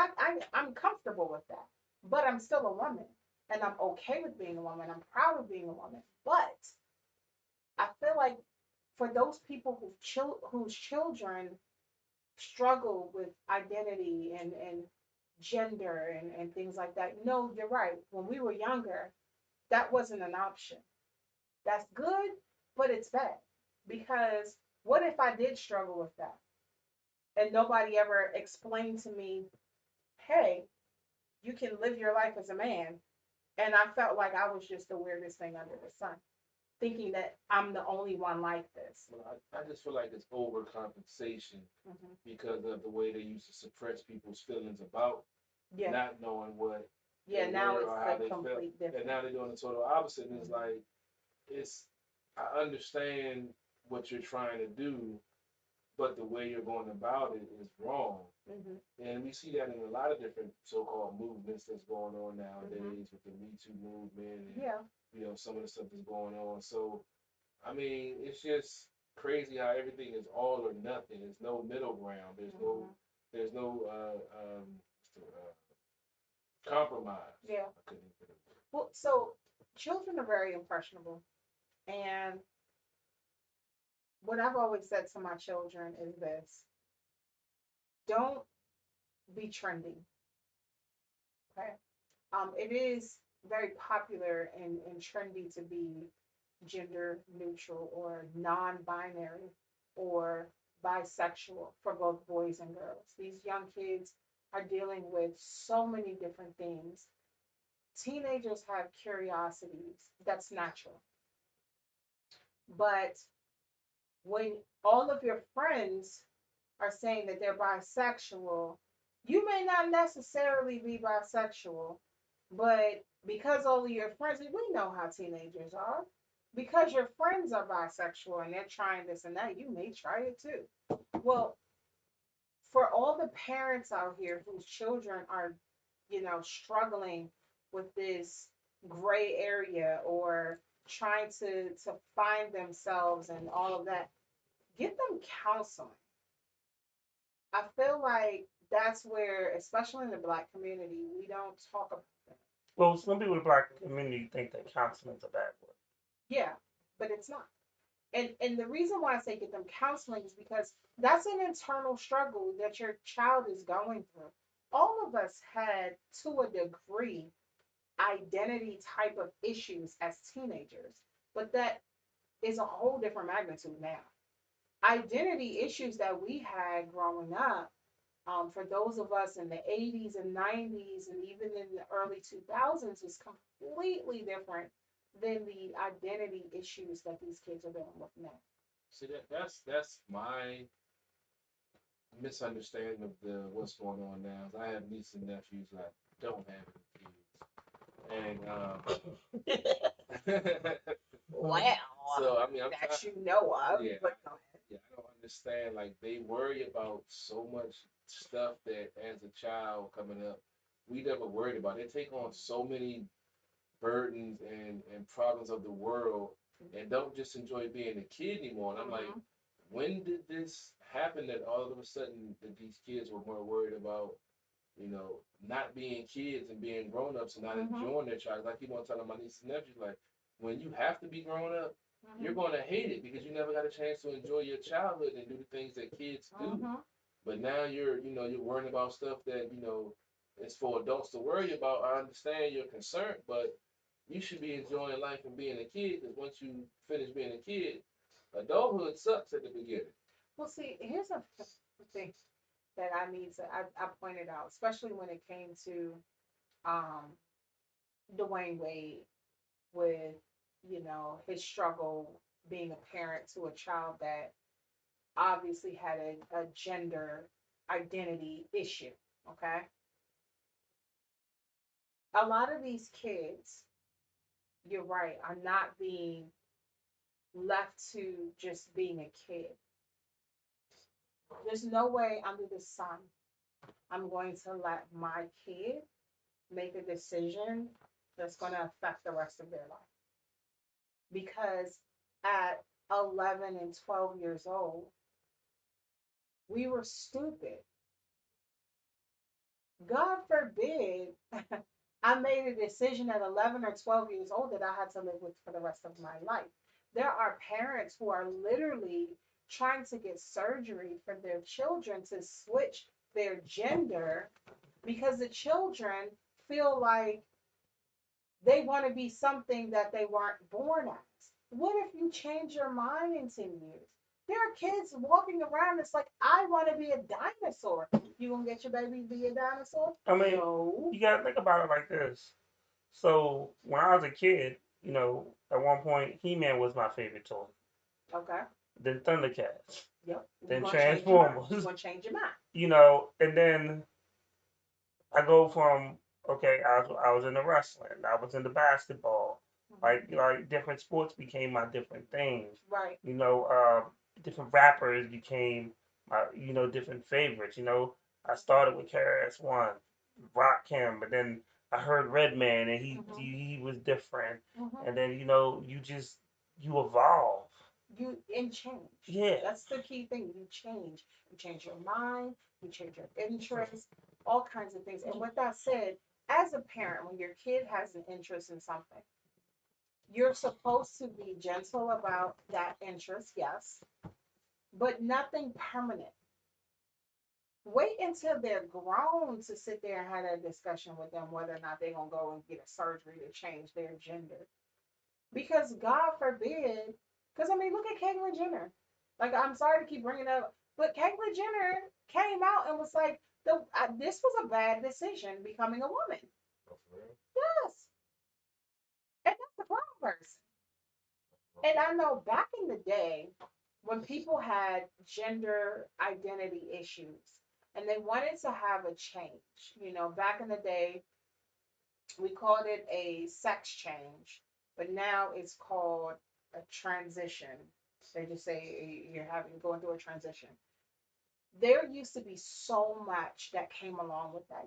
I'm comfortable with that. But I'm still a woman, and I'm okay with being a woman. I'm proud of being a woman. But I feel like for those people whose children struggle with identity and gender and things like that. No, you're right. When we were younger, that wasn't an option. That's good, but it's bad. Because what if I did struggle with that? And nobody ever explained to me, hey, you can live your life as a man. And I felt like I was just the weirdest thing under the sun, thinking that I'm the only one like this. Well, I just feel like it's overcompensation because of the way they used to suppress people's feelings about not knowing what Yeah, they now were it's or how like they complete felt. different. And now they're doing the total opposite. And it's like, I understand what you're trying to do, but the way you're going about it is wrong. And we see that in a lot of different so-called movements that's going on nowadays with the Me Too movement and some of the stuff that's going on. So, I mean, it's just crazy how everything is all or nothing. There's no middle ground. There's no Compromise. Yeah. Well, so children are very impressionable, and what I've always said to my children is this: don't be trendy. Okay. It is very popular and trendy to be gender neutral or non-binary or bisexual for both boys and girls. These young kids are dealing with so many different things. Teenagers have curiosities. That's natural. But when all of your friends are saying that they're bisexual, you may not necessarily be bisexual, but because all of your friends, we know how teenagers are, because your friends are bisexual and they're trying this and that, you may try it too. Well, for all the parents out here whose children are, struggling with this gray area or trying to find themselves and all of that, get them counseling. I feel like that's where, especially in the Black community, we don't talk about that. Well, some people in the Black community think that counseling's a bad word. Yeah, but it's not. And the reason why I say get them counseling is because that's an internal struggle that your child is going through. All of us had, to a degree, identity type of issues as teenagers, but that is a whole different magnitude now. Identity issues that we had growing up, for those of us in the 80s and 90s and even in the early 2000s, is completely different than the identity issues that these kids are dealing with now. See, that's my misunderstanding of what's going on now. I have nieces and nephews that don't have any kids, and Wow. so I mean, that you know of. Yeah, But go ahead. yeah, I don't understand. Like they worry about so much stuff that as a child coming up, we never worried about. They take on so many burdens and problems of the world and don't just enjoy being a kid anymore. And I'm like, when did this happen that all of a sudden that these kids were more worried about, not being kids and being grown-ups and not enjoying their child? Like, telling my nieces and nephews, like, when you have to be grown up, you're going to hate it because you never got a chance to enjoy your childhood and do the things that kids do. But now you're worrying about stuff that, it's for adults to worry about. I understand your concern, but you should be enjoying life and being a kid, because once you finish being a kid, adulthood sucks at the beginning. Well, see, here's a thing that I pointed out, especially when it came to Dwayne Wade with, his struggle being a parent to a child that obviously had a gender identity issue, okay? A lot of these kids, you're right, are not being left to just being a kid. There's no way under the sun I'm going to let my kid make a decision that's going to affect the rest of their life. Because at 11 and 12 years old, we were stupid. God forbid I made a decision at 11 or 12 years old that I had to live with for the rest of my life. There are parents who are literally trying to get surgery for their children to switch their gender because the children feel like they want to be something that they weren't born as. What if you change your mind in 10 years? There are kids walking around, it's like, I want to be a dinosaur. You gonna get your baby to be a dinosaur? I mean, no. You gotta think about it like this. So when I was a kid, at one point, He-Man was my favorite toy. Okay. Then Thundercats. Yep. Then Transformers. You're gonna change your mind. And then I go from, okay, I was in the wrestling, I was in the basketball, like different sports became my different things. Right. Different rappers became my, different favorites. I started with KRS-One, Rakim, but then I heard Redman and he was different. And then, you evolve. You change. Yeah. That's the key thing. You change. You change your mind, you change your interests, all kinds of things. And with that said, as a parent, when your kid has an interest in something, you're supposed to be gentle about that interest, yes, but nothing permanent. Wait until they're grown to sit there and have a discussion with them whether or not they're going to go and get a surgery to change their gender. Because God forbid, because I mean, look at Caitlyn Jenner. Like, I'm sorry to keep bringing up, but Caitlyn Jenner came out and was like, this was a bad decision becoming a woman. Yes. And that's the wrong person. And I know back in the day when people had gender identity issues and they wanted to have a change, you know, back in the day, we called it a sex change, but now it's called a transition. They just say you're going through a transition. There used to be so much that came along with that.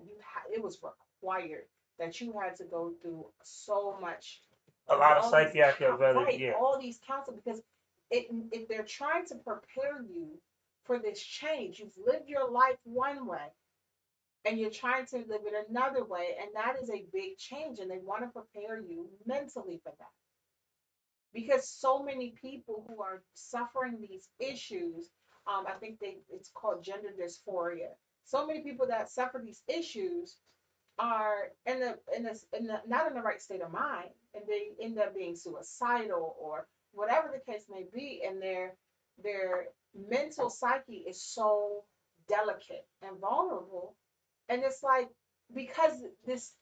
It was required that you had to go through so much. A lot of psychiatric evaluation, yeah. All these counseling, because if they're trying to prepare you for this change, you've lived your life one way, and you're trying to live it another way, and that is a big change, and they want to prepare you mentally for that. Because so many people who are suffering these issues, I think it's called gender dysphoria. So many people that suffer these issues are not in the right state of mind, and they end up being suicidal or whatever the case may be, and their mental psyche is so delicate and vulnerable. And it's like, because this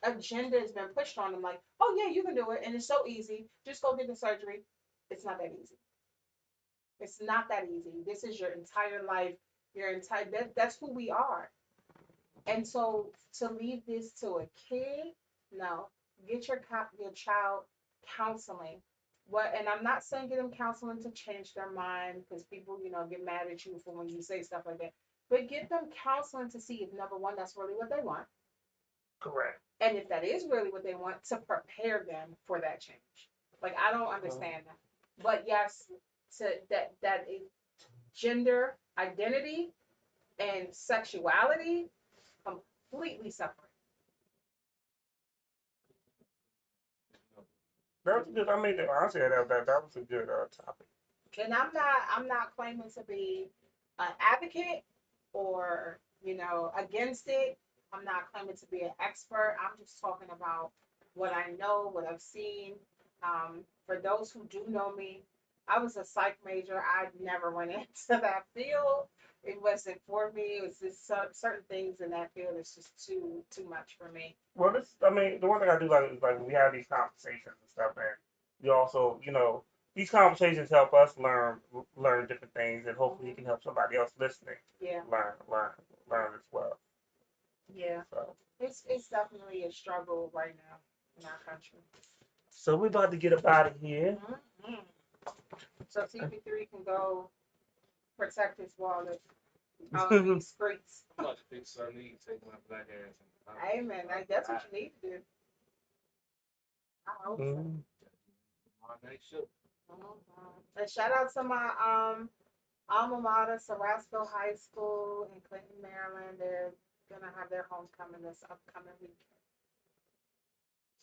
agenda has been pushed on them, like, oh yeah, you can do it, and it's so easy, just go get the surgery. It's not that easy. It's not that easy. This is your entire life, that's who we are. And so to leave this to a kid, no, get your child counseling. And I'm not saying get them counseling to change their mind, because people, get mad at you for when you say stuff like that. But get them counseling to see if, number one, that's really what they want. Correct. And if that is really what they want, to prepare them for that change. Like, I don't understand that. But yes, that is gender identity and sexuality completely separate. That was good. I mean, honestly, that was a good topic. And I'm not claiming to be an advocate or against it. I'm not claiming to be an expert. I'm just talking about what I know, what I've seen. For those who do know me, I was a psych major. I never went into that field. It wasn't for me. It was just certain things in that field. It's just too much for me. Well, the one thing I do like is we have these conversations and stuff, and we also, these conversations help us learn different things, and hopefully it can help somebody else listening. Yeah. Learn as well. Yeah. So. It's definitely a struggle right now in our country. So we're about to get up out of here. Mm-hmm. So CP3 can go protect his wallet on these streets. I'm about to fix Sunny and take my black ass. Amen. That's what you need to do. I hope so. And shout out to my alma mater, Sarasco High School in Clinton, Maryland. They're gonna have their homecoming this upcoming weekend.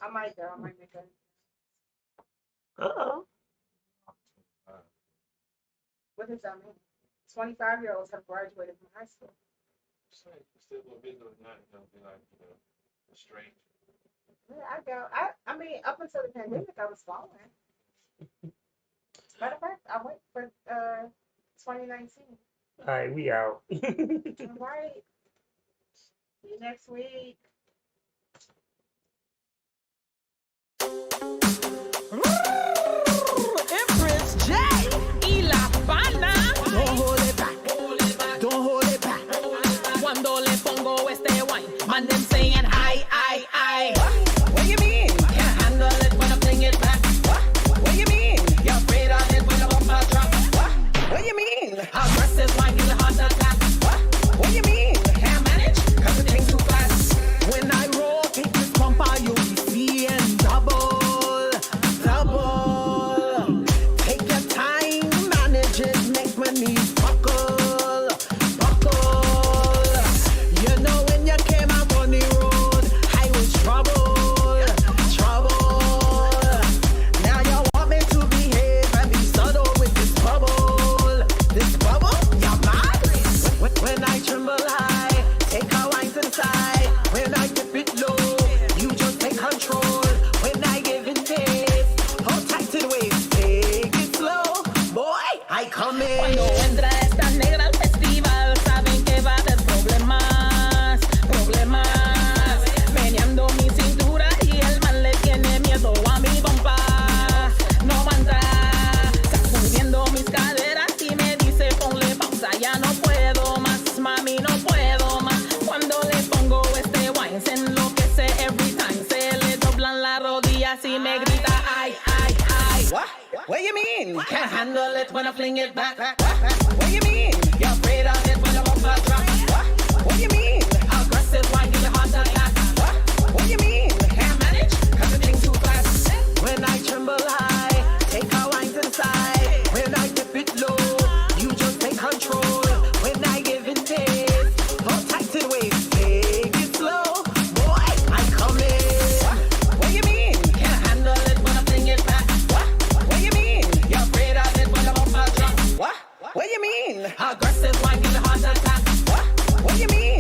I might go. I might make it. What does that mean? 25-year-olds have graduated from high school. Still gonna visit or not, be like, a stranger. Yeah, I go. I mean, up until the pandemic, I was following. Matter of fact, I went for 2019. All right, we out. All right. See you next week. Empress J. Y la pana. Don't hold it back. Don't hold it back. Cuando le pongo este wine, man them saying I. What you mean? Can't handle it when I bring it back. What you mean? You're afraid of it when I bump my drop. What you mean? Aggressive like in a heart attack. What you mean? Can't manage? Cause the thing too fast. When I roll, take this bumper, you'll be seeing double. Take your time, manage it, make my knees buckle. You know when you came up on the road, highway Cuando entra esta negra al festival, saben que va a haber problemas, problemas. Meneando mi cintura y el man le tiene miedo a mi bomba. No aguanta, sacudiendo mis caderas y me dice ponle pausa, ya no puedo más, mami, no puedo más. Cuando le pongo este wine se enloquece every time, se le doblan las rodillas y me grita ay, ay, ay. What you mean? Can't handle it when I fling it back. What you mean? You're afraid of it when I won't drop. What you mean? Aggressive, why give you heart attack? What you mean? Can't manage? Cause the thing's too fast. When I tremble high, take a wine to the side. When I dip it low, you just take control. When I give it taste, hold tight to the waist, take it slow. Boy, I come in. What you mean? Can't handle it when I fling it back. What you mean? You're afraid of it when I won't drop. What you mean? Aggressive, why give you heart attack? What you mean?